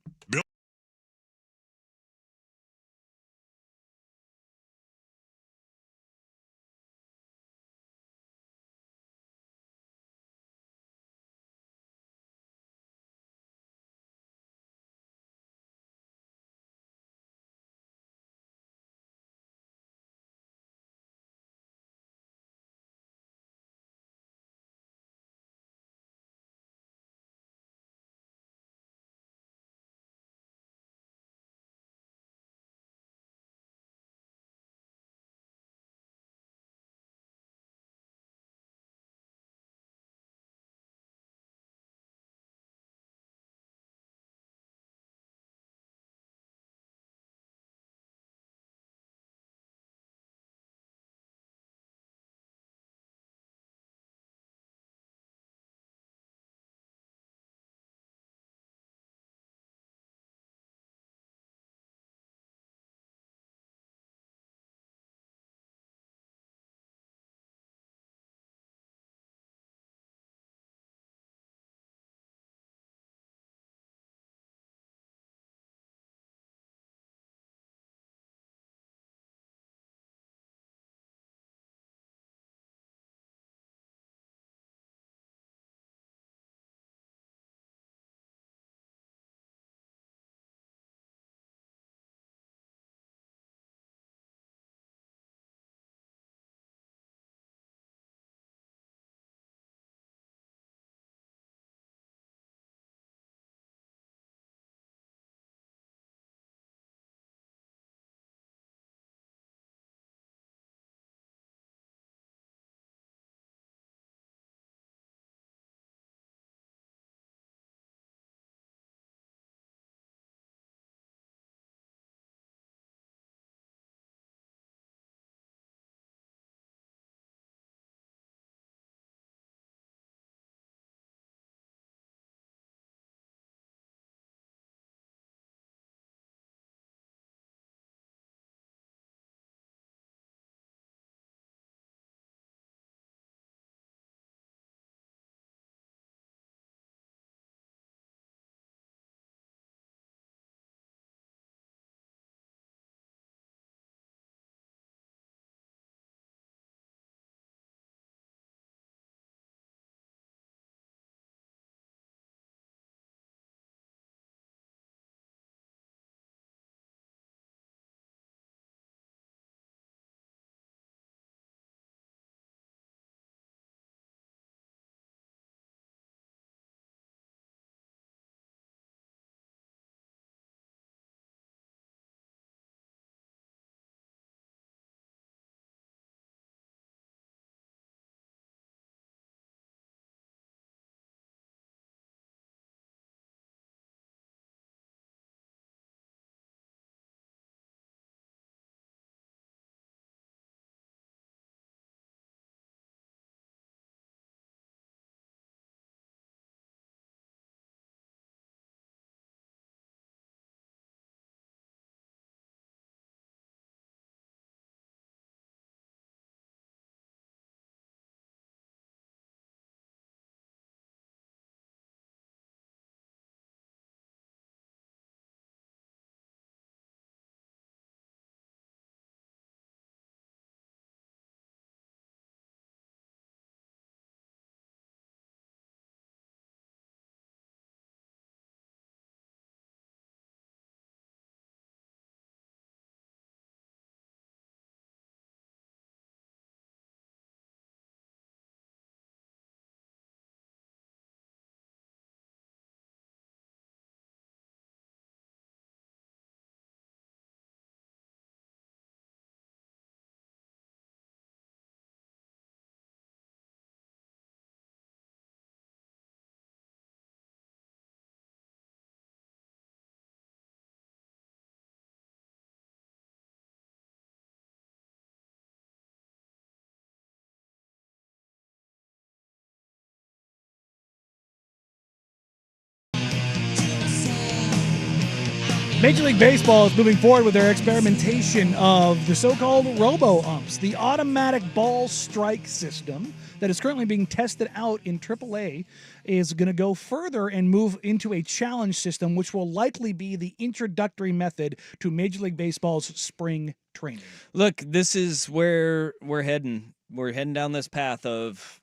Major League Baseball is moving forward with their experimentation of the so-called robo-umps, the automatic ball strike system that is currently being tested out in AAA is going to go further and move into a challenge system, which will likely be the introductory method to Major League Baseball's spring training. Look, this is where we're heading. We're heading down this path of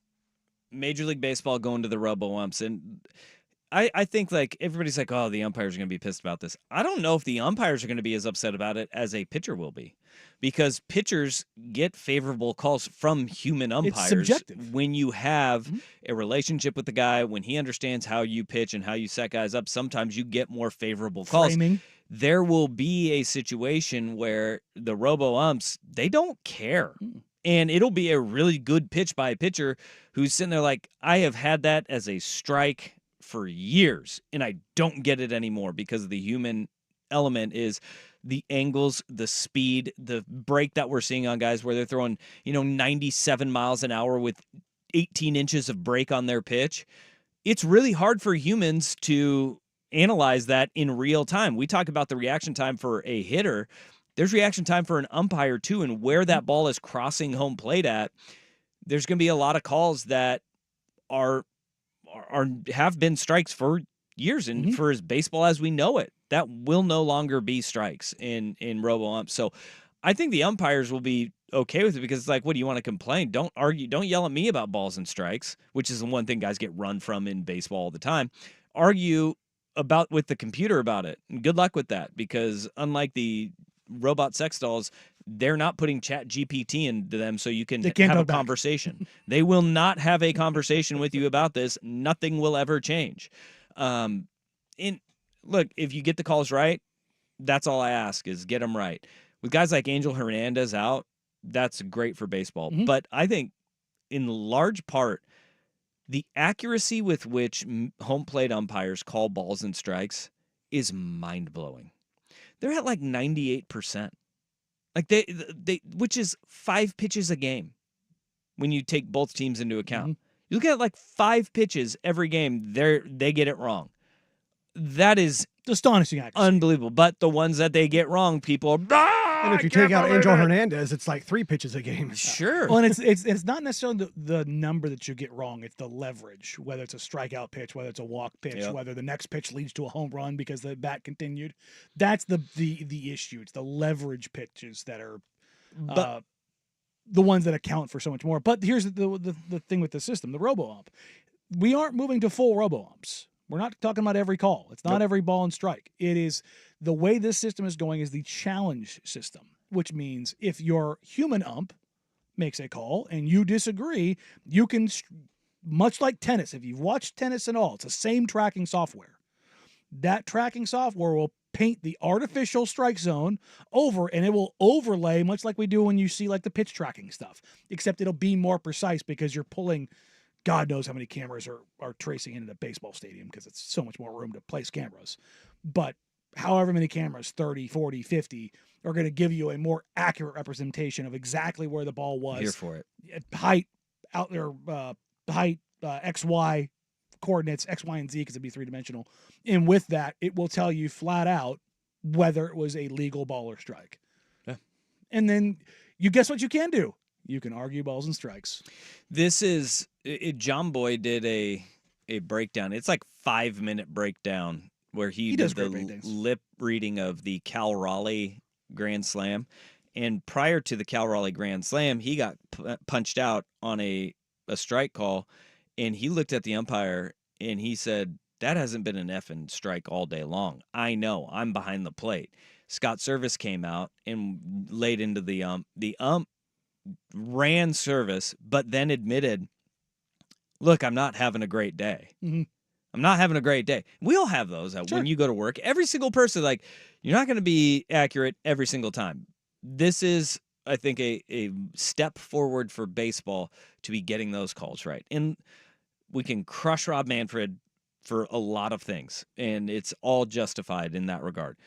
Major League Baseball going to the robo-umps, and I think like everybody's like, oh, the umpires are going to be pissed about this. I don't know if the umpires are going to be as upset about it as a pitcher will be, because pitchers get favorable calls from human umpires. It's subjective. When you have a relationship with the guy, when he understands how you pitch and how you set guys up, sometimes you get more favorable calls. Framing. There will be a situation where the robo-umps, they don't care. And it'll be a really good pitch by a pitcher who's sitting there like, I have had that as a strike for years, and I don't get it anymore because the human element is the angles, the speed, the break that we're seeing on guys where they're throwing, 97 miles an hour with 18 inches of break on their pitch. It's really hard for humans to analyze that in real time. We talk about the reaction time for a hitter. There's reaction time for an umpire too, and where that ball is crossing home plate at. There's going to be a lot of calls that have been strikes for years, and for as baseball as we know it, that will no longer be strikes in robo-umps. So I think the umpires will be okay with it, because it's like, what do you want to complain? Don't argue. Don't yell at me about balls and strikes, which is the one thing guys get run from in baseball all the time. Argue with the computer about it. And good luck with that, because unlike the robot sex dolls, they're not putting Chat GPT into them so you can have a conversation. They will not have a conversation with you about this. Nothing will ever change. Look, if you get the calls right, that's all I ask, is get them right. With guys like Angel Hernandez out, that's great for baseball. But I think in large part, the accuracy with which home plate umpires call balls and strikes is mind-blowing. They're at like 98%. Like they which is 5 pitches a game when you take both teams into account. You look at like 5 pitches every game, they get it wrong. That is astonishing, actually. Unbelievable. But the ones that they get wrong, people are, and if you take out Angel Hernandez, it's like 3 pitches a game. Sure. Well, and it's not necessarily the number that you get wrong. It's the leverage, whether it's a strikeout pitch, whether it's a walk pitch, whether the next pitch leads to a home run because the bat continued. That's the issue. It's the leverage pitches that are the ones that account for so much more. But here's the thing with the system, the robo-ump. We aren't moving to full robo-umps. We're not talking about every call. It's not every ball and strike. It is the way this system is going is the challenge system, which means if your human ump makes a call and you disagree, you can, much like tennis, if you've watched tennis at all, it's the same tracking software. That tracking software will paint the artificial strike zone over, and it will overlay, much like we do when you see like the pitch tracking stuff, except it'll be more precise because you're pulling God knows how many cameras are tracing into the baseball stadium because it's so much more room to place cameras. But however many cameras, 30, 40, 50, are going to give you a more accurate representation of exactly where the ball was. Here for it. Height, out there, height, X, Y, coordinates, X, Y, and Z, because it'd be 3-dimensional. And with that, it will tell you flat out whether it was a legal ball or strike. Yeah. And then you guess what you can do? You can argue balls and strikes. This is John Boy did a breakdown. It's like 5-minute breakdown where he did the lip reading of the Cal Raleigh Grand Slam. And prior to the Cal Raleigh Grand Slam, he got punched out on a strike call, and he looked at the umpire and he said, "That hasn't been an effing strike all day long. I know. I'm behind the plate." Scott Service came out and laid into the ump. The ump ran Service, but then admitted, "Look, I'm not having a great day. I'm not having a great day." We all have those when you go to work. Every single person, like, you're not going to be accurate every single time. This is, I think, a step forward for baseball to be getting those calls right. And we can crush Rob Manfred for a lot of things, and it's all justified in that regard.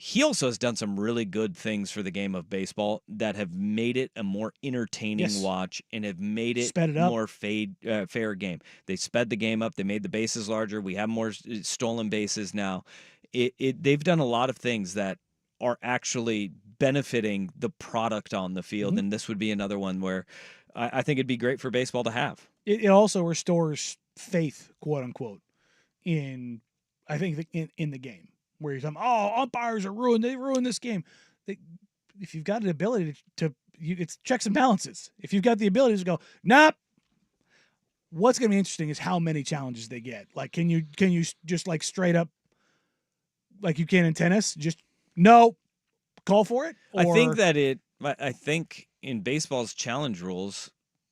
He also has done some really good things for the game of baseball that have made it a more entertaining watch and have made it more fair game. They sped the game up. They made the bases larger. We have more stolen bases now. they've done a lot of things that are actually benefiting the product on the field, and this would be another one where I think it'd be great for baseball to have. It also restores faith, quote unquote, in the game where you're talking, umpires are ruined. They ruined this game. If you've got an ability it's checks and balances. If you've got the ability to go, nope. What's going to be interesting is how many challenges they get. Like, can you just like straight up, like you can in tennis, just no, call for it? Or... I think in baseball's challenge rules,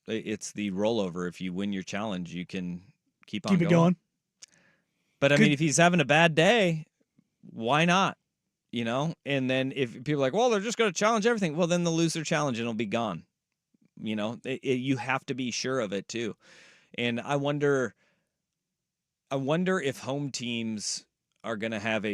it's the rollover. If you win your challenge, you can keep it going. But I mean, if he's having a bad day, why not? And then if people are like, well, they're just going to challenge everything. Well, then they'll lose their challenge and it'll be gone. You have to be sure of it too. And I wonder if home teams are going to have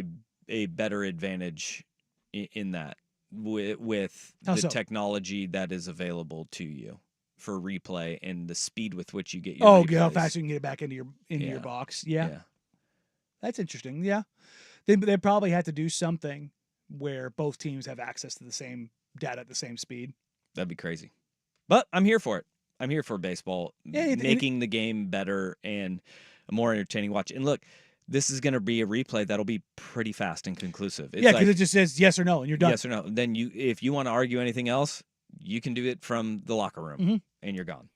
a better advantage in that with the technology that is available to you for replay and the speed with which you get your replays. How fast you can get it back into your box. Yeah. That's interesting. Yeah. They probably have to do something where both teams have access to the same data at the same speed. That'd be crazy. But I'm here for it. I'm here for baseball making the game better and a more entertaining watch. And look, this is going to be a replay that'll be pretty fast and conclusive. It's because it just says yes or no, and you're done. Yes or no. Then if you want to argue anything else, you can do it from the locker room, and you're gone.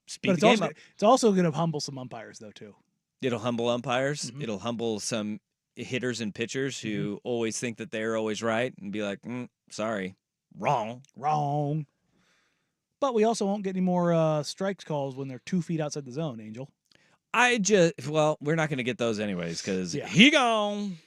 Speed the game up. It's also going to humble some umpires, though, too. It'll humble umpires. It'll humble some hitters and pitchers who always think that they're always right and be like, sorry, wrong. But we also won't get any more strikes calls when they're 2 feet outside the zone, Angel. We're not going to get those anyways because he gone,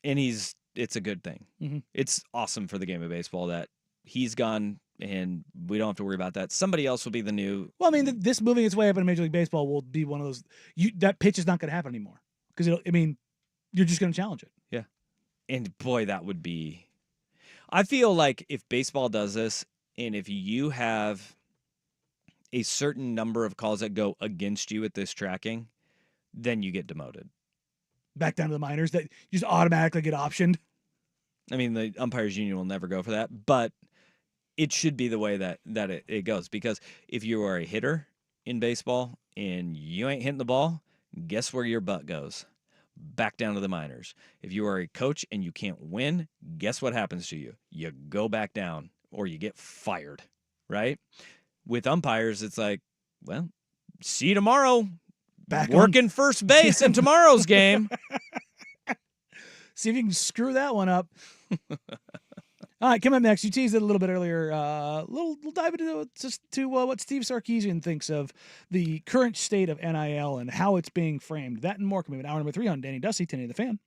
and it's a good thing. It's awesome for the game of baseball that he's gone, and we don't have to worry about that. Somebody else will be the new. Well, I mean, this moving its way up in Major League Baseball will be one of those. That pitch is not going to happen anymore because you're just going to challenge it. Yeah, and boy, that would be. I feel like if baseball does this, and if you have a certain number of calls that go against you at this tracking, then you get demoted. Back down to the minors that you just automatically get optioned. I mean, the umpires union will never go for that, but it should be the way that it goes. Because if you are a hitter in baseball and you ain't hitting the ball, guess where your butt goes? Back down to the minors. If you are a coach and you can't win, guess what happens to you? You go back down or you get fired, right? With umpires, it's like, well, see you tomorrow. Working first base in tomorrow's game. See if you can screw that one up. All right, coming up next, you teased it a little bit earlier. We'll dive into what Steve Sarkisian thinks of the current state of NIL and how it's being framed. That and more coming up in hour number 3 on Danny Dusty, 1080 The Fan.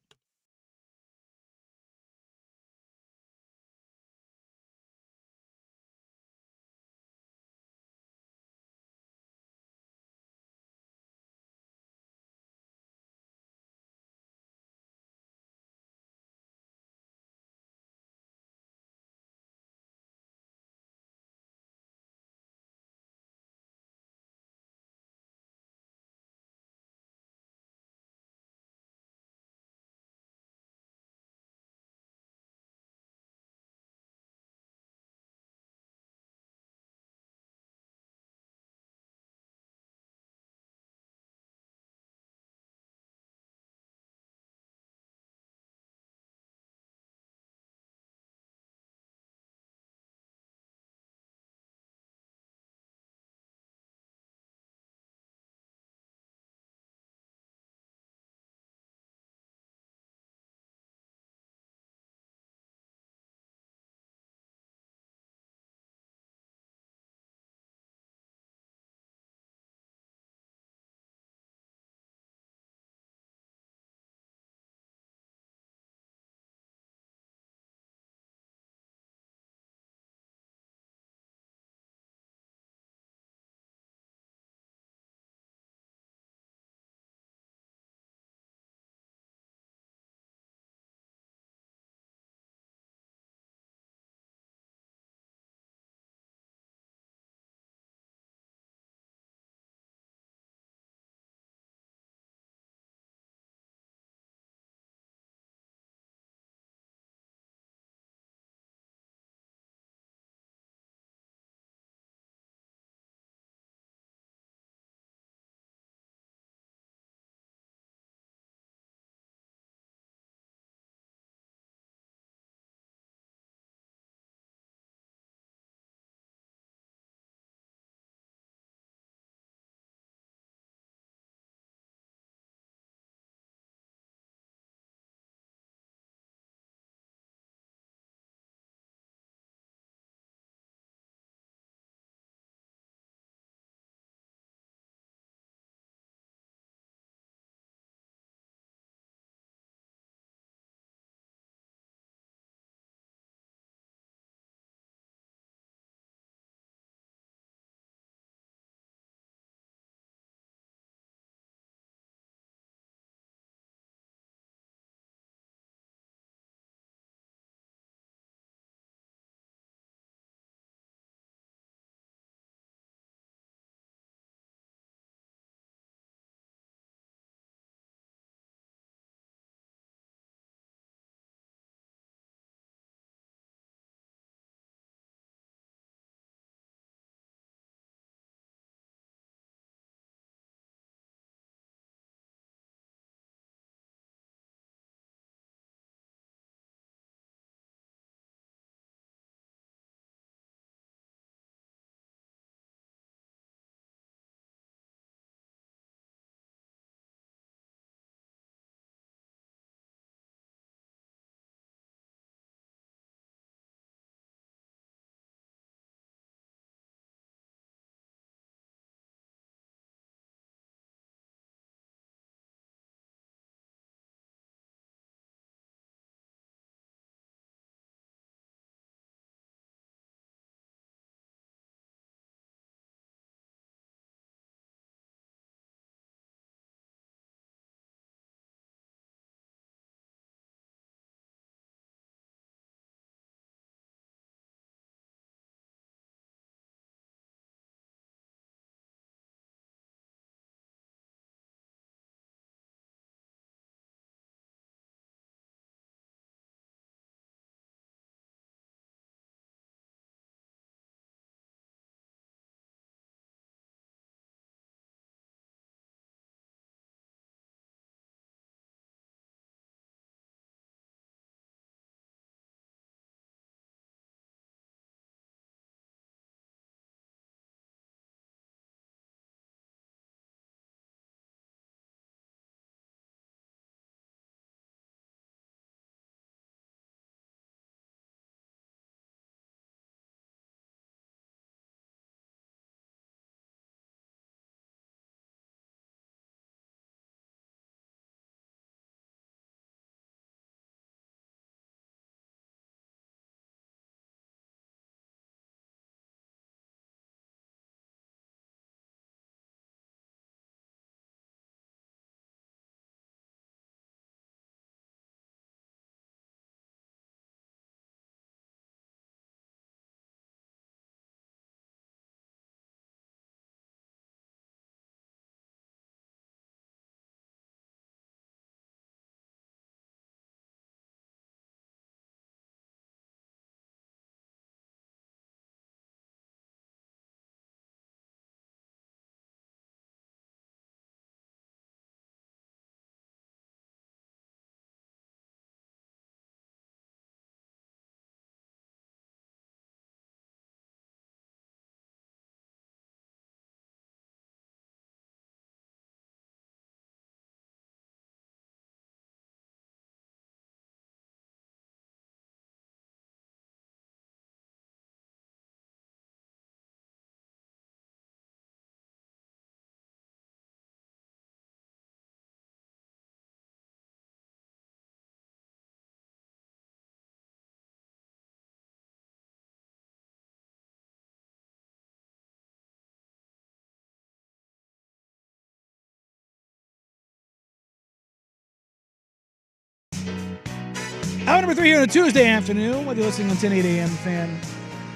Hour number 3 here on a Tuesday afternoon, whether you're listening on 1080 AM The Fan,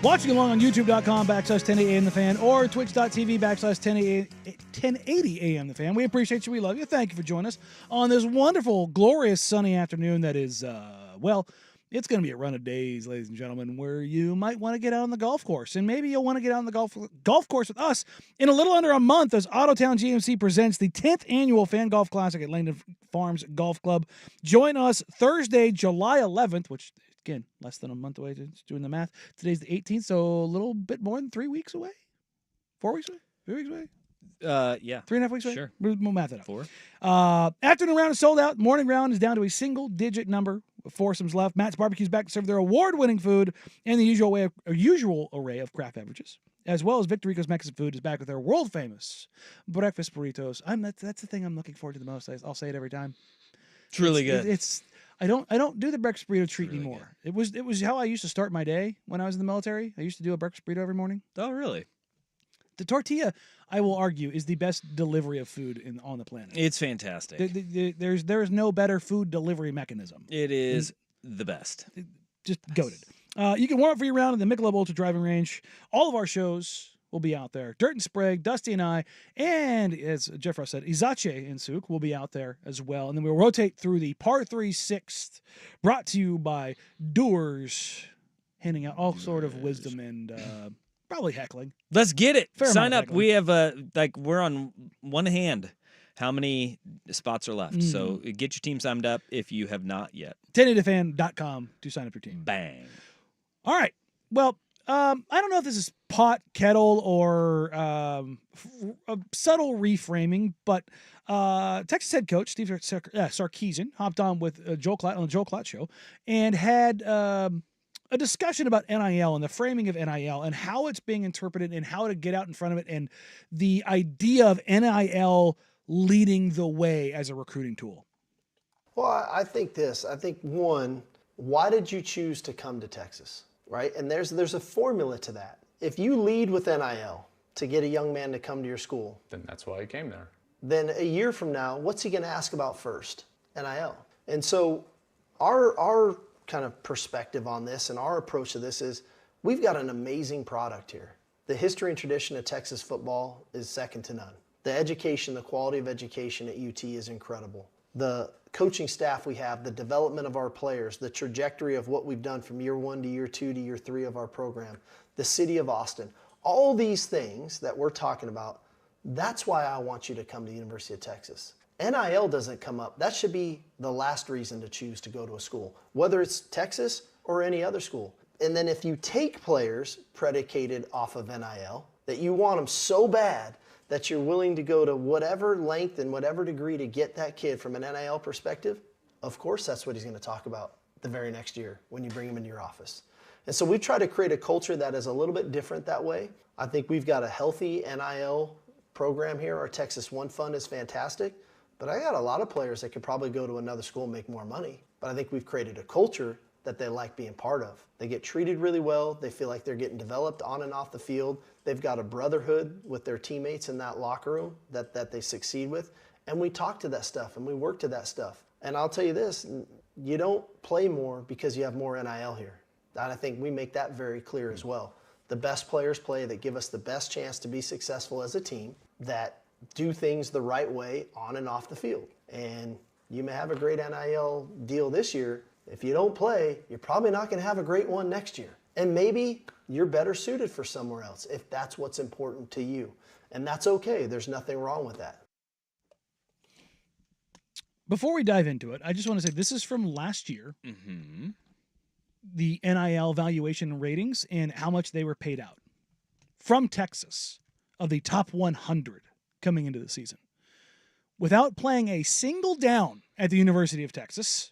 watching along on youtube.com/1080 AM The Fan, or twitch.tv/1080 AM The Fan. We appreciate you. We love you. Thank you for joining us on this wonderful, glorious, sunny afternoon that is, it's going to be a run of days, ladies and gentlemen, where you might want to get out on the golf course. And maybe you'll want to get out on the golf course with us in a little under a month as Autotown GMC presents the 10th annual Fan Golf Classic at Langdon Farms Golf Club. Join us Thursday, July 11th, which, again, less than a month away. Just doing the math. Today's the 18th, so a little bit more than 3 weeks away. 4 weeks away? 3 weeks away? Yeah. 3.5 weeks away? Sure. We'll math it out. 4. Afternoon round is sold out. Morning round is down to a single-digit number. Foursomes left. Matt's Barbecue's back to serve their award-winning food and the usual array of craft beverages, as well as Victor Rico's Mexican food is back with their world-famous breakfast burritos. That's the thing I'm looking forward to the most. I'll say it every time. It's really good. I don't do the breakfast burrito treat really anymore. It was how I used to start my day when I was in the military. I used to do a breakfast burrito every morning. Oh, really? The tortilla, I will argue, is the best delivery of food on the planet. It's fantastic. There is no better food delivery mechanism. It is the best. Just goated. You can warm up for your round in the Michelob Ultra driving range. All of our shows will be out there. Dirt and Sprague, Dusty and I, and as Jeff Ross said, Izache and Suk will be out there as well. And then we'll rotate through the par 3 6th, brought to you by Doers, handing out all sort of wisdom and probably heckling. Let's get it. Fair Sign amount up. of We have we're on one hand. How many spots are left? So get your team signed up if you have not yet. 1080thefan.com to sign up your team. Bang. All right. Well, I don't know if this is pot, kettle, or a subtle reframing, but Texas head coach Steve Sarkisian hopped on with Joel Klatt on the Joel Klatt Show and had a discussion about NIL and the framing of NIL and how it's being interpreted and how to get out in front of it and the idea of NIL leading the way as a recruiting tool. Well, I think this. I think, one, why did you choose to come to Texas, right? And there's a formula to that. If you lead with NIL to get a young man to come to your school, then that's why he came there. Then a year from now, what's he going to ask about first? NIL. And so our kind of perspective on this and our approach to this is we've got an amazing product here. The history and tradition of Texas football is second to none. The education, the quality of education at UT is incredible. The coaching staff we have, the development of our players, the trajectory of what we've done from year 1 to year 2 to year 3 of our program, the city of Austin, all these things that we're talking about, that's why I want you to come to the University of Texas. NIL doesn't come up. That should be the last reason to choose to go to a school, whether it's Texas or any other school. And then if you take players predicated off of NIL, that you want them so bad that you're willing to go to whatever length and whatever degree to get that kid from an NIL perspective, of course that's what he's going to talk about the very next year when you bring him into your office. And so we try to create a culture that is a little bit different that way. I think we've got a healthy NIL program here. Our Texas One Fund is fantastic. But I got a lot of players that could probably go to another school and make more money. But I think we've created a culture that they like being part of. They get treated really well. They feel like they're getting developed on and off the field. They've got a brotherhood with their teammates in that locker room that they succeed with. And we talk to that stuff and we work to that stuff. And I'll tell you this, you don't play more because you have more NIL here. And I think we make that very clear as well. The best players play that give us the best chance to be successful as a team, that do things the right way on and off the field. And you may have a great NIL deal this year. If you don't play, you're probably not going to have a great one next year. And maybe you're better suited for somewhere else if that's what's important to you. And that's okay. There's nothing wrong with that. Before we dive into it, I just want to say this is from last year. The NIL valuation ratings and how much they were paid out from Texas of the top 100 coming into the season. Without playing a single down at the University of Texas,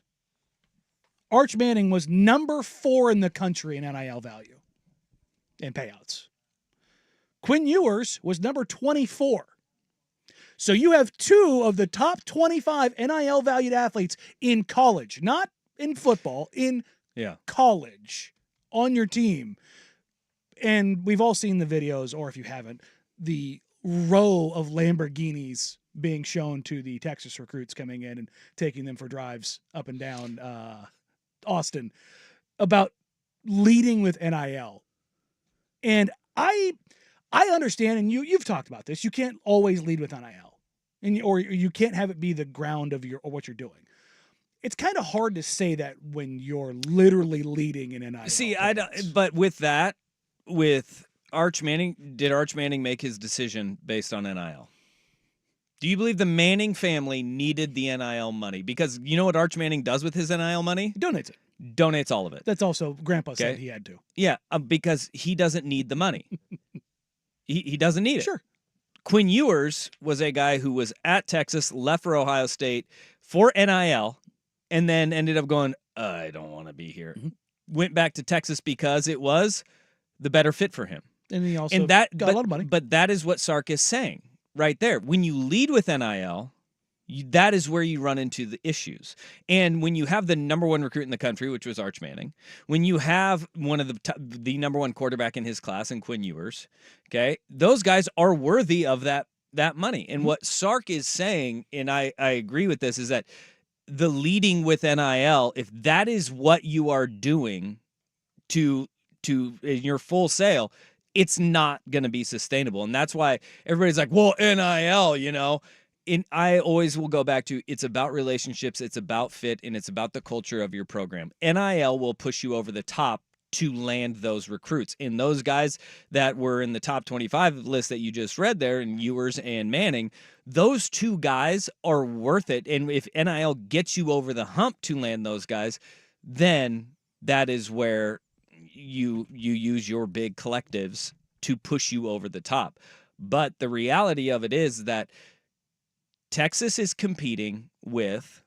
Arch Manning was number 4 in the country in NIL value and payouts. Quinn Ewers was number 24. So you have 2 of the top 25 NIL valued athletes in college, not in football, in college on your team. And we've all seen the videos, or if you haven't, the row of Lamborghinis being shown to the Texas recruits coming in and taking them for drives up and down Austin, about leading with NIL. And I understand, and you've talked about this, you can't always lead with NIL. Or you can't have it be the ground of what you're doing. It's kind of hard to say that when you're literally leading in NIL. See, I don't, but with Arch Manning, did Arch Manning make his decision based on NIL? Do you believe the Manning family needed the NIL money? Because you know what Arch Manning does with his NIL money? He donates it. Donates all of it. That's also, Grandpa said he had to. Yeah, because he doesn't need the money. he doesn't need it. Sure. Quinn Ewers was a guy who was at Texas, left for Ohio State for NIL, and then ended up going, I don't want to be here. Mm-hmm. Went back to Texas because it was the better fit for him. And he also got a lot of money. But that is what Sark is saying right there. When you lead with NIL, that is where you run into the issues. And when you have the number one recruit in the country, which was Arch Manning, when you have one of the number one quarterback in his class in Quinn Ewers, okay, those guys are worthy of that money. And what Sark is saying, and I agree with this, is that the leading with NIL, if that is what you are doing to in your full sale, it's not going to be sustainable. And that's why everybody's like, well, NIL, you know. And I always will go back to, it's about relationships, it's about fit, and it's about the culture of your program. NIL will push you over the top to land those recruits. And those guys that were in the top 25 list that you just read there, and Ewers and Manning, those two guys are worth it. And if NIL gets you over the hump to land those guys, then that is where you use your big collectives to push you over the top. But the reality of it is that Texas is competing with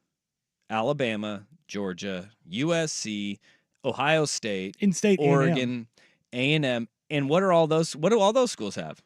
Alabama, Georgia, USC, Ohio State, in-state Oregon, A&M. And what do all those schools have?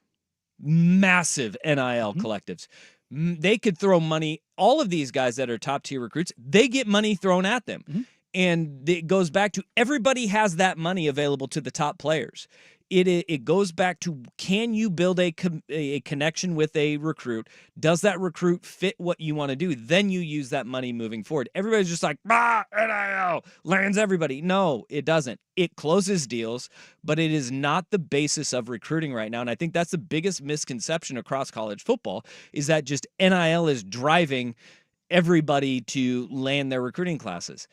Massive NIL collectives. They could throw money. All of these guys that are top-tier recruits, they get money thrown at them. Mm-hmm. And it goes back to everybody has that money available to the top players. It goes back to, can you build a connection with a recruit? Does that recruit fit what you want to do? Then you use that money moving forward. Everybody's just like, NIL lands everybody. No, it doesn't. It closes deals, but it is not the basis of recruiting right now. And I think that's the biggest misconception across college football, is that just NIL is driving everybody to land their recruiting classes.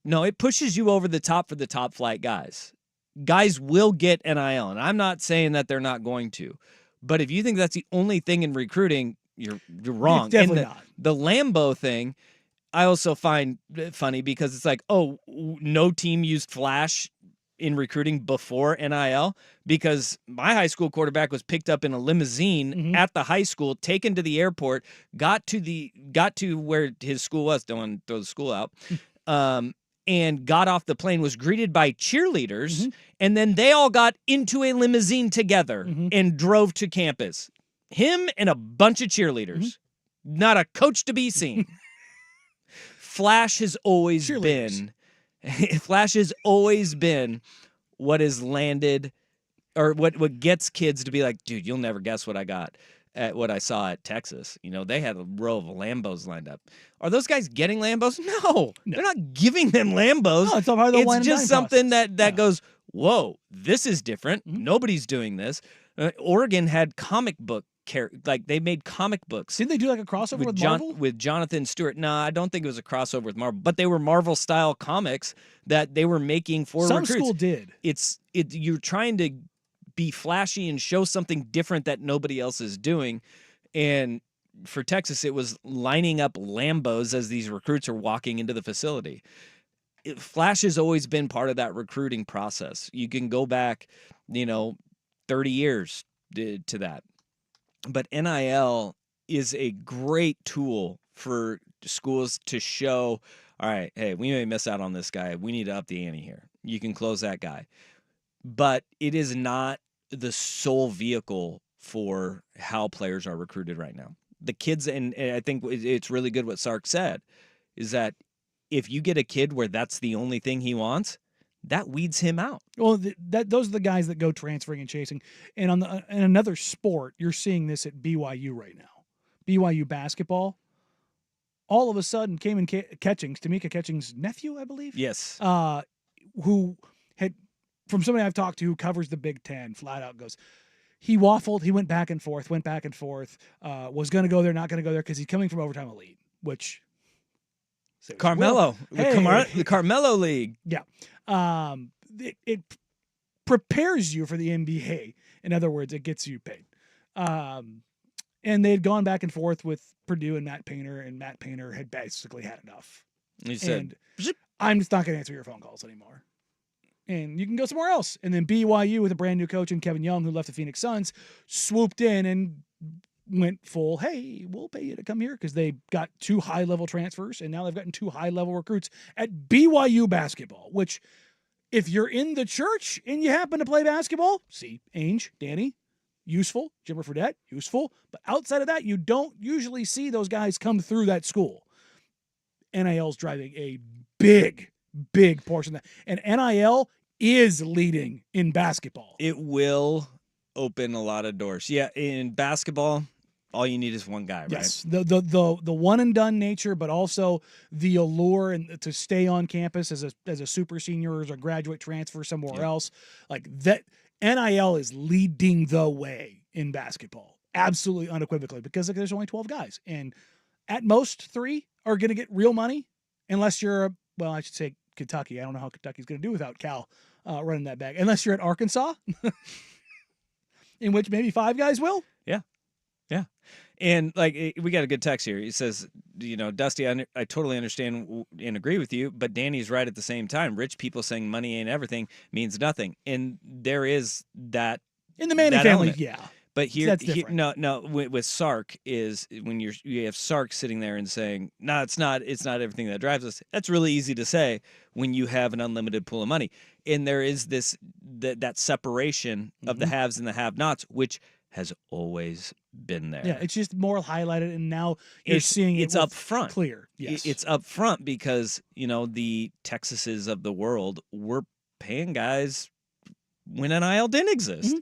No, it pushes you over the top for the top flight guys. Guys will get NIL, and I'm not saying that they're not going to. But if you think that's the only thing in recruiting, you're wrong. It's definitely not. The Lambeau thing, I also find funny because it's like, oh, no team used Flash in recruiting before NIL, because my high school quarterback was picked up in a limousine at the high school, taken to the airport, got to where his school was, don't want to throw the school out, and got off the plane, was greeted by cheerleaders, and then they all got into a limousine together and drove to campus. Him and a bunch of cheerleaders. Not a coach to be seen. Flash has always been what has landed, or what gets kids to be like, dude, you'll never guess what I got at what I saw at Texas. You know, they had a row of Lambos lined up. Are those guys getting Lambos? No. They're not giving them Lambos. No, it's just something that goes, whoa, this is different. Nobody's doing this. Oregon had comic book they made comic books. Didn't they do like a crossover with Marvel? With Jonathan Stewart. No, I don't think it was a crossover with Marvel, but they were Marvel-style comics that they were making for recruits. Some school did. You're trying to be flashy and show something different that nobody else is doing. And for Texas, it was lining up Lambos as these recruits are walking into the facility. Flash has always been part of that recruiting process. You can go back, 30 years to that. But NIL is a great tool for schools to show, all right, hey, we may miss out on this guy. We need to up the ante here. You can close that guy. But it is not the sole vehicle for how players are recruited right now. The kids, and I think it's really good what Sark said, is that if you get a kid where that's the only thing he wants, that weeds him out. Well, those are the guys that go transferring and chasing. And in another sport, you're seeing this at BYU right now. BYU basketball, all of a sudden came in Catchings, Tamika Catchings' nephew, I believe. Yes. Who had, from somebody I've talked to who covers the Big Ten, flat out goes, he waffled. He went back and forth, was going to go there, not going to go there because he's coming from Overtime Elite, which. Carmelo. The Carmelo League. Yeah. It prepares you for the NBA. In other words, it gets you paid. And they had gone back and forth with Purdue and Matt Painter, and Matt Painter had basically had enough. He said, I'm just not going to answer your phone calls anymore. And you can go somewhere else. And then BYU with a brand new coach and Kevin Young, who left the Phoenix Suns, swooped in and went full, hey, we'll pay you to come here because they got 2 high-level transfers, and now they've gotten 2 high-level recruits at BYU basketball, which if you're in the church and you happen to play basketball, see, Ainge, Danny, useful. Jimmer Fredette, useful. But outside of that, you don't usually see those guys come through that school. NIL's driving a big portion of that. And NIL is leading in basketball. It will open a lot of doors. Yeah, in basketball, all you need is one guy, right? Yes, the one and done nature, but also the allure and to stay on campus as a super senior or as a graduate transfer somewhere else. Like that, NIL is leading the way in basketball, absolutely unequivocally, because there's only 12 guys, and at most 3 are going to get real money, unless you're I should say Kentucky. I don't know how Kentucky's going to do without Cal running that back, unless you're at Arkansas, in which maybe 5 guys will. Yeah. And like we got a good text here. He says, Dusty, I totally understand and agree with you, but Danny's right at the same time. Rich people saying money ain't everything means nothing. And there is that in the Manning family, yeah. But That's no, with Sark is when you have Sark sitting there and saying, no, it's not everything that drives us. That's really easy to say when you have an unlimited pool of money. And there is that separation of the haves and the have-nots, which has always been there. Yeah, it's just more highlighted, and now you're seeing it's up front. Clear. Yes. It's up front because, the Texases of the world were paying guys when NIL didn't exist.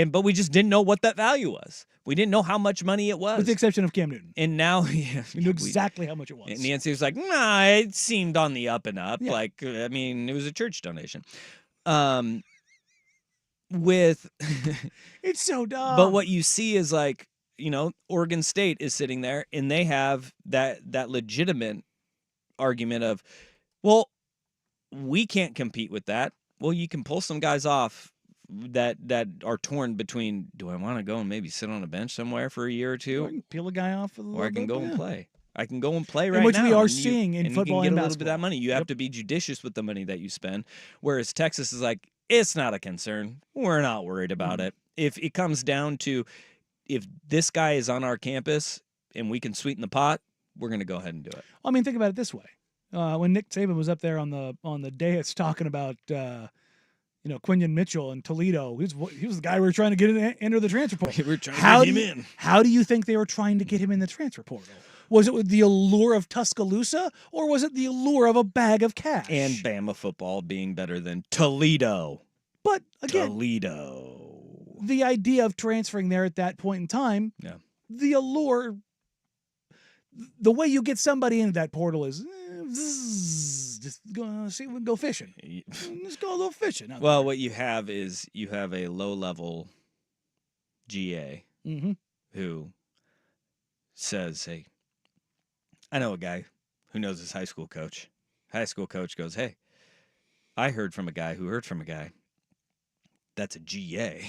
But we just didn't know what that value was. We didn't know how much money it was. With the exception of Cam Newton. And now, we knew exactly how much it was. And Nancy was like, nah, it seemed on the up and up. Yeah. Like, it was a church donation. It's so dumb. But what you see is like, Oregon State is sitting there and they have that legitimate argument of, well, we can't compete with that. Well, you can pull some guys off that are torn between, do I want to go and maybe sit on a bench somewhere for a year or two? Or I can peel a guy off. Or I can go and play. I can go and play right now. Which we are seeing in football and and get a basketball. little bit of that money. You have to be judicious with the money that you spend. Whereas Texas is like, it's not a concern. We're not worried about it. If it comes down to, if this guy is on our campus and we can sweeten the pot, we're going to go ahead and do it. I mean, think about it this way. When Nick Saban was up there on the dais talking about Quinyon Mitchell and Toledo, he was the guy we were trying to get enter the transfer portal. We were trying to get him in. How do you think they were trying to get him in the transfer portal? Was it with the allure of Tuscaloosa, or was it the allure of a bag of cash? And Bama football being better than Toledo. But again, Toledo. The idea of transferring there at that point in time, the allure, the way you get somebody into that portal is just go fishing. Just go a little fishing. Well, what you have is you have a low-level GA who says, hey, I know a guy who knows his high school coach. High school coach goes, hey, I heard from a guy who heard from a guy. That's a GA.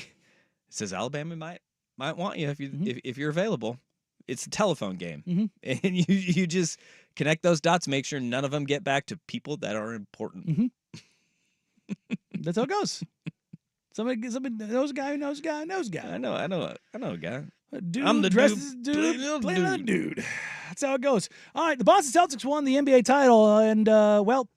Says Alabama might want you if you're available. It's a telephone game, and you just connect those dots. Make sure none of them get back to people that are important. That's how it goes. Somebody knows a guy who knows a guy who knows a guy. I know a guy. Dude, I'm the dresses dude, play another dude. That's how it goes. All right, the Boston Celtics won the NBA title, and the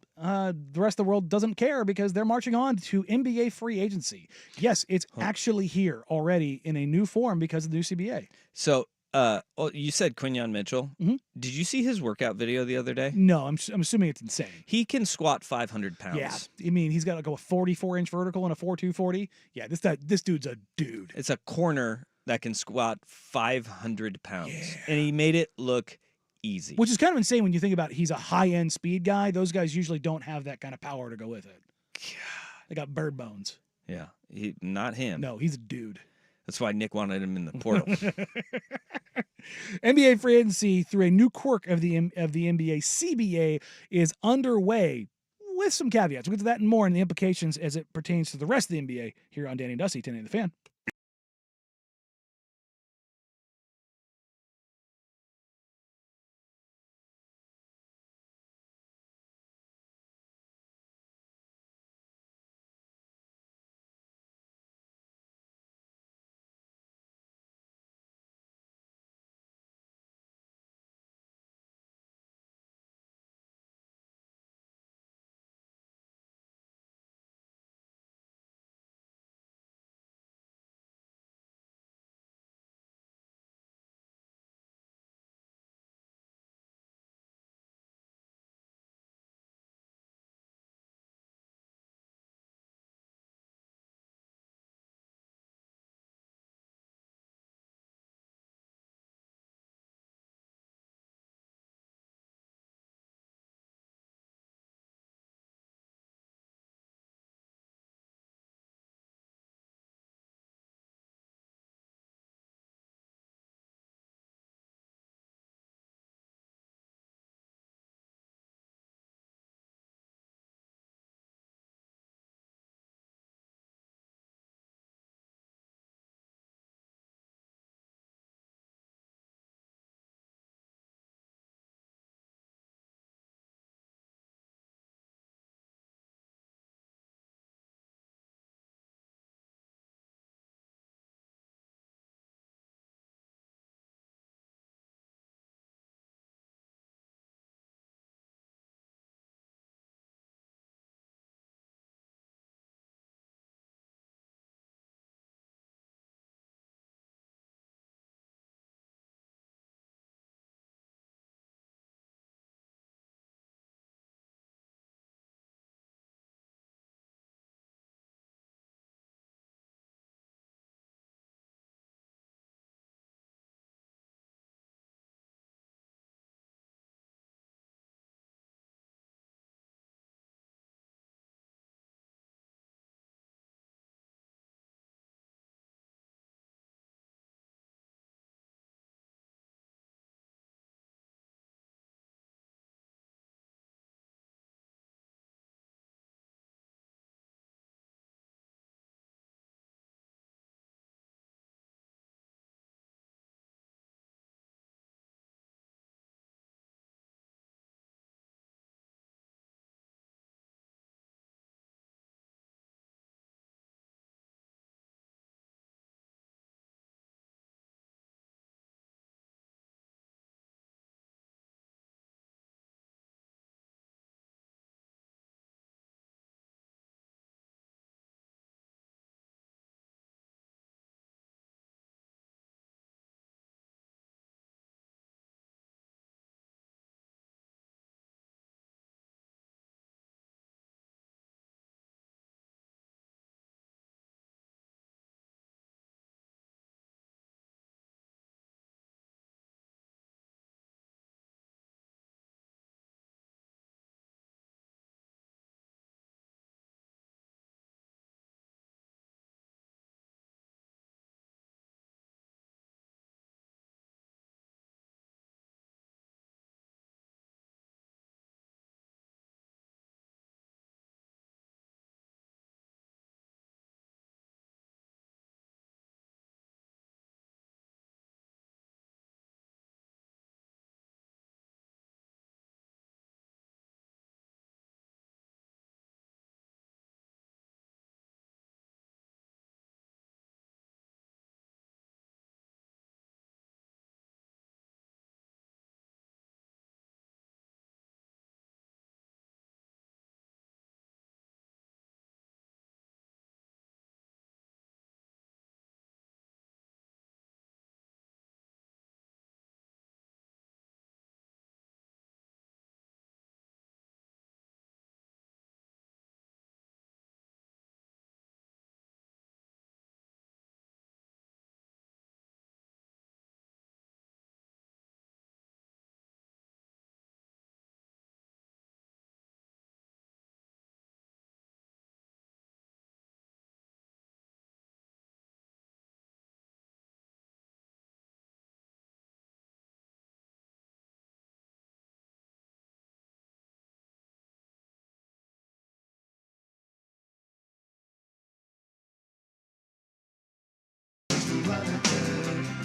rest of the world doesn't care because they're marching on to NBA free agency. Yes, it's actually here already in a new form because of the new CBA. So, you said Quinyon Mitchell. Did you see his workout video the other day? No, I'm assuming it's insane. He can squat 500 pounds. Yeah, I mean, he's got like a 44-inch vertical and a 4.240. Yeah, this dude's a dude. It's a corner that can squat 500 pounds, and he made it look Easy. Which is kind of insane when you think about he's a high-end speed guy. Those guys usually don't have that kind of power to go with it. They got bird bones. Yeah, not him. No, he's a dude. That's why Nick wanted him in the portal. NBA free agency through a new quirk of the NBA CBA is underway with some caveats. We'll get to that and more and the implications as it pertains to the rest of the NBA here on Danny and Dusty, 1080 The Fan.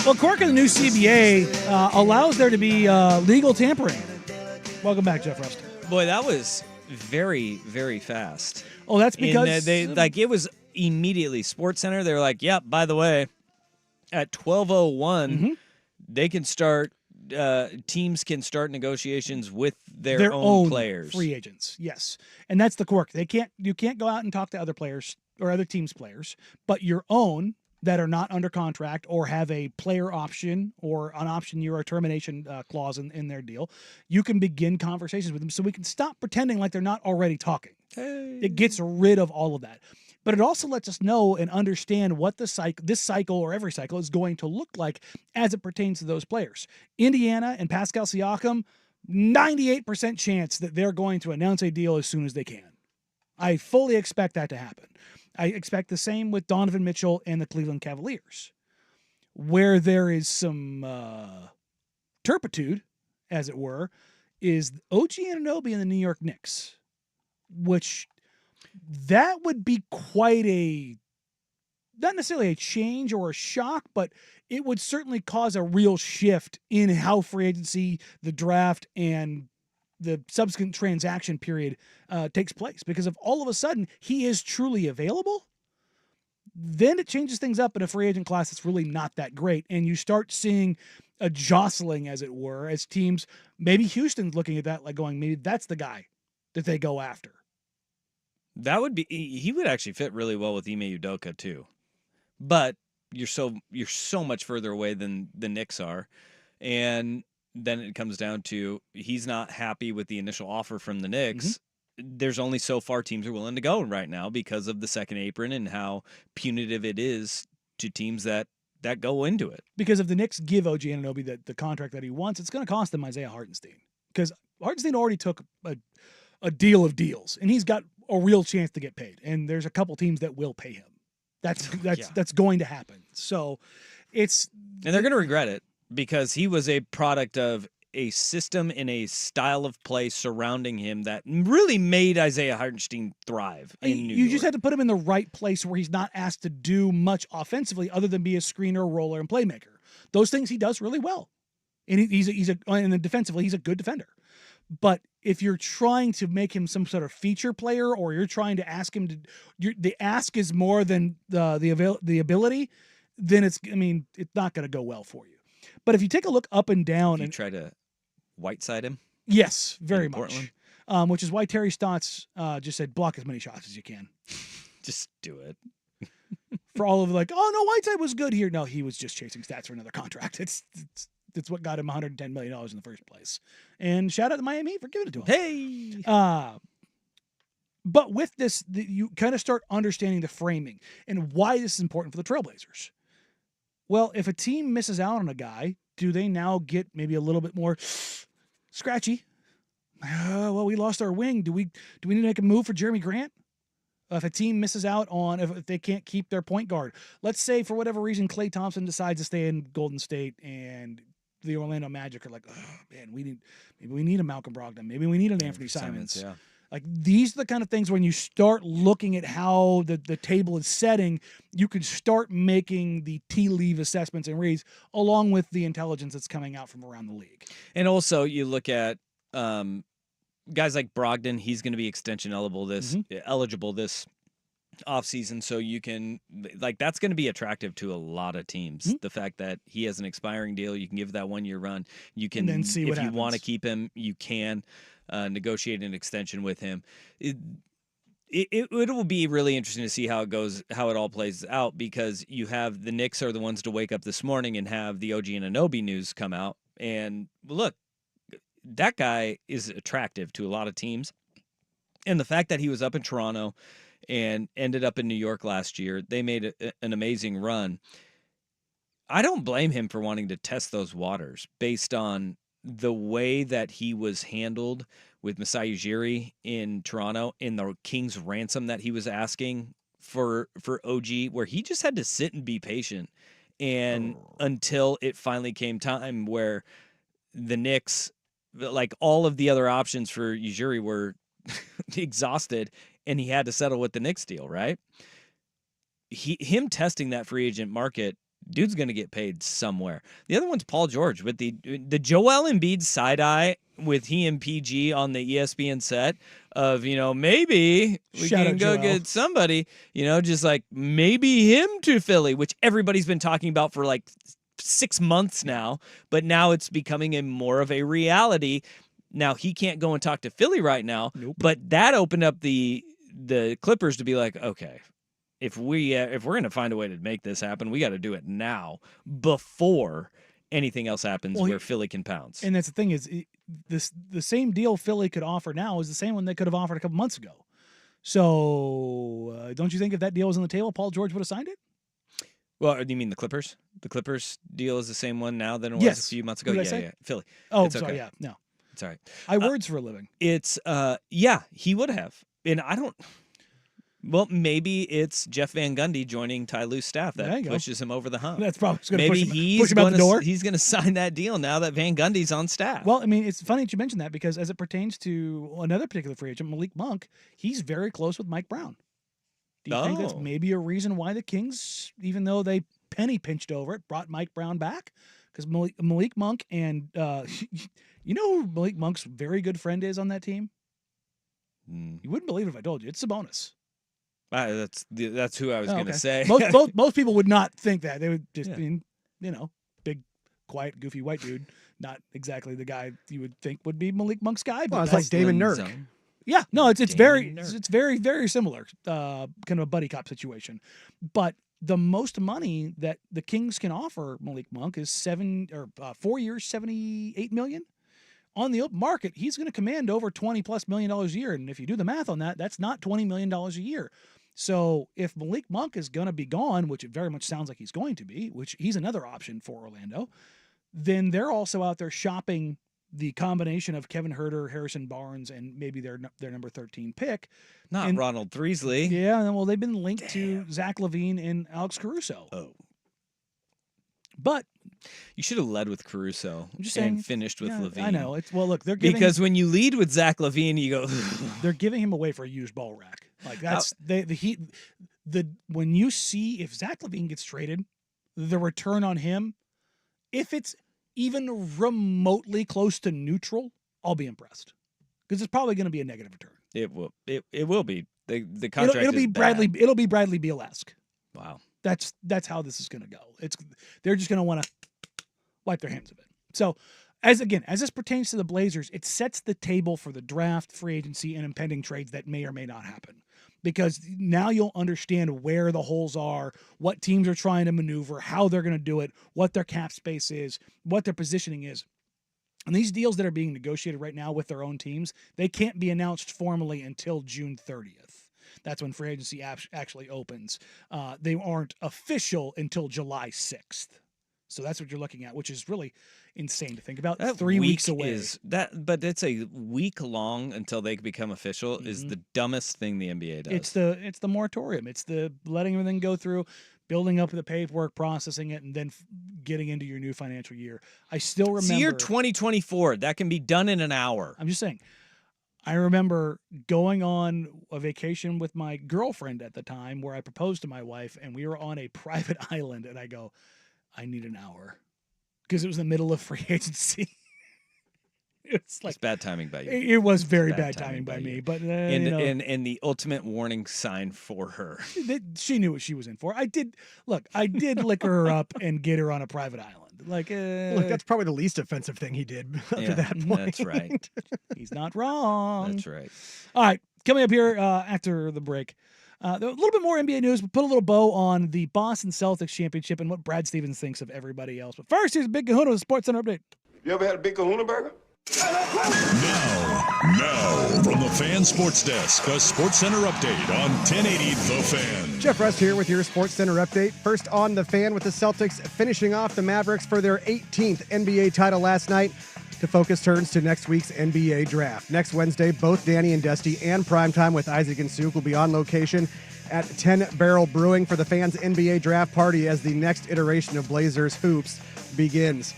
Well, quirk of the new CBA allows there to be legal tampering. Welcome back, Jeff Rust. Boy, that was very, very fast. Oh, that's because it was immediately SportsCenter. They were like, "Yep, by the way, at 12:01, they can start. Teams can start negotiations with their own players, free agents." Yes, and that's the quirk. You can't go out and talk to other players or other teams' players, but your own that are not under contract or have a player option or an option year or termination clause in their deal, you can begin conversations with them so we can stop pretending like they're not already talking. Hey. It gets rid of all of that. But it also lets us know and understand what this cycle or every cycle is going to look like as it pertains to those players. Indiana and Pascal Siakam, 98% chance that they're going to announce a deal as soon as they can. I fully expect that to happen. I expect the same with Donovan Mitchell and the Cleveland Cavaliers. Where there is some turpitude, as it were, is OG Anunoby and the New York Knicks, which that would be quite not necessarily a change or a shock, but it would certainly cause a real shift in how free agency, the draft, and the subsequent transaction period takes place. Because if all of a sudden he is truly available, then it changes things up in a free agent class that's really not that great. And you start seeing a jostling, as it were, as teams, maybe Houston's looking at that like going, maybe that's the guy that they go after. That would be, he would actually fit really well with Ime Udoka too. But you're so much further away than the Knicks are. And then it comes down to he's not happy with the initial offer from the Knicks. There's only so far teams are willing to go right now because of the second apron and how punitive it is to teams that go into it. Because if the Knicks give OG Anunoby the contract that he wants, it's going to cost them Isaiah Hartenstein. Because Hartenstein already took a deal of deals, and he's got a real chance to get paid. And there's a couple teams that will pay him. That's going to happen. So and they're going to regret it. Because he was a product of a system and a style of play surrounding him that really made Isaiah Hartenstein thrive in New York. You just had to put him in the right place where he's not asked to do much offensively other than be a screener, roller, and playmaker. Those things he does really well. And and then defensively, he's a good defender. But if you're trying to make him some sort of feature player, or you're trying to ask him the ask is more than the ability, then it's not going to go well for you. But if you take a look up and down and try to whiteside him, yes, very much. Which is why Terry Stotts just said block as many shots as you can. Just do it. For all of oh no, Whiteside was good here. No, he was just chasing stats for another contract. It's what got him $110 million in the first place. And shout out to Miami for giving it to him. Hey. But with this, you kind of start understanding the framing and why this is important for the Trailblazers. Well, if a team misses out on a guy, do they now get maybe a little bit more scratchy? Well, we lost our wing. Do we need to make a move for Jeremy Grant? If a team misses out on, if they can't keep their point guard, let's say for whatever reason Klay Thompson decides to stay in Golden State and the Orlando Magic are like, oh man, maybe we need a Malcolm Brogdon, maybe we need an Anthony Simons. Yeah. Like these are the kind of things when you start looking at how the table is setting, you can start making the tea leaf assessments and reads along with the intelligence that's coming out from around the league. And also you look at guys like Brogdon, he's going to be extension eligible this offseason, so you can that's going to be attractive to a lot of teams. The fact that he has an expiring deal, you can give that 1 year run. You can then see if what you want to keep him, you can negotiate an extension with him. It will be really interesting to see how it goes, how it all plays out, because you have the Knicks are the ones to wake up this morning and have the OG Anunoby news come out. And look, that guy is attractive to a lot of teams. And the fact that he was up in Toronto and ended up in New York last year, they made an amazing run. I don't blame him for wanting to test those waters based on the way that he was handled with Masai Ujiri in Toronto, in the King's ransom that he was asking for OG, where he just had to sit and be patient and until it finally came time where the Knicks, like all of the other options for Ujiri were exhausted and he had to settle with the Knicks deal, right? Him testing that free agent market dude's going to get paid somewhere. The other one's Paul George with the Joel Embiid side eye with he and PG on the ESPN set of, maybe we can go get somebody, just like maybe him to Philly, which everybody's been talking about for like 6 months now, but now it's becoming more of a reality. Now he can't go and talk to Philly right now, but that opened up the Clippers to be like, okay, if we're going to find a way to make this happen, we got to do it now before anything else happens where Philly can pounce. And that's the thing is, the same deal Philly could offer now is the same one they could have offered a couple months ago. So don't you think if that deal was on the table, Paul George would have signed it? Well, do you mean the Clippers? The Clippers deal is the same one now than it was a few months ago? Yeah. Philly. Oh, it's sorry, okay. yeah. No. It's all right. I words for a living. It's, he would have. And I don't... Well, maybe it's Jeff Van Gundy joining Ty Lue's staff that pushes him over the hump. That's probably going to push him out the door. He's going to sign that deal now that Van Gundy's on staff. Well, I mean, it's funny that you mentioned that because as it pertains to another particular free agent, Malik Monk, he's very close with Mike Brown. Do you think that's maybe a reason why the Kings, even though they penny pinched over it, brought Mike Brown back? Because Malik Monk and you know who Malik Monk's very good friend is on that team? You wouldn't believe it if I told you. It's Sabonis. That's who I was going to say. Most people would not think that. They would just be, big, quiet, goofy white dude. Not exactly the guy you would think would be Malik Monk's guy. But it's like Damon Nurk. Yeah, no, it's very very similar, kind of a buddy cop situation. But the most money that the Kings can offer Malik Monk is 4 years, $78 million. On the open market, he's going to command over $20+ million a year, and if you do the math on that, that's not $20 million a year. So if Malik Monk is going to be gone, which it very much sounds like he's going to be, which he's another option for Orlando, then they're also out there shopping the combination of Kevin Huerter, Harrison Barnes, and maybe their number 13 pick. Not Ronald Threasley. Yeah, well, they've been linked to Zach LaVine and Alex Caruso. Oh. But you should have led with Caruso and finished with LaVine. I know. They're giving because when you lead with Zach LaVine, you go. They're giving him away for a used ball rack. Like that's when you see if Zach LaVine gets traded, the return on him, if it's even remotely close to neutral, I'll be impressed because it's probably going to be a negative return. It will. It will be the contract. It'll be Bradley. It'll be Bradley Beal-esque. Wow. That's how this is going to go. They're just going to want to wipe their hands of it. So, as this pertains to the Blazers, it sets the table for the draft, free agency, and impending trades that may or may not happen. Because now you'll understand where the holes are, what teams are trying to maneuver, how they're going to do it, what their cap space is, what their positioning is. And these deals that are being negotiated right now with their own teams, they can't be announced formally until June 30th. That's when free agency actually opens. They aren't official until July 6th. So that's what you're looking at, which is really insane to think about. That 3 weeks away. But it's a week long until they become official is the dumbest thing the NBA does. It's the moratorium. It's the letting everything go through, building up the paperwork, processing it, and then getting into your new financial year. I still remember. It's the year 2024. That can be done in an hour. I'm just saying. I remember going on a vacation with my girlfriend at the time where I proposed to my wife, and we were on a private island, and I go, I need an hour. Because it was the middle of free agency. It's bad timing by you. It was very bad timing by me. But and the ultimate warning sign for her. She knew what she was in for. I did liquor her up and get her on a private island. Look, that's probably the least offensive thing he did up to that point. That's right. He's not wrong. That's right. All right, coming up here after the break, a little bit more NBA news. We'll put a little bow on the Boston Celtics championship and what Brad Stevens thinks of everybody else. But first, here's a Big Kahuna with Sports Center update. You ever had a Big Kahuna burger? Now, from the Fan Sports Desk, a Sports Center update on 1080 The Fan. Jeff Rust here with your Sports Center update. First on The Fan with the Celtics finishing off the Mavericks for their 18th NBA title last night. The focus turns to next week's NBA draft. Next Wednesday, both Danny and Dusty and Primetime with Isaac and Suk will be on location at 10 Barrel Brewing for the fans' NBA draft party as the next iteration of Blazers Hoops begins.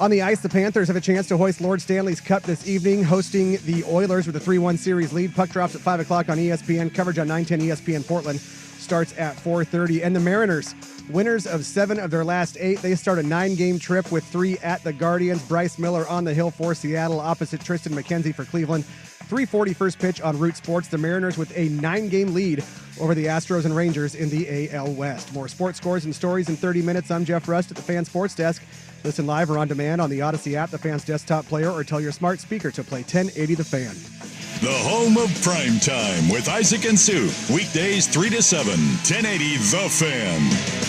On the ice, the Panthers have a chance to hoist Lord Stanley's Cup this evening, hosting the Oilers with a 3-1 series lead. Puck drops at 5 o'clock on ESPN. Coverage on 910 ESPN Portland starts at 4:30. And the Mariners Winners of 7 of their last 8. They start a 9-game trip with 3 at the Guardians. Bryce Miller on the hill for Seattle, opposite Tristan McKenzie for Cleveland. 3:40 first pitch on Root Sports. The Mariners with a 9-game lead over the Astros and Rangers in the AL West. More sports scores and stories in 30 minutes. I'm Jeff Rust at the Fan Sports Desk. Listen live or on demand on the Odyssey app, the Fan's desktop player, or tell your smart speaker to play 1080 The Fan. The home of prime time with Isaac and Sue. Weekdays 3 to 7, 1080 The Fan.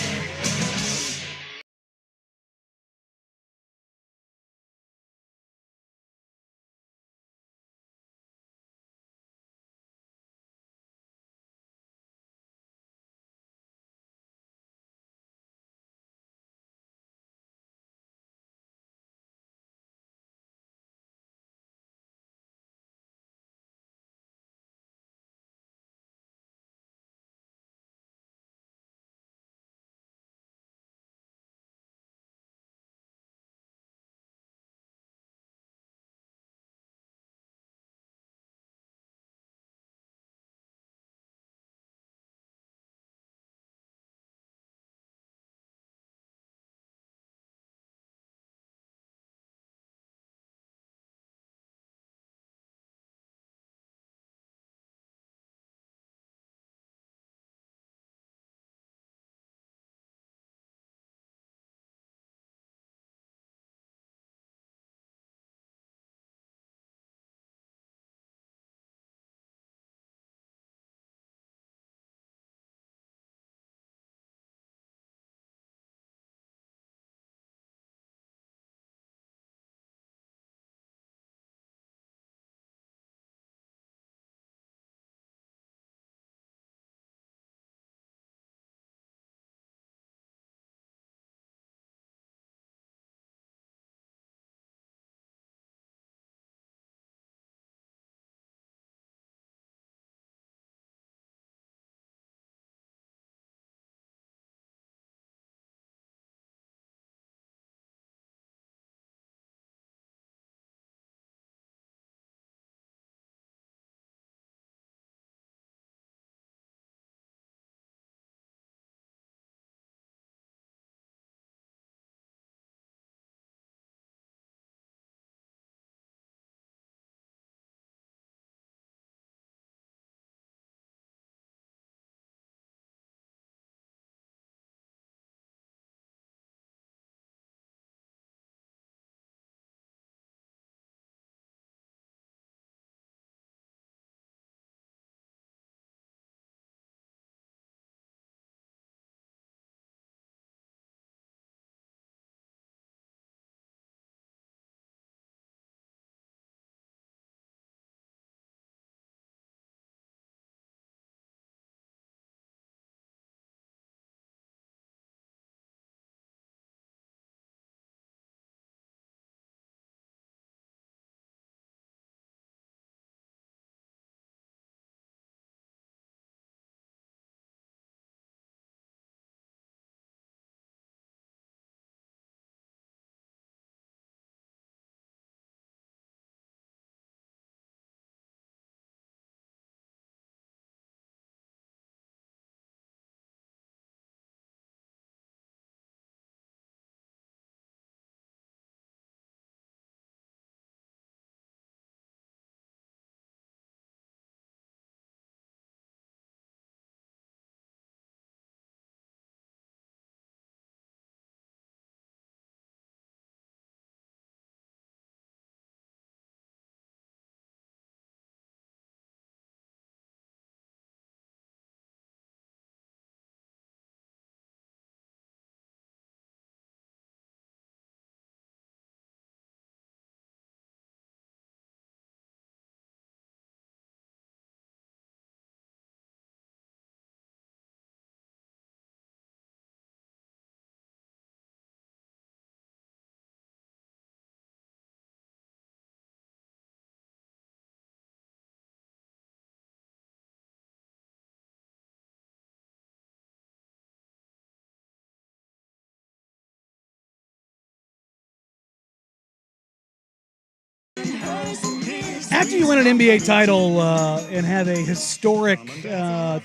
After you win an NBA title and have a historic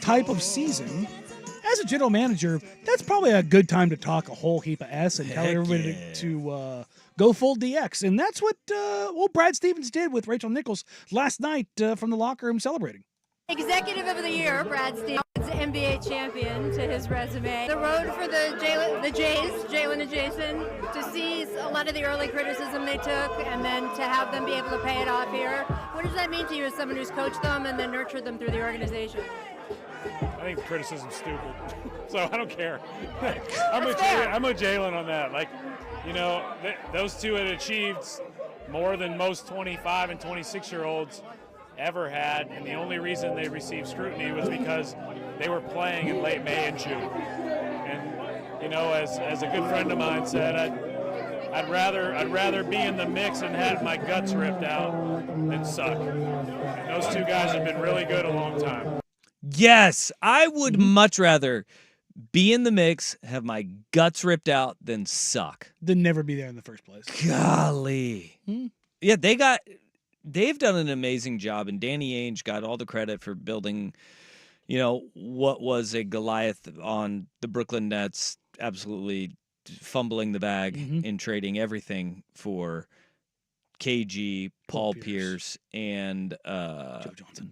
type of season, as a general manager, that's probably a good time to talk a whole heap of S and tell Heck everybody yeah. to go full DX. And that's what Brad Stevens did with Rachel Nichols last night from the locker room celebrating. Executive of the Year, Brad Stevens, NBA champion to his resume. The road for the Jays, Jalen and Jason, to see a lot of the early criticism they took and then to have them be able to pay it off here. What does that mean to you as someone who's coached them and then nurtured them through the organization? I think criticism's stupid, so I don't care. I'm with Jalen on that. Like, you know, those two had achieved more than most 25 and 26-year-olds ever had, and the only reason they received scrutiny was because they were playing in late May and June. And you know, as a good friend of mine said, I'd rather be in the mix and have my guts ripped out than suck. And those two guys have been really good a long time. Yes, I would much rather be in the mix, have my guts ripped out, than suck. Than never be there in the first place. Golly. Yeah, they've done an amazing job, and Danny Ainge got all the credit for building, you know, what was a Goliath on the Brooklyn Nets, absolutely fumbling the bag and trading everything for KG, Paul Pierce, and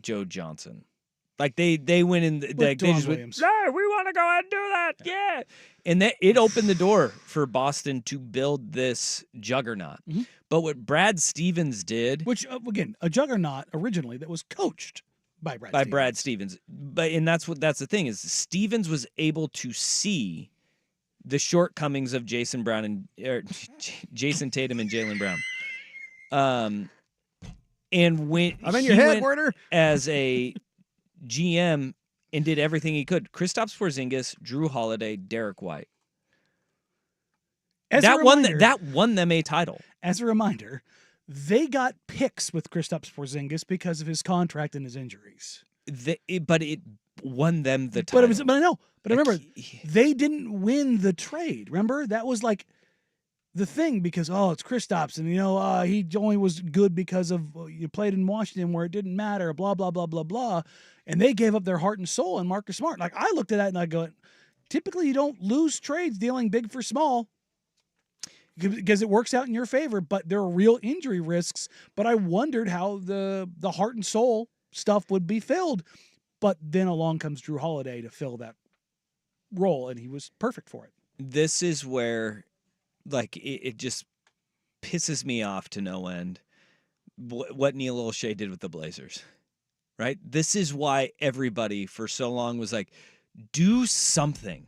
Joe Johnson. Like they went in, they just went, no, we want to go ahead and do that, yeah. And it opened the door for Boston to build this juggernaut. But what Brad Stevens did, which again, a juggernaut originally that was coached by Brad Stevens. But that's the thing is Stevens was able to see the shortcomings of Jason Tatum and Jaylen Brown. And when I'm in your head, Werner, as a GM and did everything he could. Kristaps Porzingis, Drew Holiday, Derek White. That won them a title. As a reminder, they got picks with Kristaps Porzingis because of his contract and his injuries. But it won them the title. But remember, they didn't win the trade. Remember, that was like the thing because it's Kristaps and he only was good because of you played in Washington where it didn't matter. Blah blah blah blah blah. And they gave up their heart and soul in Marcus Smart. Like I looked at that and I go, typically you don't lose trades dealing big for small because it works out in your favor. But there are real injury risks. But I wondered how the heart and soul stuff would be filled. But then along comes Drew Holiday to fill that role, and he was perfect for it. This is where, like, it just pisses me off to no end what Neil O'Shea did with the Blazers. Right? This is why everybody for so long was like, do something.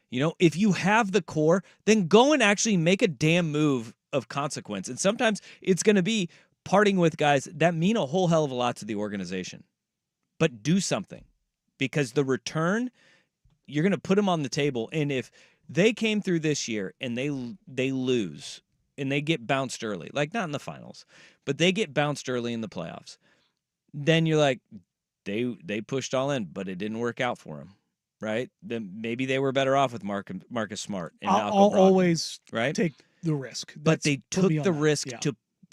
If you have the core, then go and actually make a damn move of consequence. And sometimes it's going to be parting with guys that mean a whole hell of a lot to the organization. But do something. Because the return, you're going to put them on the table. And if they came through this year and they lose and they get bounced early, like not in the finals, but they get bounced early in the playoffs, then you're like, they pushed all in, but it didn't work out for them, right? Then maybe they were better off with Marcus Smart. And I'll always take the risk. But they took the risk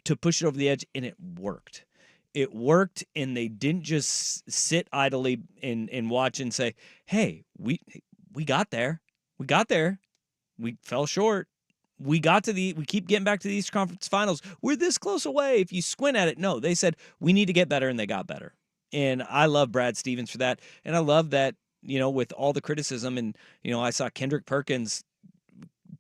to push it over the edge, and it worked. It worked, and they didn't just sit idly and watch and say, hey, we got there. We got there. We fell short. We keep getting back to the Eastern Conference Finals. We're this close away. If you squint at it, no. They said, we need to get better, and they got better. And I love Brad Stevens for that. And I love that, with all the criticism, and, I saw Kendrick Perkins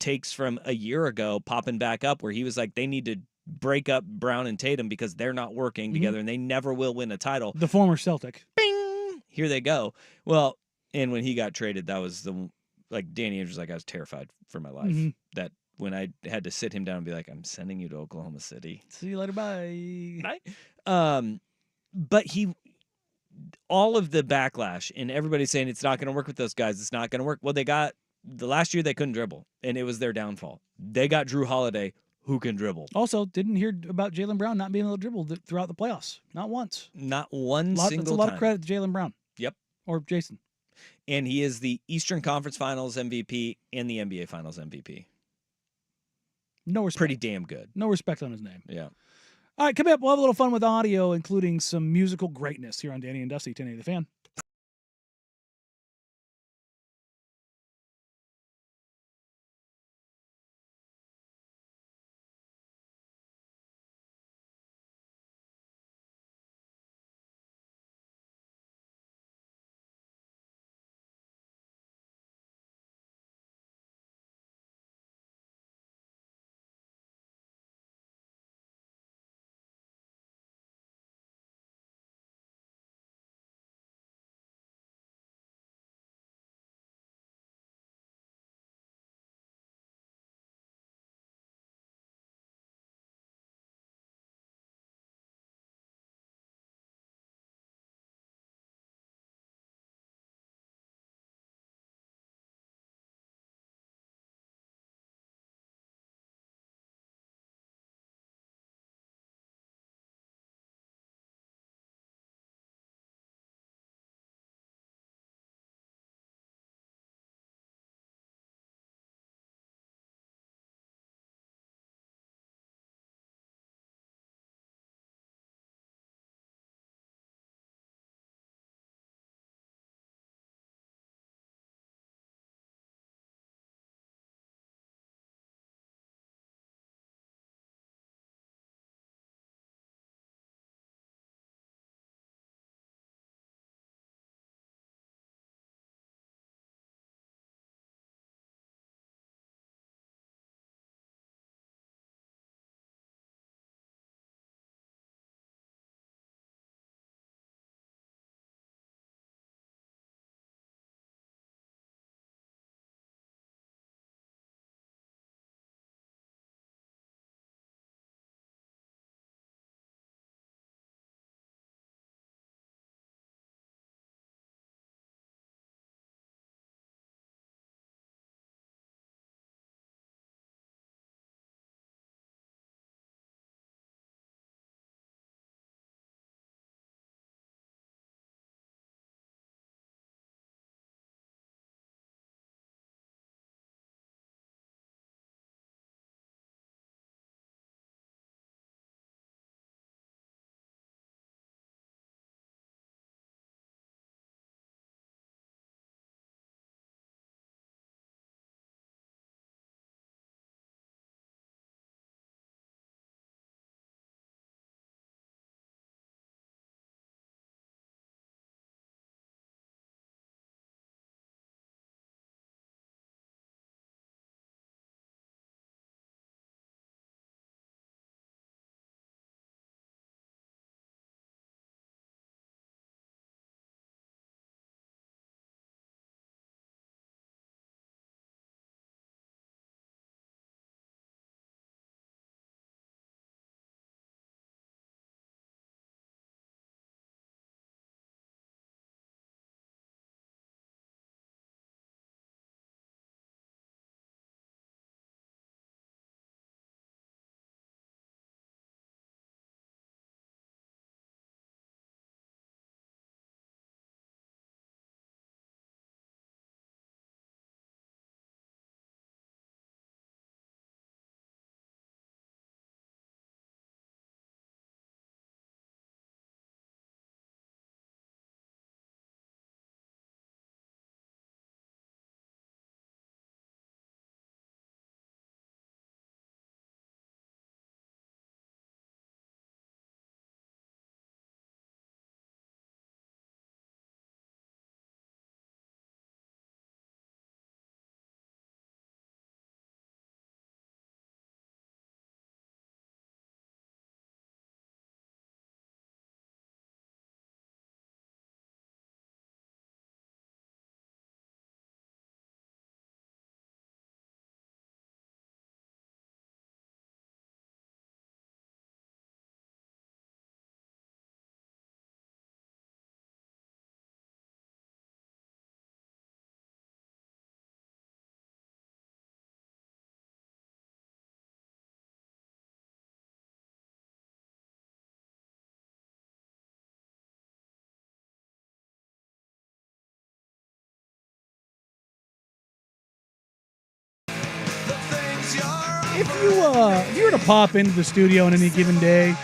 takes from a year ago popping back up where he was like, they need to break up Brown and Tatum because they're not working together, and they never will win a title. The former Celtic. Bing! Here they go. Well, and when he got traded, that was Danny Ainge was like, I was terrified for my life. That when I had to sit him down and be like, I'm sending you to Oklahoma City. See you later, bye. Bye. But all of the backlash and everybody saying it's not going to work with those guys. It's not going to work. Well, the last year they couldn't dribble, and it was their downfall. They got Drew Holiday, who can dribble. Also, didn't hear about Jaylen Brown not being able to dribble throughout the playoffs. Not once. Not one single time. That's a lot of credit to Jaylen Brown. Yep. Or Jason. And he is the Eastern Conference Finals MVP and the NBA Finals MVP. No respect. Pretty damn good. No respect on his name. Yeah. All right, coming up, we'll have a little fun with audio, including some musical greatness here on Danny and Dusty, 1080 The Fan. If you were to pop into the studio on any given day,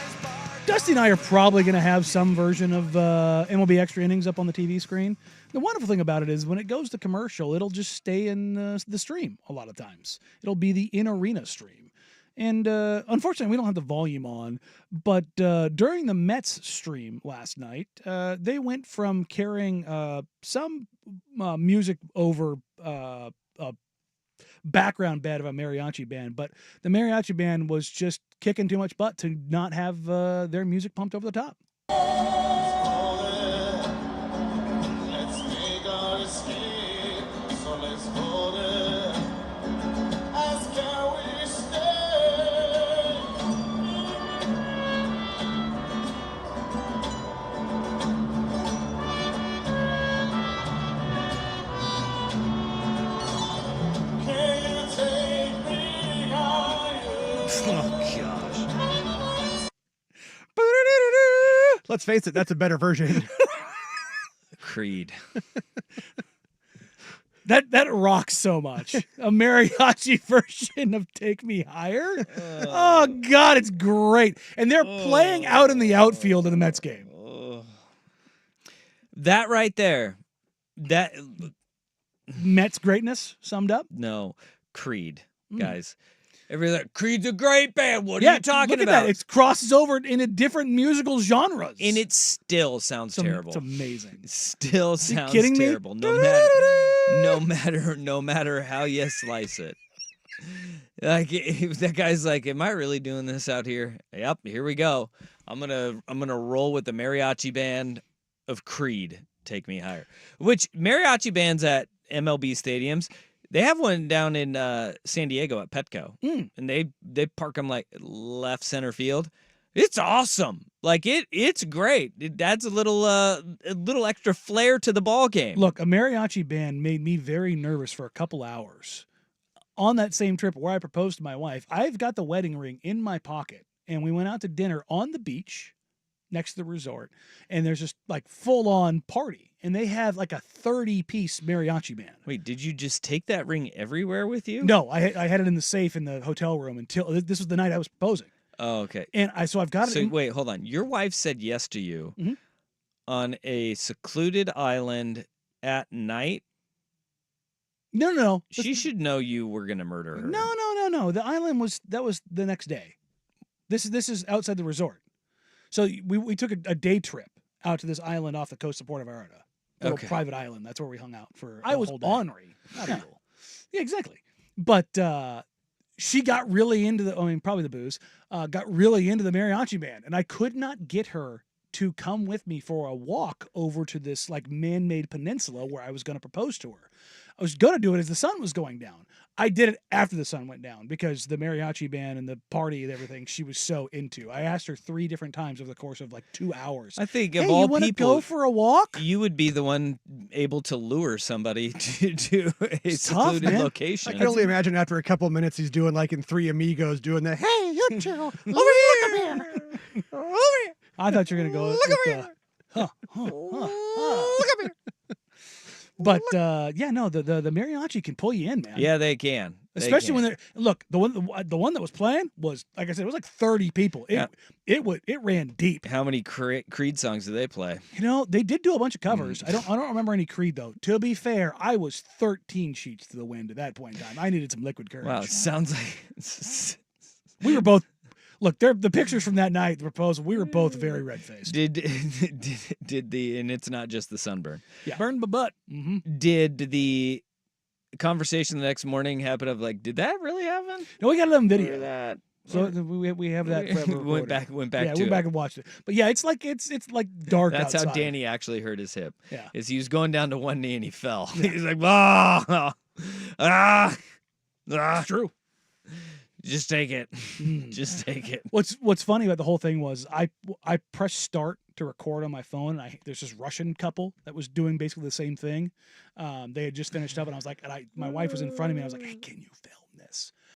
Dusty and I are probably going to have some version of MLB Extra Innings up on the TV screen. The wonderful thing about it is when it goes to commercial, it'll just stay in the stream a lot of times. It'll be the in-arena stream. And unfortunately, we don't have the volume on. But during the Mets stream last night, they went from carrying some music over a background bed of a mariachi band, but the mariachi band was just kicking too much butt to not have their music pumped over the top. Let's face it, that's a better version. Creed. That rocks so much. A mariachi version of Take Me Higher? Oh, God, it's great. And they're playing out in the outfield of the Mets game. That right there. That Mets greatness summed up? No. Creed, guys. Everybody's like, Creed's a great band. What are you talking look at about? That. It crosses over into different musical genres. And it still sounds terrible. It's amazing. It still sounds kidding me? terrible. No matter how you slice it. Like that guy's like, am I really doing this out here? Yep, here we go. I'm gonna roll with the mariachi band of Creed. Take Me Higher. Which mariachi bands at MLB stadiums, they have one down in San Diego at Petco, and they park them like left center field. It's awesome. Like it's great. It adds a little extra flair to the ball game. Look, a mariachi band made me very nervous for a couple hours. On that same trip where I proposed to my wife, I've got the wedding ring in my pocket, and we went out to dinner on the beach next to the resort, and there's just like full-on party. And they have like a 30-piece mariachi band. Wait, did you just take that ring everywhere with you? No, I had it in the safe in the hotel room until this was the night I was proposing. Oh, okay. And I've got it. So wait, hold on. Your wife said yes to you on a secluded island at night. No. She should know you were gonna murder her. No. The island was the next day. This is outside the resort. So we took a day trip out to this island off the coast of Puerto Vallarta. Little private island. That's where we hung out for I was whole day. ornery. Yeah. Yeah, exactly. But she got really into probably the booze, got really into the mariachi band. And I could not get her to come with me for a walk over to this like man-made peninsula where I was going to propose to her. I was going to do it as the sun was going down. I did it after the sun went down because the mariachi band and the party and everything she was so into. I asked her 3 different times over the course of like 2 hours. I think of hey, all you want people, to go for a walk? You would be the one able to lure somebody to a secluded man. location. I can only imagine after a couple of minutes he's doing like in Three Amigos, doing the hey, you two, over here, over here. I thought you were gonna go. Look over here. Look up here. But the mariachi can pull you in, man. Yeah, they can. Especially when they're the one that was playing was, like I said, it was like 30 people. It ran deep. How many Creed songs do they play? You know, they did do a bunch of covers. I don't remember any Creed though. To be fair, I was 13 sheets to the wind at that point in time. I needed some liquid courage. Wow, it sounds like we were both. Look, the pictures from that night, the proposal, we were both very red-faced. Did and it's not just the sunburn. Yeah. Burned my butt. Mm-hmm. Did the conversation the next morning happen of like, did that really happen? No, we got it on video. That. So we have that forever. went back. Yeah, to went back and watched it. But yeah, it's like dark. That's outside. how Danny actually hurt his hip. Yeah, is he was going down to one knee and he fell. Yeah. He's like, it's true. Just take it. Just take it. What's funny about the whole thing was I pressed start to record on my phone. And there's this Russian couple that was doing basically the same thing. They had just finished up, and I was like, my wife was in front of me. I was like, hey, can you film